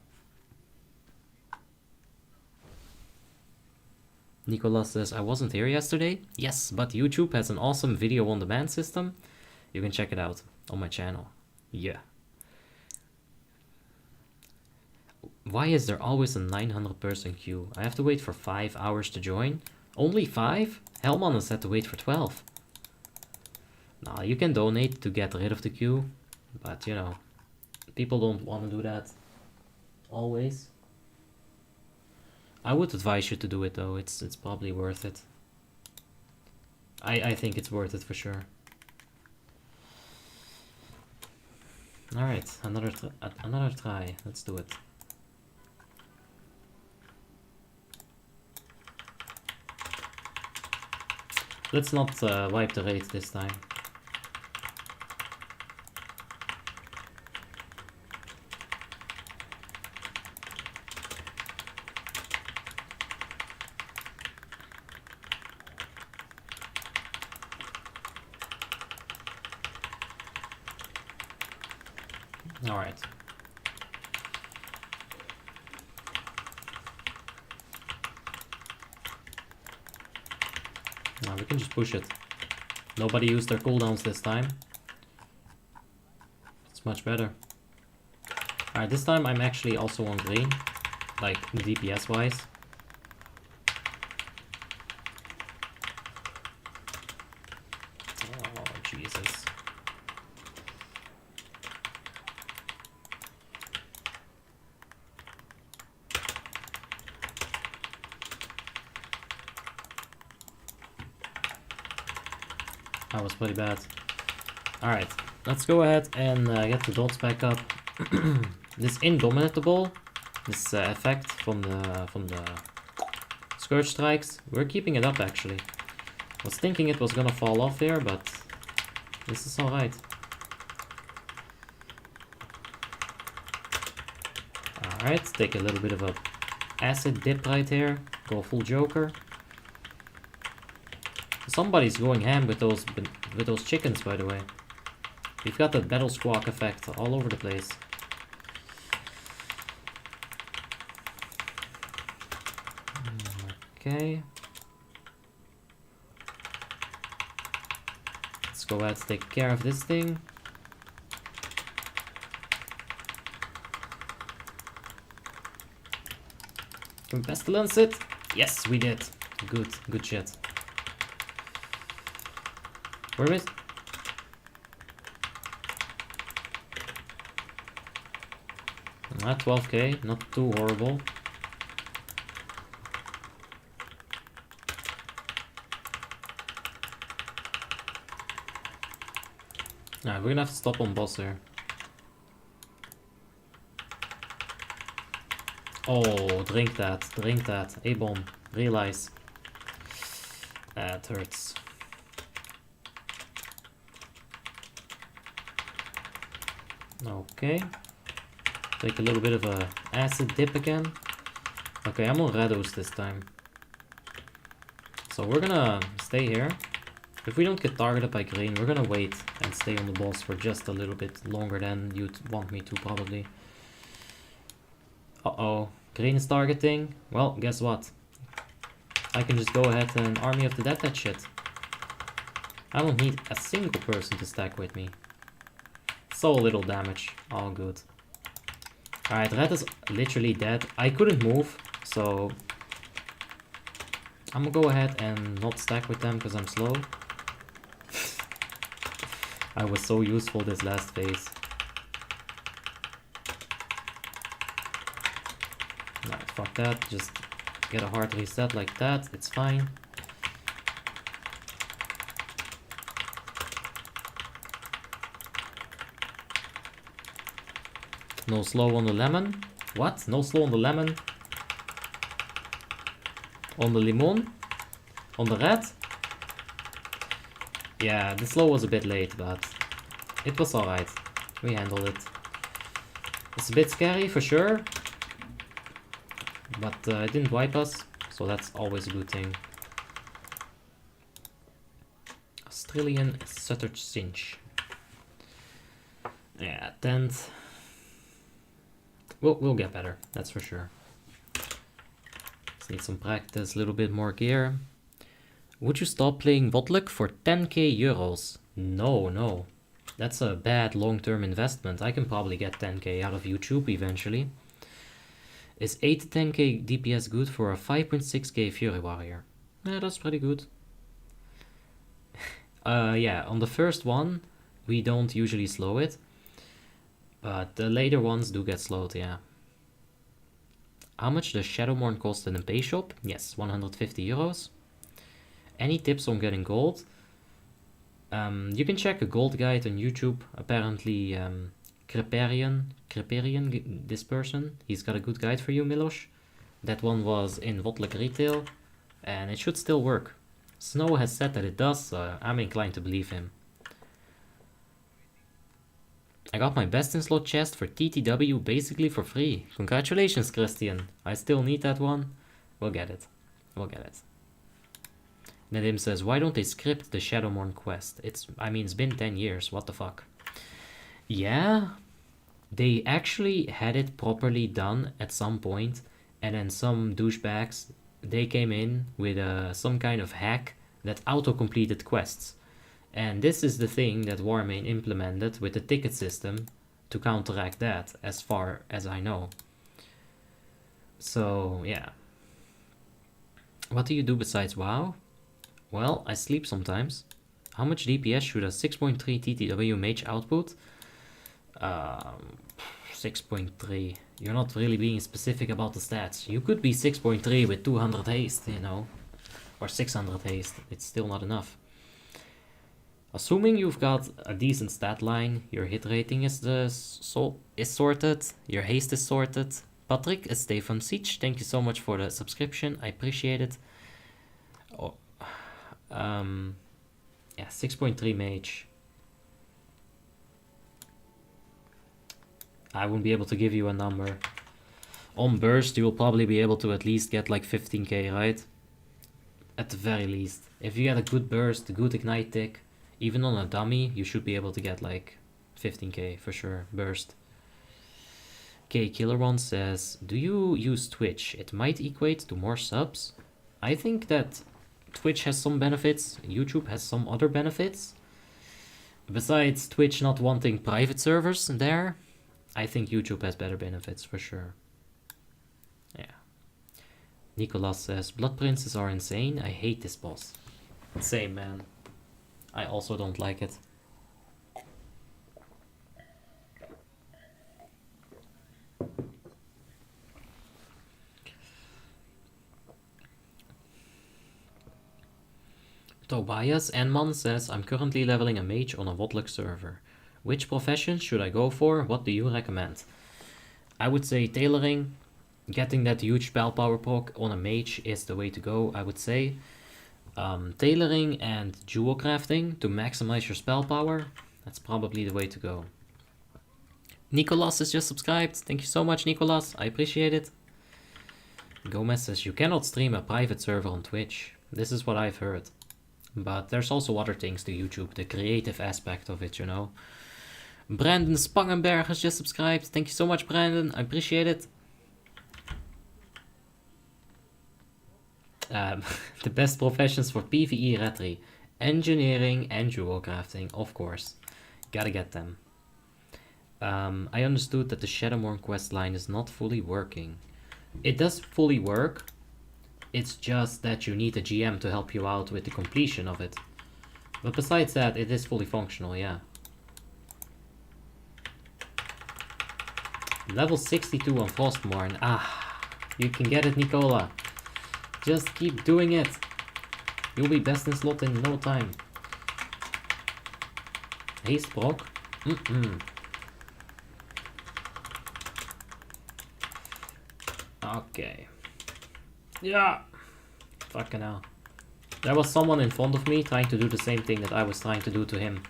Nicolas says, I wasn't here yesterday. Yes, but YouTube has an awesome video on demand system. You can check it out on my channel. Yeah. Why is there always a 900 person queue? I have to wait for 5 hours to join? Only 5? Hellman has had to wait for 12. Nah, you can donate to get rid of the queue. But, you know, people don't want to do that. Always. I would advise you to do it though. It's probably worth it. I think it's worth it for sure. Alright, another try. Let's do it. Let's not wipe the raid this time. Alright. Now we can just push it. Nobody used their cooldowns this time. It's much better. Alright, this time I'm actually also on green. Like, DPS wise. Oh, Jesus. That was pretty bad. Alright, let's go ahead and get the dots back up. This Indomitable, this effect from the Scourge Strikes, we're keeping it up actually. I was thinking it was gonna fall off here, but this is alright. Alright, take a little bit of a acid dip right here, go full Joker. Somebody's going ham with those chickens, by the way. We've got that Battle Squawk effect all over the place. Okay. Let's go ahead and take care of this thing. Can we pestilence it? Yes, we did. Good shit. Where is it? Ah, 12k, not too horrible. Alright, we're gonna have to stop on boss here. Oh, drink that. A-bomb. Realize. That hurts. Okay. Take a little bit of a acid dip again. Okay, I'm on Rados this time. So we're gonna stay here. If we don't get targeted by green, we're gonna wait and stay on the boss for just a little bit longer than you'd want me to, probably. Uh-oh. Green is targeting. Well, guess what? I can just go ahead and Army of the Dead that shit. I don't need a single person to stack with me. So little damage. All good. Alright, red is literally dead. I couldn't move, so I'm gonna go ahead and not stack with them because I'm slow. I was so useful this last phase. Alright, fuck that. Just get a hard reset like that. It's fine. No slow on the lemon. What? No slow on the lemon? On the limon? On the red? Yeah, the slow was a bit late, but it was alright. We handled it. It's a bit scary for sure, but it didn't wipe us, so that's always a good thing. Australian Sutter Cinch. Yeah, 10th. We'll get better, that's for sure. Just need some practice, a little bit more gear. Would you stop playing WoTLK for 10k euros? No. That's a bad long-term investment. I can probably get 10k out of YouTube eventually. Is 8 to 10k DPS good for a 5.6k Fury Warrior? Yeah, that's pretty good. Yeah, on the first one, we don't usually slow it. But the later ones do get slowed, yeah. How much does Shadowmourne cost in a pay shop? Yes, 150 euros. Any tips on getting gold? You can check a gold guide on YouTube. Apparently, Creperian, this person, he's got a good guide for you, Milos. That one was in WoTLK Retail, and it should still work. Snow has said that it does, so I'm inclined to believe him. I got my best in slot chest for TTW basically for free. Congratulations, Christian. I still need that one. We'll get it. Nadim says, why don't they script the Shadowmourne quest? It's been 10 years. What the fuck? Yeah, they actually had it properly done at some point, and then some douchebags, they came in with some kind of hack that auto-completed quests. And this is the thing that Warmane implemented with the ticket system to counteract that, as far as I know. So, yeah. What do you do besides WoW? Well, I sleep sometimes. How much DPS should a 6.3 TTW mage output? 6.3. You're not really being specific about the stats. You could be 6.3 with 200 haste, you know. Or 600 haste. It's still not enough. Assuming you've got a decent stat line, your hit rating is sorted, your haste is sorted. Patrick is Stefan Siege, thank you so much for the subscription, I appreciate it. Oh, yeah, 6.3 mage. I won't be able to give you a number. On burst, you will probably be able to at least get like 15k, right? At the very least. If you get a good burst, a good ignite tick, even on a dummy, you should be able to get like 15k for sure, burst. Okay, Killer One says, do you use Twitch? It might equate to more subs. I think that Twitch has some benefits, YouTube has some other benefits. Besides Twitch not wanting private servers there, I think YouTube has better benefits for sure. Yeah. Nicolas says, Blood Princes are insane. I hate this boss. Same, man. I also don't like it. Tobias Enman says, I'm currently leveling a mage on a WoTLK server. Which profession should I go for? What do you recommend? I would say tailoring. Getting that huge spell power proc on a mage is the way to go, I would say. Tailoring and jewel crafting to maximize your spell power. That's probably the way to go. Nicolas has just subscribed. Thank you so much, Nicolas. I appreciate it. Gomez says, you cannot stream a private server on Twitch. This is what I've heard. But there's also other things to YouTube, the creative aspect of it, you know. Brandon Spangenberg has just subscribed. Thank you so much, Brandon. I appreciate it. The best professions for PvE Retri. Engineering and jewel crafting, of course. Gotta get them. I understood that the Shadowmourne questline is not fully working. It does fully work. It's just that you need a GM to help you out with the completion of it. But besides that, it is fully functional, yeah. Level 62 on Frostmourne. Ah, you can get it, Nicola. Just keep doing it. You'll be best in slot in no time. Haste proc? Okay. Yeah. Fucking hell. There was someone in front of me trying to do the same thing that I was trying to do to him.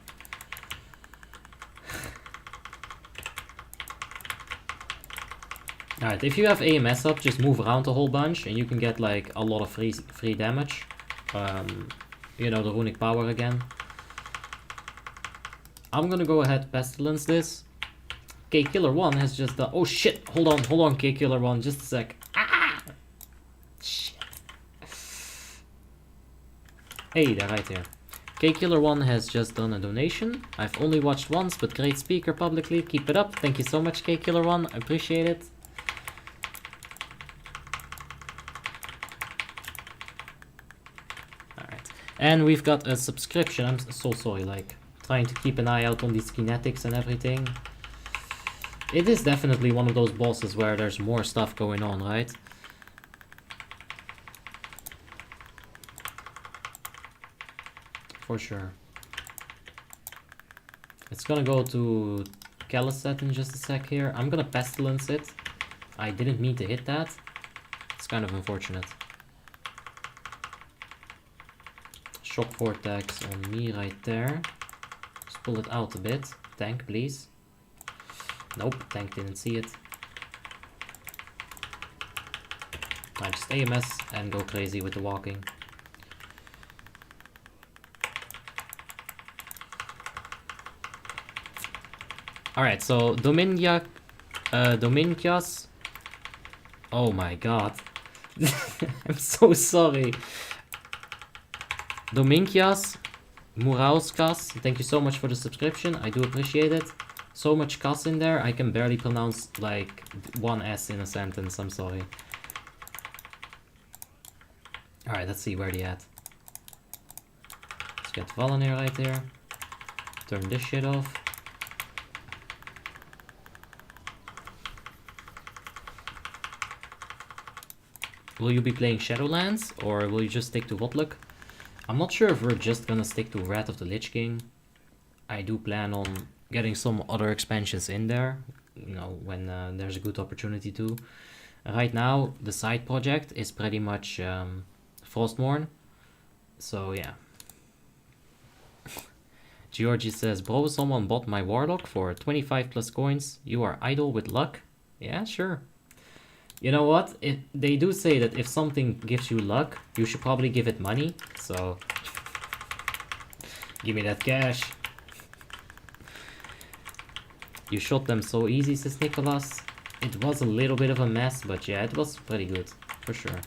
Alright, if you have AMS up, just move around a whole bunch and you can get like a lot of free damage. You know, the runic power again. I'm gonna go ahead pestilence this. K-Killer 1 has just done... Oh shit! Hold on, K-Killer 1, just a sec. Ah! Shit. Hey, they're right here. K-Killer 1 has just done a donation. I've only watched once, but great speaker publicly. Keep it up. Thank you so much, K-Killer 1. I appreciate it. Alright. And we've got a subscription. I'm so sorry, like, trying to keep an eye out on these kinetics and everything. It is definitely one of those bosses where there's more stuff going on, right? For sure. It's gonna go to Caliset in just a sec here. I'm gonna pestilence it. I didn't mean to hit that. It's kind of unfortunate. Shock vortex on me right there. Just pull it out a bit. Tank, please. Nope, tank didn't see it. I just AMS and go crazy with the walking. Alright, so Dominikias. Oh my god. I'm so sorry. Dominkias Murauskas, thank you so much for the subscription. I do appreciate it. So much cuss in there, I can barely pronounce like one S in a sentence, I'm sorry. Alright, let's see where they at. Let's get Valanir right there. Turn this shit off. Will you be playing Shadowlands, or will you just stick to WoTLK? I'm not sure if we're just gonna stick to Wrath of the Lich King. I do plan on getting some other expansions in there, you know, when there's a good opportunity to. Right now, the side project is pretty much Frostmourne, so yeah. Georgie says, bro, someone bought my Warlock for 25 plus coins. You are idle with luck? Yeah, sure. You know what? They do say that if something gives you luck, you should probably give it money. So, give me that cash. You shot them so easy, says Nicholas. It was a little bit of a mess, but yeah, it was pretty good, for sure.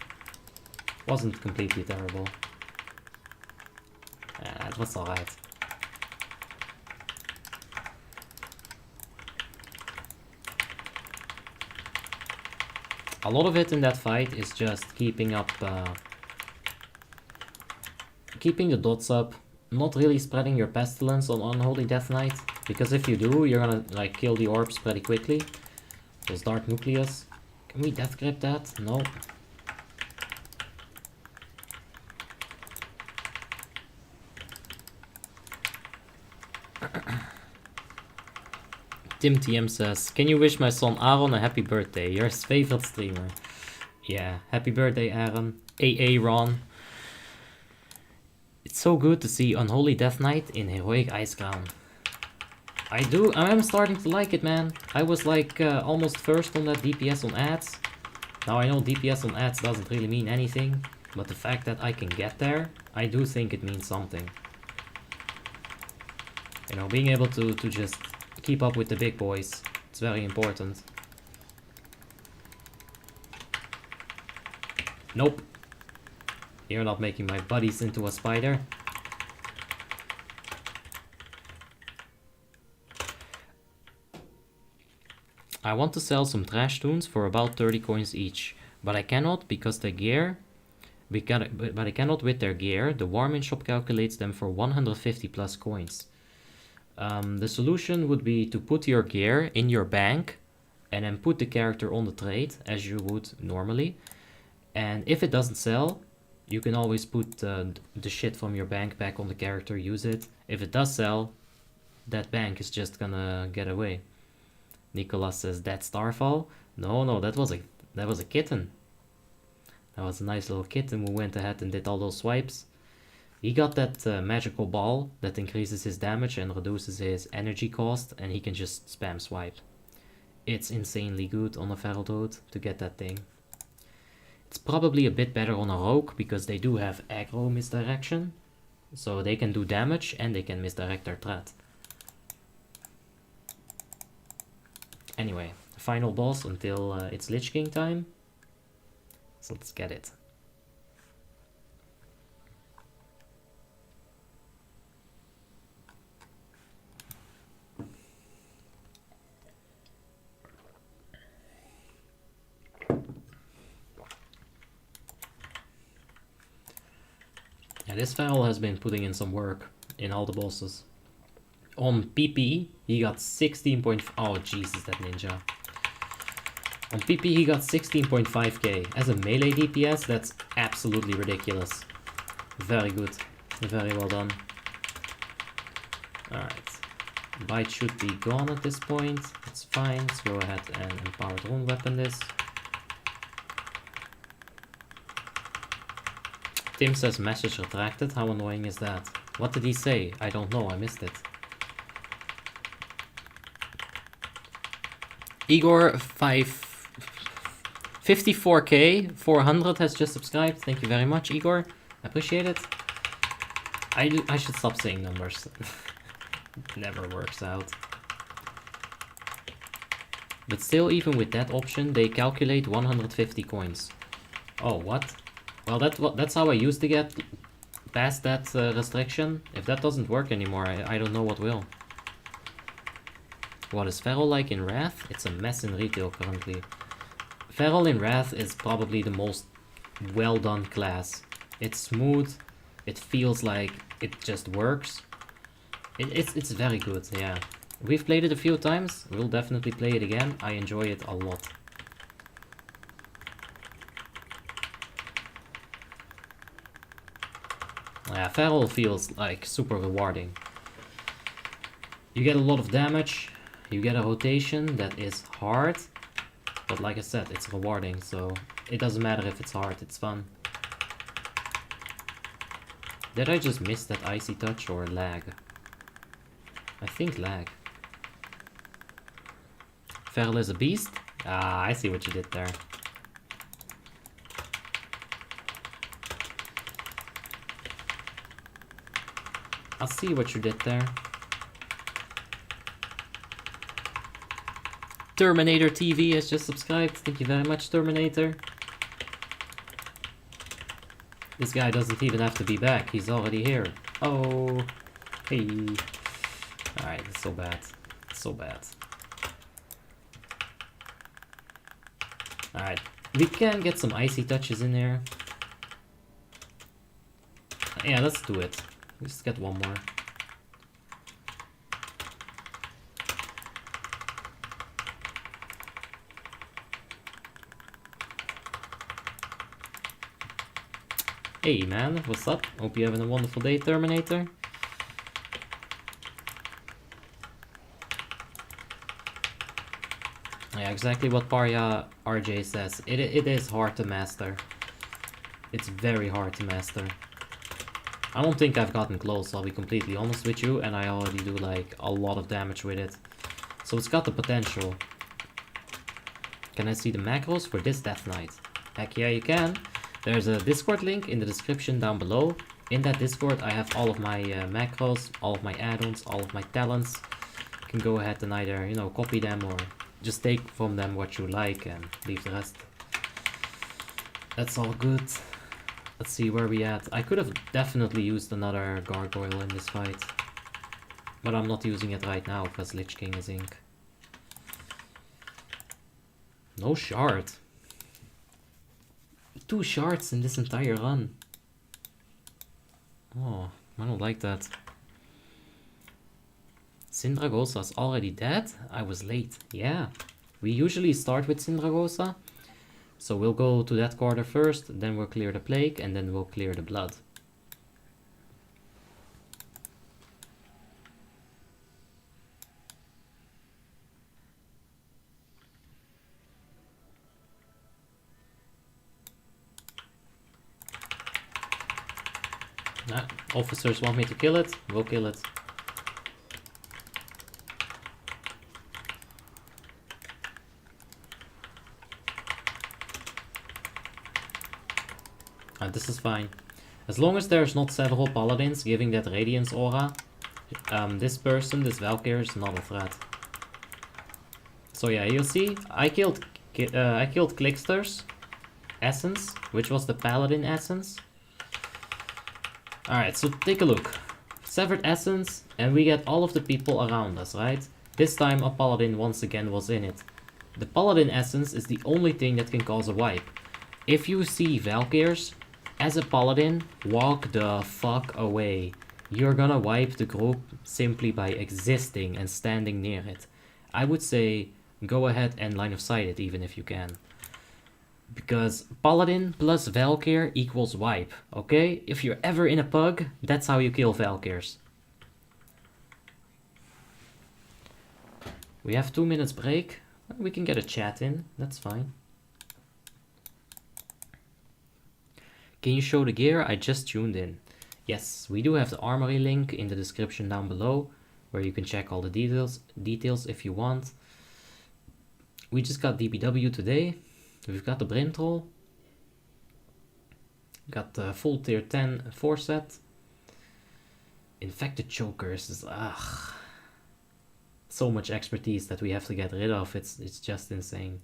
Wasn't completely terrible. Yeah, it was alright. A lot of it in that fight is just keeping up, keeping the dots up, not really spreading your pestilence on Unholy Death Knight, because if you do, you're gonna like kill the orbs pretty quickly. Those Dark Nucleus. Can we death grip that? No. Tim TM says, can you wish my son Aaron a happy birthday? Your favorite streamer. Yeah, happy birthday Aaron. AA Ron. It's so good to see Unholy Death Knight in Heroic Icecrown. I am starting to like it, man. I was like almost first on that DPS on ads. Now I know DPS on ads doesn't really mean anything, but the fact that I can get there, I do think it means something. You know, being able to just keep up with the big boys, it's very important. Nope. You're not making my buddies into a spider. I want to sell some trash tunes for about 30 coins each, but I cannot because the gear... but I cannot with their gear. The Warmanes shop calculates them for 150 plus coins. The solution would be to put your gear in your bank and then put the character on the trade as you would normally. And if it doesn't sell, you can always put the shit from your bank back on the character, use it. If it does sell, that bank is just gonna get away. Nicholas says, that Starfall? No, that was a kitten. That was a nice little kitten who went ahead and did all those swipes. He got that magical ball that increases his damage and reduces his energy cost, and he can just spam swipe. It's insanely good on a Feral Toad to get that thing. It's probably a bit better on a Rogue because they do have aggro misdirection, so they can do damage and they can misdirect their threat. Anyway, final boss until it's Lich King time. So let's get it. Yeah, this Feral has been putting in some work in all the bosses. On PP, he got 16. Oh Jesus, that ninja. On PP, he got 16.5k. As a melee DPS, that's absolutely ridiculous. Very good. Very well done. Alright. Bite should be gone at this point. It's fine. Let's go ahead and empower drone weapon this. Tim says message retracted. How annoying is that? What did he say? I don't know. I missed it. Igor 54k 400 has just subscribed. Thank you very much, Igor. I appreciate it. I should stop saying numbers. It never works out. But still, even with that option, they calculate 150 coins. Oh, what? Well, that's how I used to get past that restriction. If that doesn't work anymore, I don't know what will. What is Feral like in Wrath? It's a mess in retail currently. Feral in Wrath is probably the most well done class. It's smooth, it feels like it just works. It's very good, yeah. We've played it a few times, we'll definitely play it again. I enjoy it a lot. Yeah, Feral feels like super rewarding. You get a lot of damage, you get a rotation that is hard, but like I said, it's rewarding, so it doesn't matter if it's hard, it's fun. Did I just miss that icy touch or lag? I think lag. Feral is a beast? Ah, I see what you did there. I see what you did there. Terminator TV has just subscribed. Thank you very much, Terminator. This guy doesn't even have to be back. He's already here. Oh, hey. Alright, it's so bad. It's so bad. Alright, We can get some icy touches in there. Yeah, let's do it. Let's get one more. Hey man, what's up? Hope you're having a wonderful day, Terminator. Yeah, exactly what Parya RJ says. It is hard to master. It's very hard to master. I don't think I've gotten close, I'll be completely honest with you, and I already do like a lot of damage with it. So it's got the potential. Can I see the macros for this Death Knight? Heck yeah, you can. There's a Discord link in the description down below. In that Discord I have all of my macros, all of my add-ons, all of my talents. You can go ahead and either, you know, copy them or just take from them what you like and leave the rest. That's all good. Let's see where we at. I could have definitely used another gargoyle in this fight. But I'm not using it right now because Lich King is ink. No shard. 2 shards in this entire run. Oh, I don't like that. Sindragosa's already dead? I was late. Yeah. We usually start with Sindragosa. So we'll go to that quarter first, then we'll clear the plague, and then we'll clear the blood. Officers want me to kill it, we'll kill it. This is fine. As long as there's not several paladins giving that radiance aura, this Valkyr is not a threat. So yeah, you'll see, I killed Clickster's essence, which was the paladin essence. Alright, so take a look. Severed essence, and we get all of the people around us, right? This time a paladin once again was in it. The paladin essence is the only thing that can cause a wipe. If you see Valkyrs, as a paladin, walk the fuck away. You're gonna wipe the group simply by existing and standing near it. I would say go ahead and line of sight it even if you can. Because paladin plus Valkyr equals wipe, okay? If you're ever in a pug, that's how you kill Valkyrs. We have 2 minutes break. We can get a chat in, that's fine. Can you show the gear? I just tuned in. Yes, we do have the armory link in the description down below, where you can check all the details if you want. We just got DBW today. We've got the Brintroll. Got the full tier 10 4-set. Infected Chokers is so much expertise that we have to get rid of. It's just insane.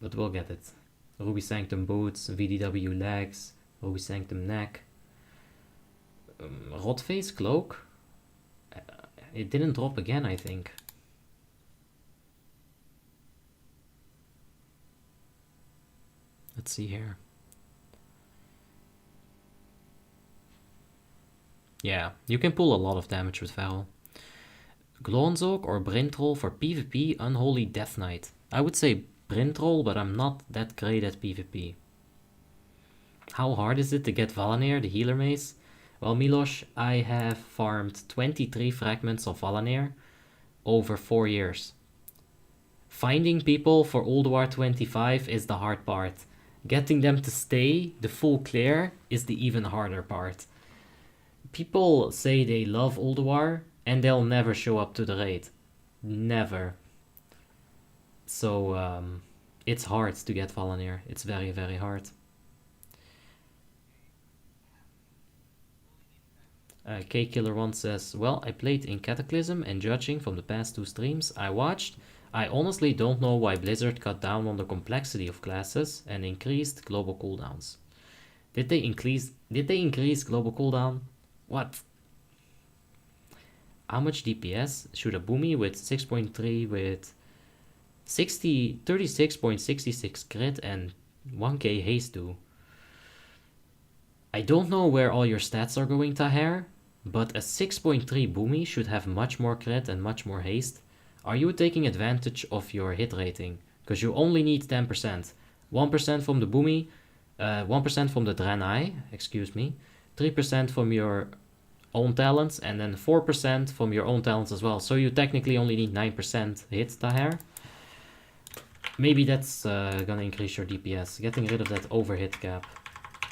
But we'll get it. Ruby Sanctum Boots, VDW Legs, Ruby Sanctum Neck. Rotface Cloak. It didn't drop again, I think. Let's see here. Yeah, you can pull a lot of damage with Feral. Glonzog or Brintroll for PvP Unholy Death Knight. I would say Brintroll, but I'm not that great at PvP. How hard is it to get Valanir, the healer mace? Well, Milosh, I have farmed 23 fragments of Valanir over 4 years. Finding people for Ulduar 25 is the hard part. Getting them to stay the full clear is the even harder part. People say they love Ulduar and they'll never show up to the raid. Never. So it's hard to get Valanir. It's very, very hard. K-Killer1 says, well, I played in Cataclysm and judging from the past 2 streams I watched, I honestly don't know why Blizzard cut down on the complexity of classes and increased global cooldowns. Did they increase global cooldown? What? How much DPS should a Boomy with 6.3 with 36.66 crit and 1k haste do. I don't know where all your stats are going, Taher, but a 6.3 Boomy should have much more crit and much more haste. Are you taking advantage of your hit rating? Because you only need 10%. 1% from the Boomy, 1% from the Draenei, excuse me, 3% from your own talents, and then 4% from your own talents as well. So you technically only need 9% hit, Taher. Maybe that's gonna increase your DPS. Getting rid of that overhit cap.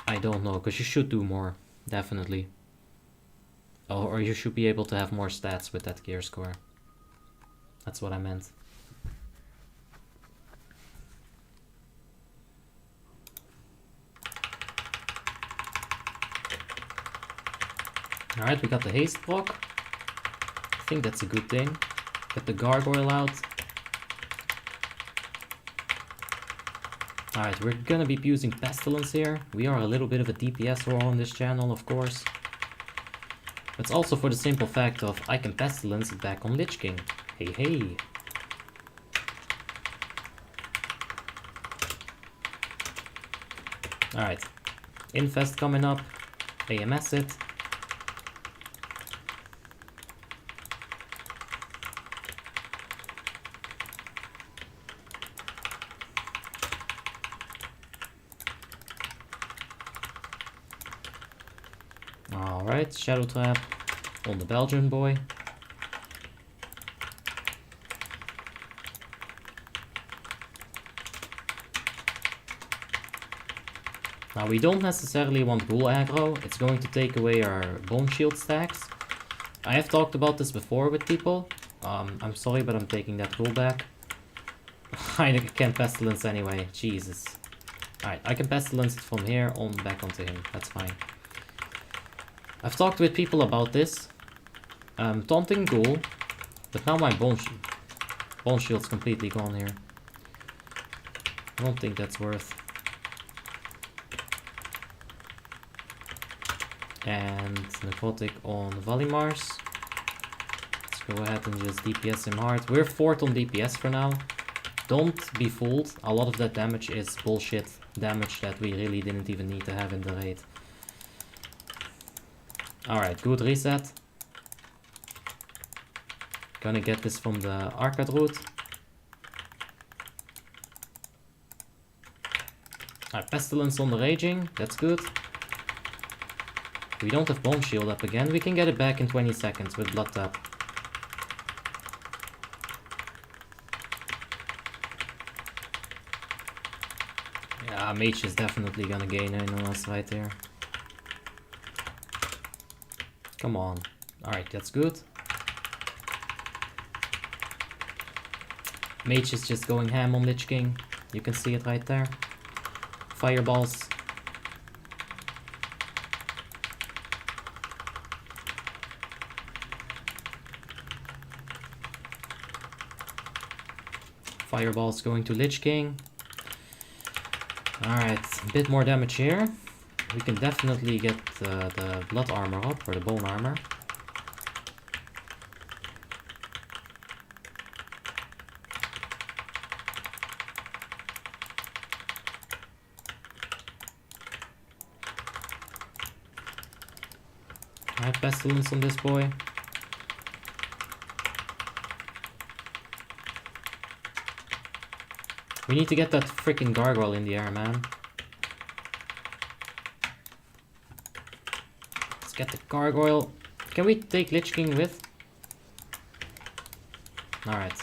I don't know, because you should do more, definitely. Or you should be able to have more stats with that gear score. That's what I meant. Alright, we got the haste proc. I think that's a good thing. Get the gargoyle out. Alright, we're gonna be using Pestilence here. We are a little bit of a DPS roll on this channel, of course. It's also for the simple fact of I can Pestilence it back on Lich King. Hey, hey. Alright. Infest coming up. AMS it. Alright, Shadow Trap on the Belgian boy. Now we don't necessarily want ghoul aggro, it's going to take away our bone shield stacks. I have talked about this before with people. I'm sorry, but I'm taking that ghoul back. I can't Pestilence anyway, Jesus. Alright, I can Pestilence it from here on back onto him, that's fine. I've talked with people about this. Taunting ghoul, but now my bone shield's completely gone here. I don't think that's worth. And necrotic on Valimars. Let's go ahead and just DPS him hard. We're 4th on DPS for now. Don't be fooled. A lot of that damage is bullshit damage that we really didn't even need to have in the raid. Alright, good reset. Gonna get this from the Arcade route. Alright, Pestilence on the Raging, that's good. We don't have Bone Shield up again, we can get it back in 20 seconds with Blood Tap. Yeah, Mage is definitely gonna gain in on us right there. Come on. Alright, that's good. Mage is just going ham on Lich King. You can see it right there. Fireballs. Fireballs going to Lich King. Alright, a bit more damage here. We can definitely get the blood armor up, or the bone armor. Alright, Pestilence on this boy. We need to get that freaking gargoyle in the air, man. Let's get the gargoyle. Can we take Lich King with? Alright.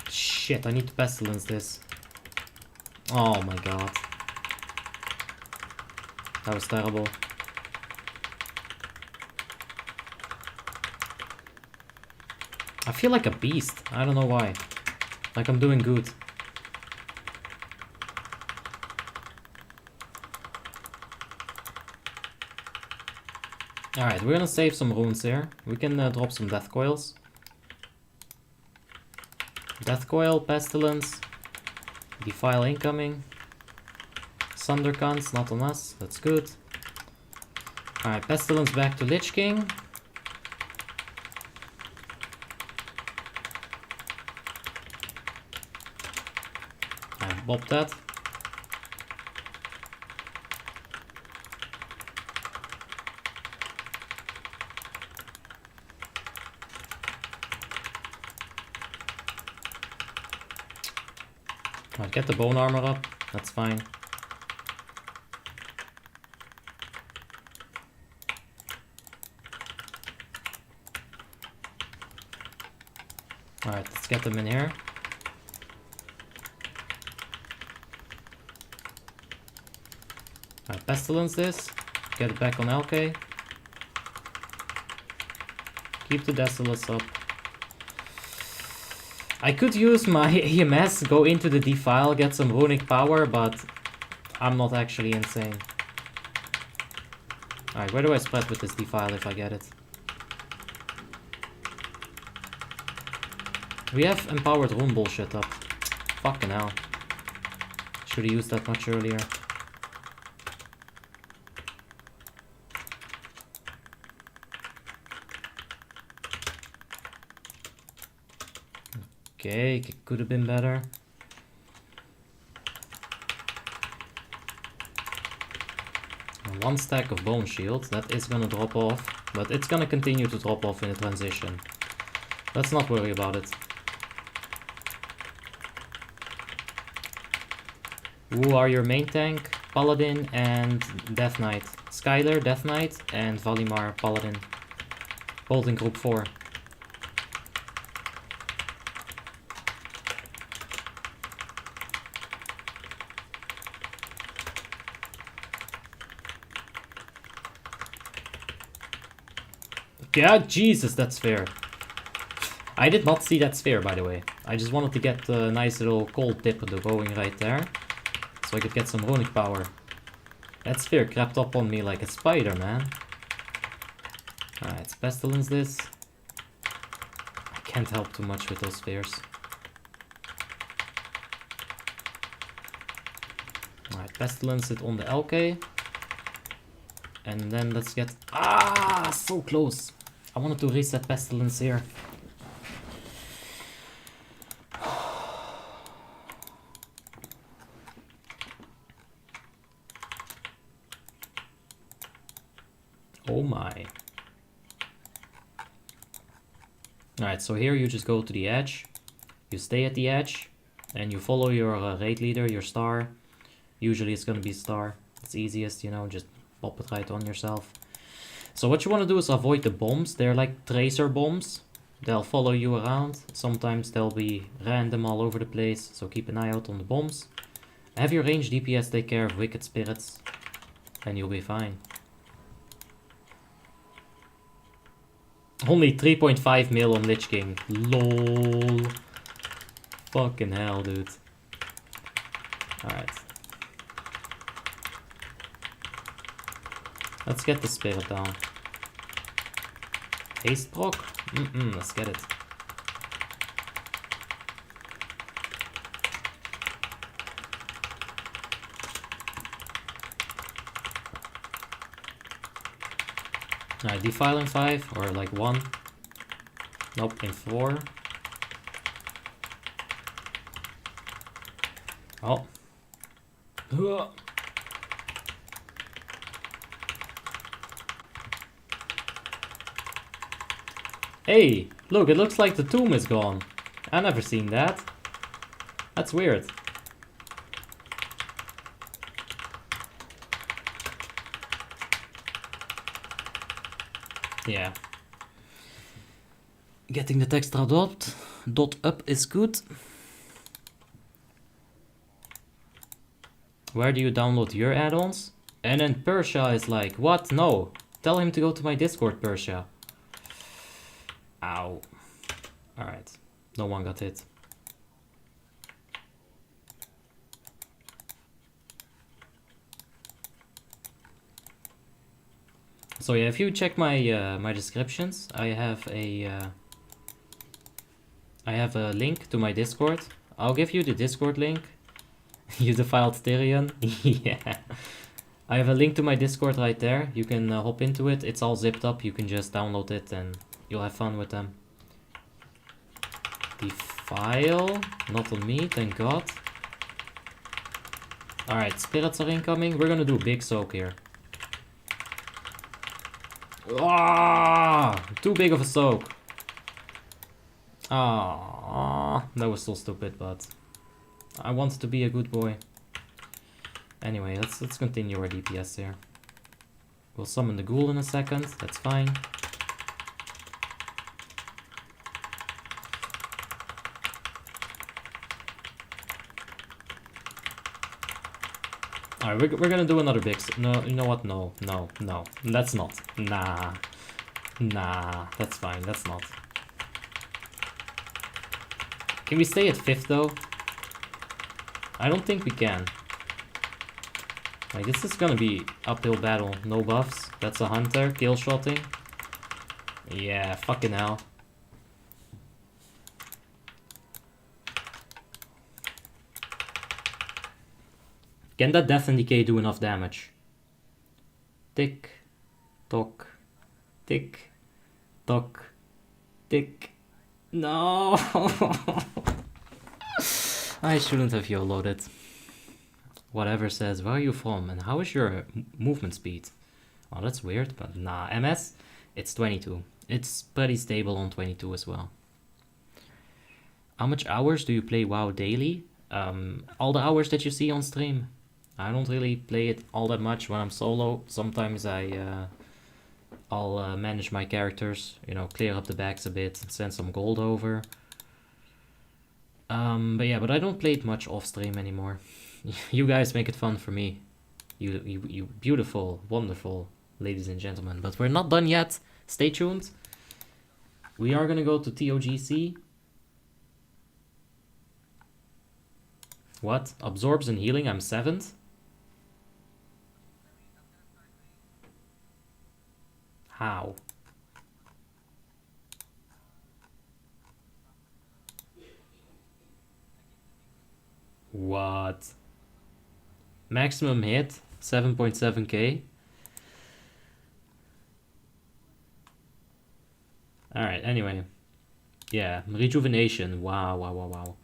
Shit, I need to Pestilence this. Oh my god. That was terrible. I feel like a beast. I don't know why. Like I'm doing good. Alright, we're gonna save some runes here. We can drop some death coils. Death coil, Pestilence. Defile incoming. Sundercons, not on us. That's good. Alright, Pestilence back to Lich King. Bop that. Alright, get the bone armor up. That's fine. Alright, let's get them in here. Alright, pestilence this. Get it back on LK. Keep the Desolace up. I could use my EMS, go into the defile, get some runic power, but I'm not actually insane. Alright, where do I spread with this defile if I get it? We have empowered rune bullshit up. Fucking hell. Should've used that much earlier. Okay, it could have been better. And 1 stack of bone shield, that is gonna drop off, but it's gonna continue to drop off in the transition. Let's not worry about it. Who are your main tank? Paladin and Death Knight. Skylar, Death Knight, and Valimar, Paladin. Holding group 4. Yeah, Jesus, that's fair. I did not see that sphere, by the way. I just wanted to get a nice little cold dip going right there. So I could get some runic power. That sphere crept up on me like a spider, man. Alright, let's pestilence this. I can't help too much with those spheres. Alright, pestilence it on the LK. And then let's get... Ah, so close. I wanted to reset pestilence here. Oh my. Alright, so here you just go to the edge. You stay at the edge. And you follow your raid leader, your star. Usually it's gonna be star. It's easiest, you know, just pop it right on yourself. So what you want to do is avoid the bombs. They're like tracer bombs. They'll follow you around. Sometimes they'll be random all over the place. So keep an eye out on the bombs. Have your ranged DPS take care of wicked spirits. And you'll be fine. Only 3.5 mil on Lich King. LOL. Fucking hell, dude. Alright. Let's get the spirit down. Haste proc? Let's get it. Alright, defile in 5 or like 1. Nope, in 4. Oh. Hey, look, it looks like the tomb is gone. I never seen that. That's weird. Yeah. Getting the textra dot up is good. Where do you download your add-ons? And then Persia is like, what? No. Tell him to go to my Discord, Persia. Ow. Alright. No one got hit. So yeah, if you check my my descriptions, I have a link to my Discord. I'll give you the Discord link. You defiled Tyrion. Yeah. I have a link to my Discord right there. You can hop into it. It's all zipped up. You can just download it and you'll have fun with them. Defile. Not on me, thank God. Alright, spirits are incoming. We're gonna do big soak here. Ah, too big of a soak. Ah, that was so stupid, but I wanted to be a good boy. Anyway, let's continue our DPS here. We'll summon the ghoul in a second. That's fine. Alright, we're gonna do another big... No, you know what? No. That's not. Nah, that's fine. That's not. Can we stay at 5th, though? I don't think we can. Like, this is gonna be uphill battle. No buffs. That's a hunter. Kill shotting. Yeah, fucking hell. Can that Death and Decay do enough damage? Tick, tock, tick, tock, tick. No! I shouldn't have YOLO'd. Whatever says, where are you from and how is your movement speed? Oh, that's weird, but nah. MS, it's 22. It's pretty stable on 22 as well. How much hours do you play WoW daily? All the hours that you see on stream. I don't really play it all that much when I'm solo. Sometimes I'll manage my characters, you know, clear up the backs a bit, send some gold over. But yeah, but I don't play it much off stream anymore. You guys make it fun for me. You beautiful, wonderful ladies and gentlemen. But we're not done yet. Stay tuned. We are gonna go to TOGC. What? Absorbs and healing, I'm 7th? How? What? Maximum hit, 7.7k. Alright, anyway. Yeah, rejuvenation. Wow.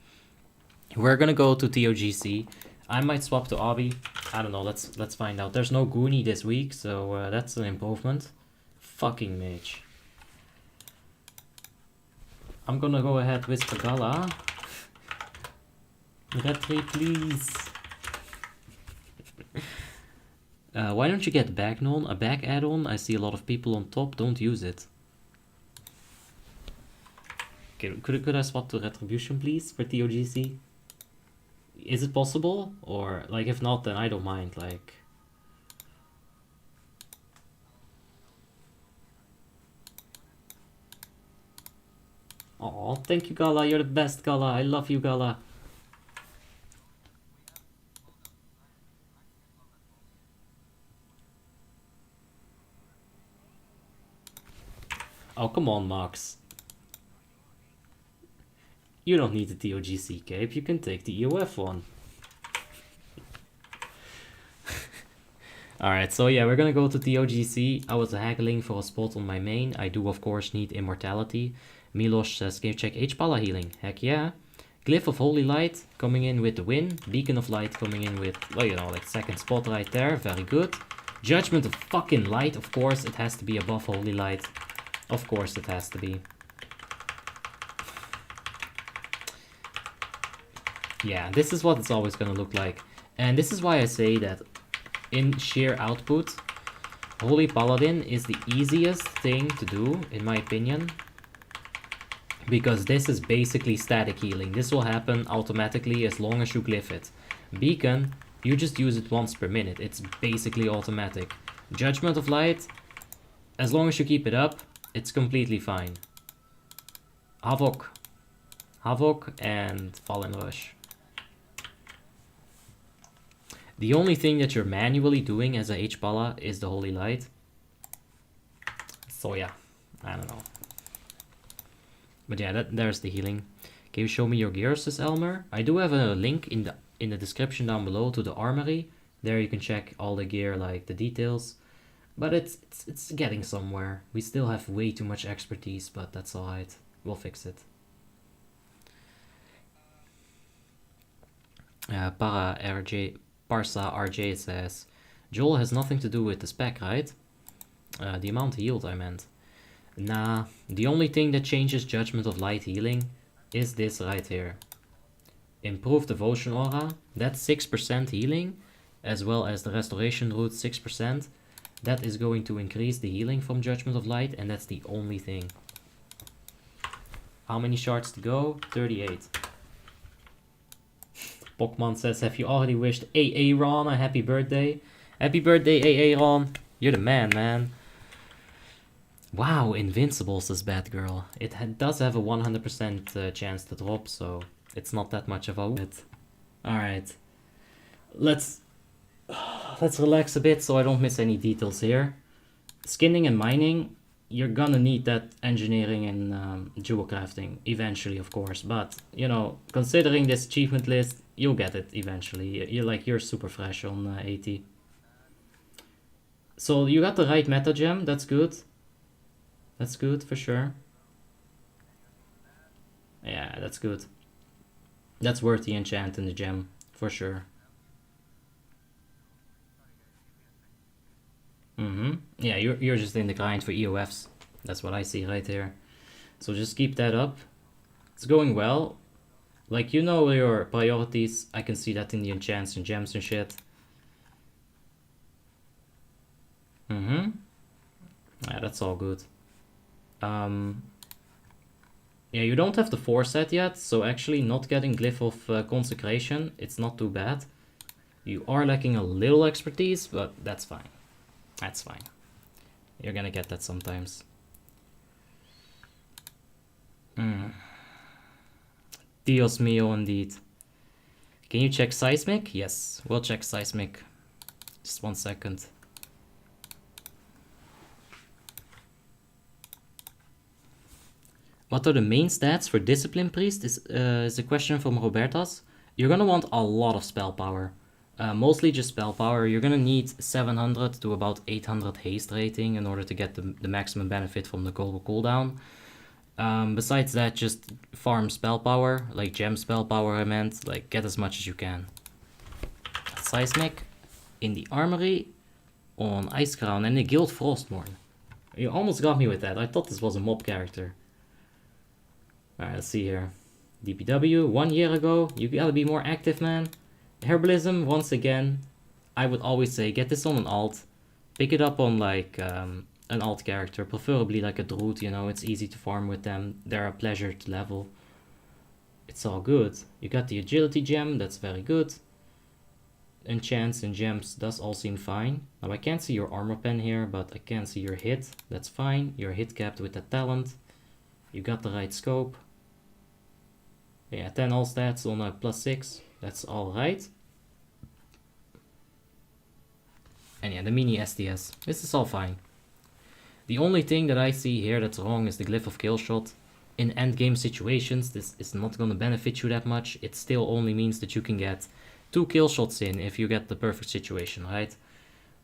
We're gonna go to TOGC. I might swap to Obby. I don't know, let's find out. There's no Goonie this week, so that's an improvement. Fucking mage. I'm gonna go ahead with Pagala. Retry, please. Why don't you get Bagnon? A back add-on? I see a lot of people on top. Don't use it. Okay, could I swap to Retribution, please, for TOGC? Is it possible? Or, like, if not, then I don't mind, like... Aw, thank you, Gala. You're the best, Gala. I love you, Gala. Oh, come on, Max. You don't need the TOGC cape. You can take the EOF one. Alright, so yeah, we're gonna go to TOGC. I was haggling for a spot on my main. I do, of course, need immortality. Milos says, can you check H-Pala healing? Heck yeah. Glyph of Holy Light coming in with the win. Beacon of Light coming in with, well, you know, like second spot right there. Very good. Judgment of fucking Light, of course. It has to be above Holy Light. Of course it has to be. Yeah, this is what it's always gonna look like. And this is why I say that in sheer output, Holy Paladin is the easiest thing to do, in my opinion. Because this is basically static healing. This will happen automatically as long as you glyph it. Beacon, you just use it once per minute. It's basically automatic. Judgment of Light, as long as you keep it up, it's completely fine. Havoc and Fallen Rush. The only thing that you're manually doing as a H-Pala is the Holy Light. So yeah, I don't know. But yeah, there's the healing. Can you show me your gears, says Elmer? I do have a link in the description down below to the armory. There you can check all the gear, like the details. But it's getting somewhere. We still have way too much expertise, but that's alright. We'll fix it. Para Parsa RJ says, Joel has nothing to do with the spec, right? The amount healed, I meant. Nah, the only thing that changes Judgment of Light healing is this right here. Improved Devotion Aura, that's 6% healing, as well as the Restoration Root 6%. That is going to increase the healing from Judgment of Light, and that's the only thing. How many shards to go? 38. Pokemon says, have you already wished AA Ron a happy birthday? Happy birthday, AA Ron. You're the man. Wow, Invincible, says Batgirl. It does have a 100% chance to drop, so it's not that much of a hit. Alright. Let's relax a bit so I don't miss any details here. Skinning and mining, you're gonna need that engineering and jewel crafting eventually, of course. But, you know, considering this achievement list, you'll get it eventually. You're super fresh on 80. So you got the right meta gem, that's good. That's good for sure. Yeah, that's good. That's worth the enchant in the gem, for sure. Yeah, you're just in the grind for EOFs. That's what I see right here. So just keep that up. It's going well. Like, you know your priorities. I can see that in the enchants and gems and shit. Yeah, that's all good. Yeah, you don't have the 4 set yet, so actually not getting Glyph of Consecration, it's not too bad. You are lacking a little expertise, but that's fine. That's fine. You're gonna get that sometimes. Dios mio, indeed. Can you check Seismic? Yes, we'll check Seismic. Just 1 second. What are the main stats for Discipline Priest is a question from Robertas. You're gonna want a lot of spell power. Mostly just spell power. You're gonna need 700 to about 800 haste rating in order to get the maximum benefit from the global cooldown. Besides that, just farm spell power, like gem spell power I meant, like get as much as you can. Seismic in the armory on Icecrown and the Guild Frostmourne. You almost got me with that. I thought this was a mob character. Alright, let's see here. DPW, 1 year ago. You gotta be more active, man. Herbalism, once again, I would always say get this on an alt. Pick it up on like an alt character, preferably like a druid, you know, it's easy to farm with them. They're a pleasure to level. It's all good. You got the agility gem, that's very good. Enchants and gems does all seem fine. Now I can't see your armor pen here, but I can see your hit. That's fine. You're hit capped with that talent. You got the right scope. Yeah, 10 all stats on a +6. That's alright. And yeah, the mini STS. This is all fine. The only thing that I see here that's wrong is the Glyph of Killshot. In endgame situations, this is not going to benefit you that much. It still only means that you can get 2 kill shots in if you get the perfect situation, right?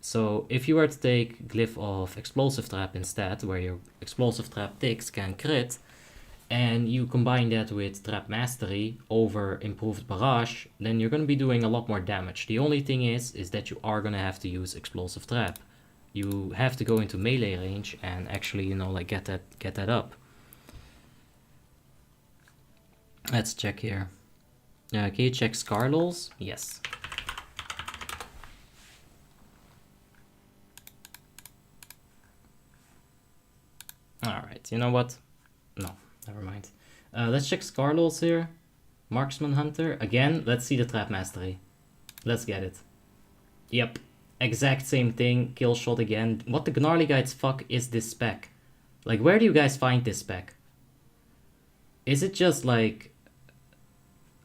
So if you were to take Glyph of Explosive Trap instead, where your Explosive Trap ticks can crit, and you combine that with Trap Mastery over Improved Barrage, then you're going to be doing a lot more damage. The only thing is that you are going to have to use Explosive Trap. You have to go into melee range and actually, you know, like get that up. Let's check here. Can you check Scarlols? Yes. Alright, you know what? No, never mind. Let's check Scarlols here. Marksman Hunter. Again, let's see the Trap Mastery. Let's get it. Yep. Exact same thing. Kill shot again. What the gnarly guides fuck is this spec? Like, where do you guys find this spec? Is it just like...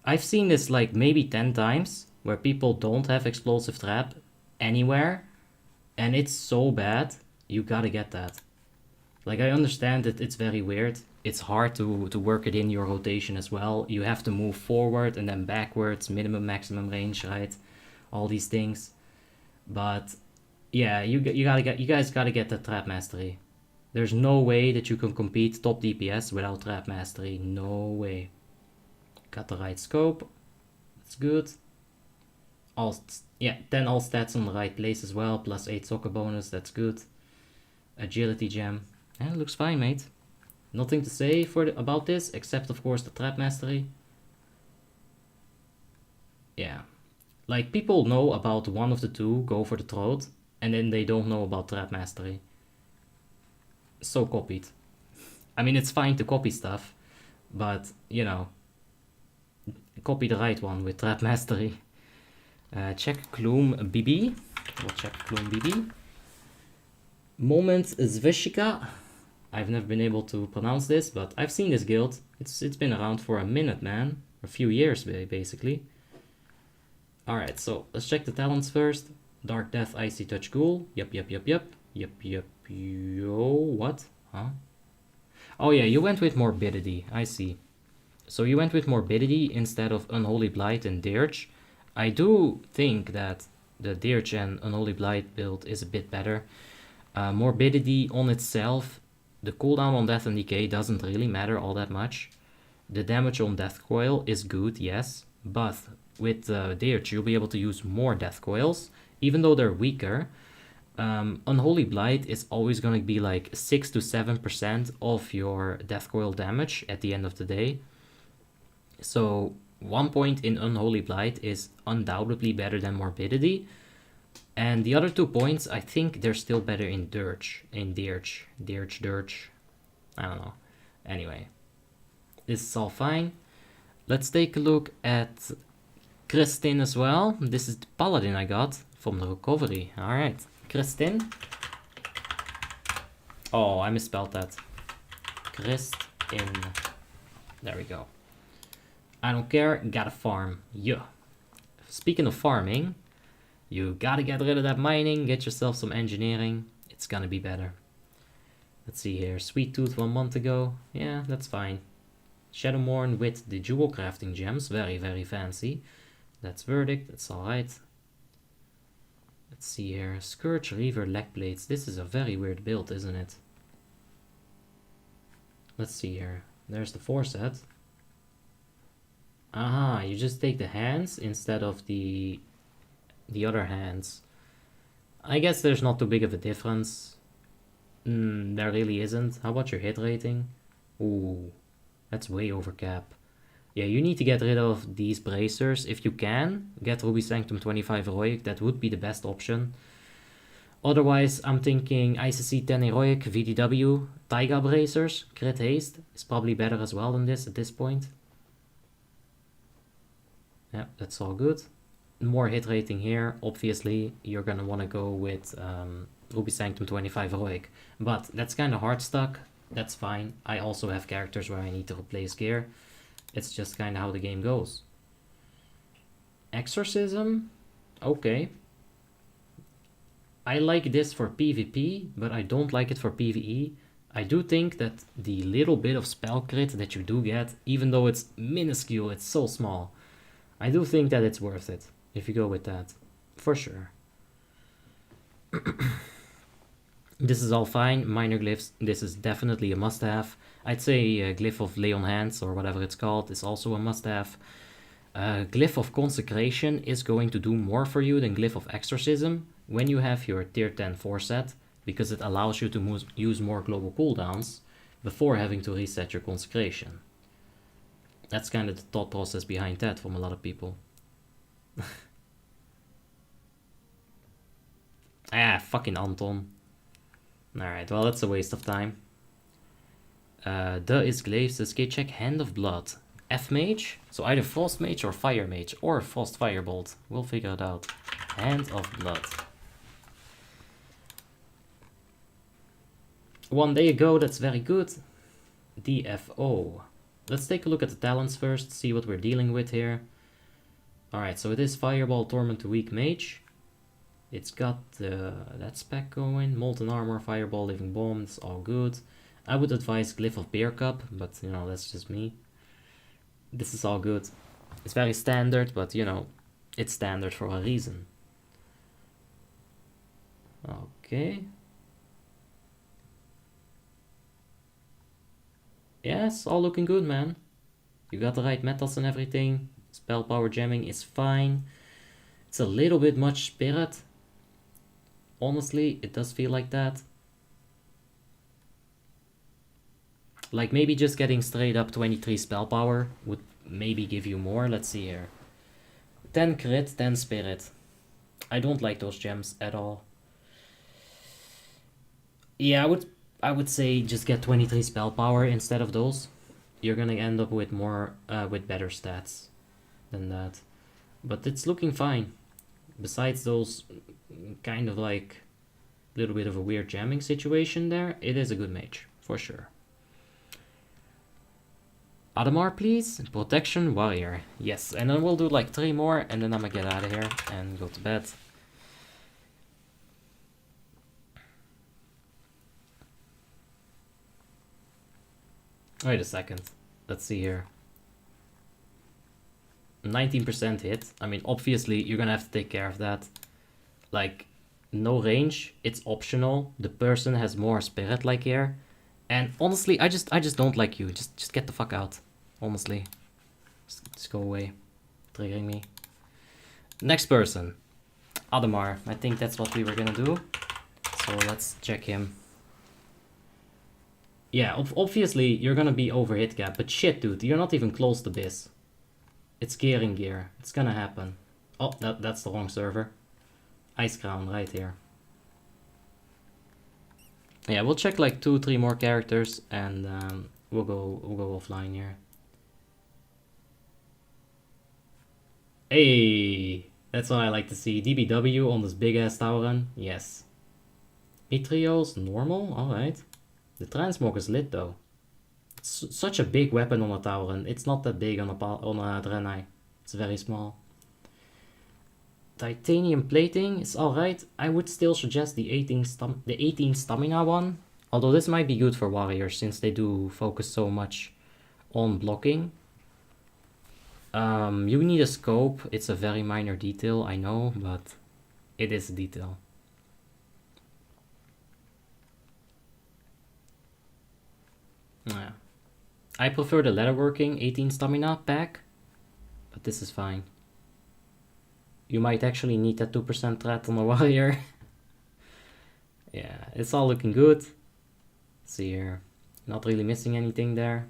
I've seen this like maybe 10 times where people don't have Explosive Trap anywhere, and it's so bad. You gotta get that. Like, I understand that it's very weird. It's hard to work it in your rotation as well. You have to move forward and then backwards, minimum, maximum range, right? All these things. But yeah, you guys gotta get that Trap Mastery. There's no way that you can compete top DPS without Trap Mastery. No way. Got the right scope. That's good. Yeah, 10 all stats on the right place as well, plus 8 soccer bonus, that's good. Agility gem. Yeah, looks fine, mate. Nothing to say about this, except of course the trap mastery. Yeah. Like, people know about one of the two, go for the throat, and then they don't know about trap mastery. So copied. I mean, it's fine to copy stuff, but, you know, copy the right one with trap mastery. Check Gloom BB. We'll check Gloom BB. Moment Zveshika. I've never been able to pronounce this, but I've seen this guild. It's been around for a minute, man. A few years, basically. Alright, so let's check the talents first. Dark Death, Icy Touch, Ghoul. Yep. Yo, what? Huh? Oh yeah, you went with Morbidity, I see. So you went with Morbidity instead of Unholy Blight and Dirge. I do think that the Dirge and Unholy Blight build is a bit better. Morbidity on itself, the cooldown on Death and Decay doesn't really matter all that much. The damage on Death Coil is good, yes, but with Dirge you'll be able to use more Death Coils, even though they're weaker. Unholy Blight is always going to be like 6 to 7% of your Death Coil damage at the end of the day. So 1 point in Unholy Blight is undoubtedly better than Morbidity. And the other 2 points, I think they're still better in Dirge. Dirge. I don't know. Anyway, this is all fine. Let's take a look at Kristin as well. This is the Paladin I got from the recovery. Alright, Kristin. Oh, I misspelled that. Kristin. There we go. I don't care, gotta farm. Yeah. Speaking of farming, you gotta get rid of that mining, get yourself some engineering. It's gonna be better. Let's see here. Sweet Tooth 1 month ago. Yeah, that's fine. Shadowmourne with the jewel crafting gems. Very, very fancy. That's Verdict. That's alright. Let's see here. Scourge Reaver leg plates. This is a very weird build, isn't it? Let's see here. There's the 4 set. Aha, you just take the hands instead of the other hands. I guess there's not too big of a difference. There really isn't. How about your hit rating? Ooh, that's way over cap. Yeah, you need to get rid of these bracers. If you can, get Ruby Sanctum 25 Heroic. That would be the best option. Otherwise, I'm thinking ICC 10 Heroic, VDW, Taiga bracers, crit haste is probably better as well than this at this point. Yeah, that's all good. More hit rating here. Obviously, you're gonna want to go with Ruby Sanctum 25 Heroic. But that's kind of hard stuck. That's fine. I also have characters where I need to replace gear. It's just kind of how the game goes. Exorcism? Okay. I like this for PvP, but I don't like it for PvE. I do think that the little bit of spell crit that you do get, even though it's minuscule, it's so small, I do think that it's worth it if you go with that. For sure. This is all fine. Minor glyphs, this is definitely a must-have. I'd say Glyph of Lay on Hands, or whatever it's called, is also a must-have. Glyph of Consecration is going to do more for you than Glyph of Exorcism when you have your tier 10 4 set, because it allows you to use more global cooldowns before having to reset your Consecration. That's kind of the thought process behind that from a lot of people. Fucking Anton. Alright, well, that's a waste of time. The is Glaives, SK check, Hand of Blood. F-Mage, so either Frost Mage or Fire Mage, or Frost Firebolt. We'll figure it out. Hand of Blood. 1 day ago, that's very good. DFO. Let's take a look at the talents first, see what we're dealing with here. Alright, so it is Fireball, Torment to Weak Mage. It's got that spec going. Molten Armor, Fireball, Living Bomb, it's all good. I would advise Glyph of Bear Cup, but you know, that's just me. This is all good. It's very standard, but you know, it's standard for a reason. Okay. Yes, all looking good, man. You got the right metals and everything. Spell power jamming is fine. It's a little bit much spirit. Honestly, it does feel like that. Like maybe just getting straight up 23 spell power would maybe give you more. Let's see here. 10 crit, 10 spirit. I don't like those gems at all. Yeah, I would say just get 23 spell power instead of those. You're gonna end up with more with better stats than that. But it's looking fine. Besides those kind of like little bit of a weird jamming situation there, it is a good mage, for sure. Adamar, please. Protection warrior. Yes, and then we'll do like 3 more, and then I'm gonna get out of here and go to bed. Wait a second. Let's see here. 19% hit. I mean, obviously, you're gonna have to take care of that. Like, no range. It's optional. The person has more spirit like here. And honestly, I just don't like you. Just get the fuck out. Honestly. Just go away. Triggering me. Next person. Adamar. I think that's what we were gonna do. So let's check him. Yeah, obviously you're gonna be over hit cap, but shit, dude, you're not even close to this. It's gearing gear. It's gonna happen. Oh, that's the wrong server. Icecrown right here. Yeah, we'll check like 2-3 more characters, and we'll go offline here. Hey, that's what I like to see. DBW on this big ass tower run. Yes. Mitrios normal. All right. The transmog is lit though. It's such a big weapon on a tower, and it's not that big on a Draenei. It's very small. Titanium plating is alright. I would still suggest the 18 stamina one. Although this might be good for warriors since they do focus so much on blocking. You need a scope. It's a very minor detail, I know, but it is a detail. Yeah. I prefer the leatherworking 18 stamina pack, but this is fine. You might actually need that 2% threat on a warrior. Yeah, it's all looking good. Let's see here. Not really missing anything there.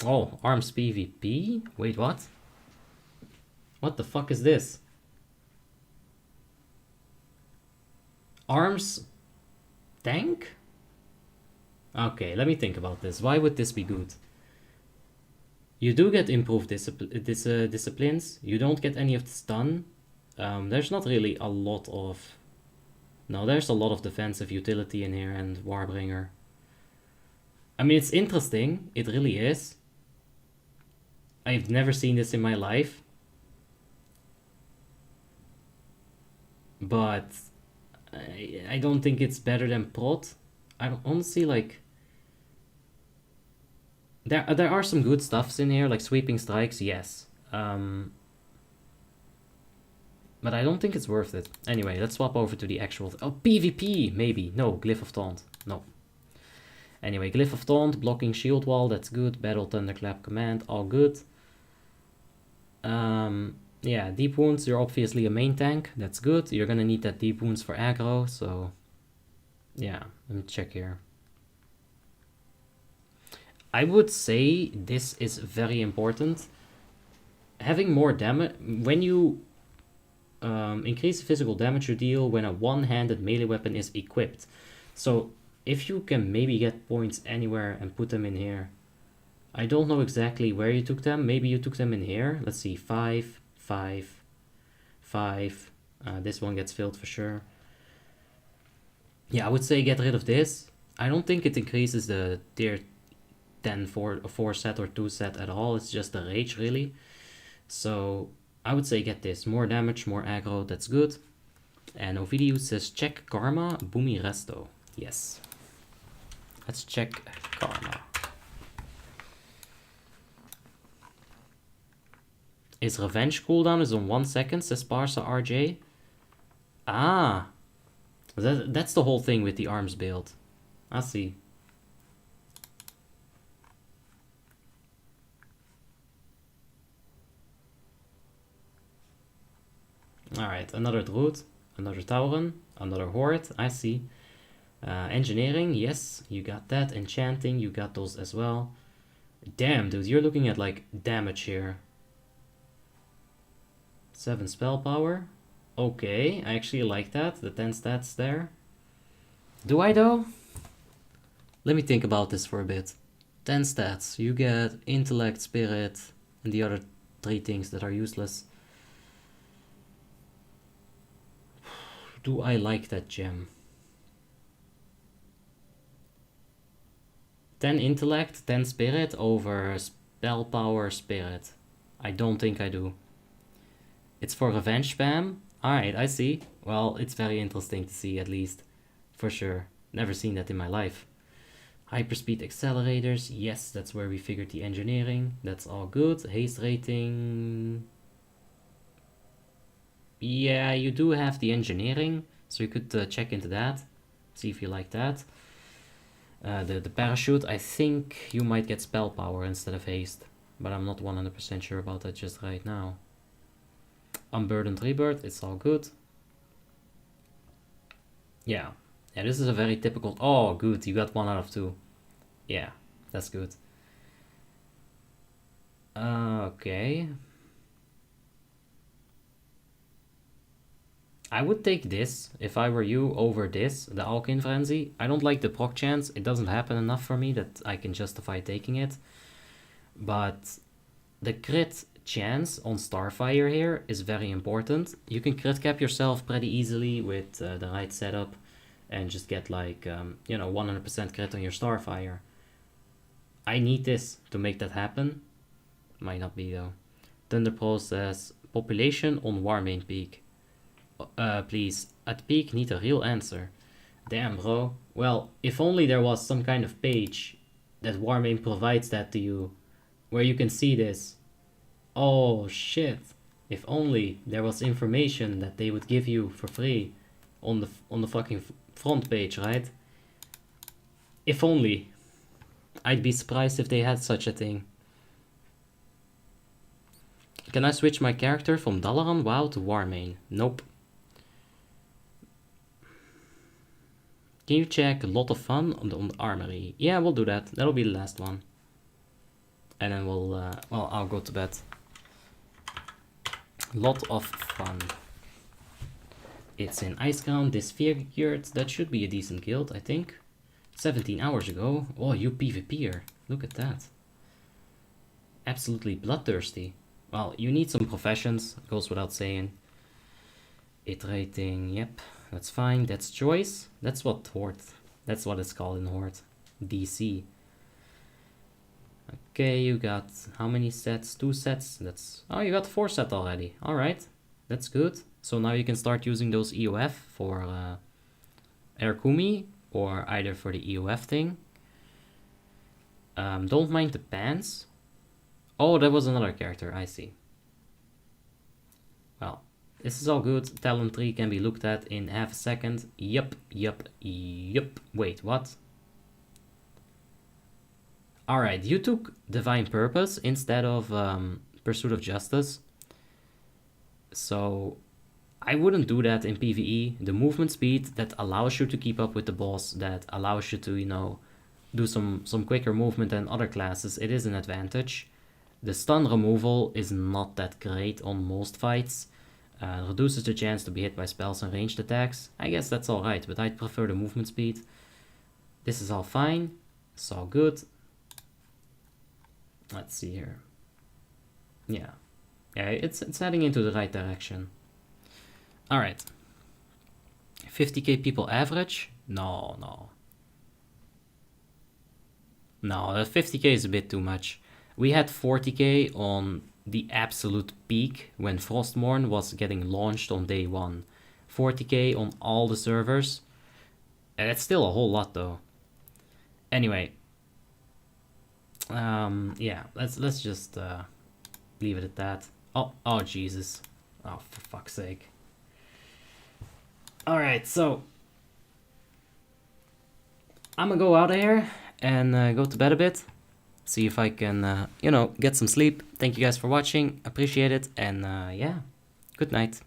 Oh, arms PvP? Wait, what? What the fuck is this? Arms tank? Okay, let me think about this. Why would this be good? You do get improved disciplines. You don't get any of the stun. There's not really a lot of... No, there's a lot of defensive utility in here and Warbringer. I mean, it's interesting. It really is. I've never seen this in my life. But I don't think it's better than Prot. I don't honestly like... There are some good stuffs in here, like sweeping strikes, yes. But I don't think it's worth it. Anyway, let's swap over to the actual... Oh, PvP, maybe. No, Glyph of Taunt. No. Anyway, Glyph of Taunt, blocking shield wall, that's good. Battle Thunderclap command, all good. Yeah, deep wounds, you're obviously a main tank. That's good. You're gonna need that deep wounds for aggro, so... Yeah, let me check here. I would say this is very important. Having more damage... When you increase the physical damage you deal when a one-handed melee weapon is equipped. So if you can maybe get points anywhere and put them in here. I don't know exactly where you took them. Maybe you took them in here. Let's see. 5, 5, 5. This one gets filled for sure. Yeah, I would say get rid of this. I don't think it increases the tier 10 for a 4 set or 2 set at all. It's just the rage really. So I would say get this. More damage, more aggro. That's good. And Ovidius says check Karma, Boomy Resto. Yes. Let's check Karma. His revenge cooldown is on 1 second, says Parsa RJ. Ah. That's the whole thing with the arms build. I see. Alright, another Druid, another Tauren, another Horde, I see. Engineering, yes, you got that. Enchanting, you got those as well. Damn, dude, you're looking at like damage here. 7 spell power. Okay, I actually like that. The 10 stats there. Do I though? Let me think about this for a bit. 10 stats. You get intellect, spirit, and the other 3 things that are useless. Do I like that gem? 10 intellect, 10 spirit over spell power spirit. I don't think I do. It's for revenge spam? Alright, I see. Well, it's very interesting to see at least. For sure. Never seen that in my life. Hyperspeed accelerators. Yes, that's where we figured the engineering. That's all good. Haste rating. Yeah, you do have the engineering. So you could check into that. See if you like that. The parachute, I think you might get spell power instead of haste. But I'm not 100% sure about that just right now. Unburdened rebirth, it's all good. Yeah, this is a very typical... Oh, good, you got 1 out of 2. Yeah, that's good. Okay. I would take this, if I were you, over this, the Alkin Frenzy. I don't like the proc chance, it doesn't happen enough for me that I can justify taking it. But the crit chance on Starfire here is very important. You can crit cap yourself pretty easily with the right setup and just get like, 100% crit on your Starfire. I need this to make that happen. Might not be though. Thunder Process, population on Warmane peak. Please, at peak need a real answer. Damn, bro. Well, if only there was some kind of page that Warmane provides that to you, where you can see this. Oh shit. If only there was information that they would give you for free on the fucking front page, right? If only. I'd be surprised if they had such a thing. Can I switch my character from Dalaran WoW to Warmane? Nope. Can you check a lot of fun on the armory? Yeah, we'll do that. That'll be the last one. And then we'll, I'll go to bed. Lot of fun. It's in Icecrown, disfigured. That should be a decent guild, I think. 17 hours ago. Oh, you PvPer. Look at that. Absolutely bloodthirsty. Well, you need some professions, goes without saying. It rating, yep, that's fine. That's choice. That's what Horde. That's what it's called in Horde. DC. Okay, you got how many sets? 2 sets. That's... Oh, you got 4 sets already. Alright, that's good. So now you can start using those EOF for Erkumi, or either for the EOF thing. Don't mind the pants. Oh, that was another character, I see. Well, this is all good. Talent tree can be looked at in half a second. Yup. Wait, what? Alright, you took Divine Purpose instead of Pursuit of Justice. So I wouldn't do that in PvE. The movement speed that allows you to keep up with the boss, that allows you to, do some quicker movement than other classes, it is an advantage. The stun removal is not that great on most fights. Reduces the chance to be hit by spells and ranged attacks. I guess that's alright, but I'd prefer the movement speed. This is all fine. It's all good. Let's see here. Yeah, it's heading into the right direction. Alright. 50k people average? No, that 50k is a bit too much. We had 40k on the absolute peak when Frostmourne was getting launched on day 1. 40k on all the servers. And it's still a whole lot though. Anyway. Yeah, let's just leave it at that. Oh Jesus. Oh, for fuck's sake. Alright, so I'm gonna go out of here and go to bed a bit. See if I can, get some sleep. Thank you guys for watching. Appreciate it. And yeah, good night.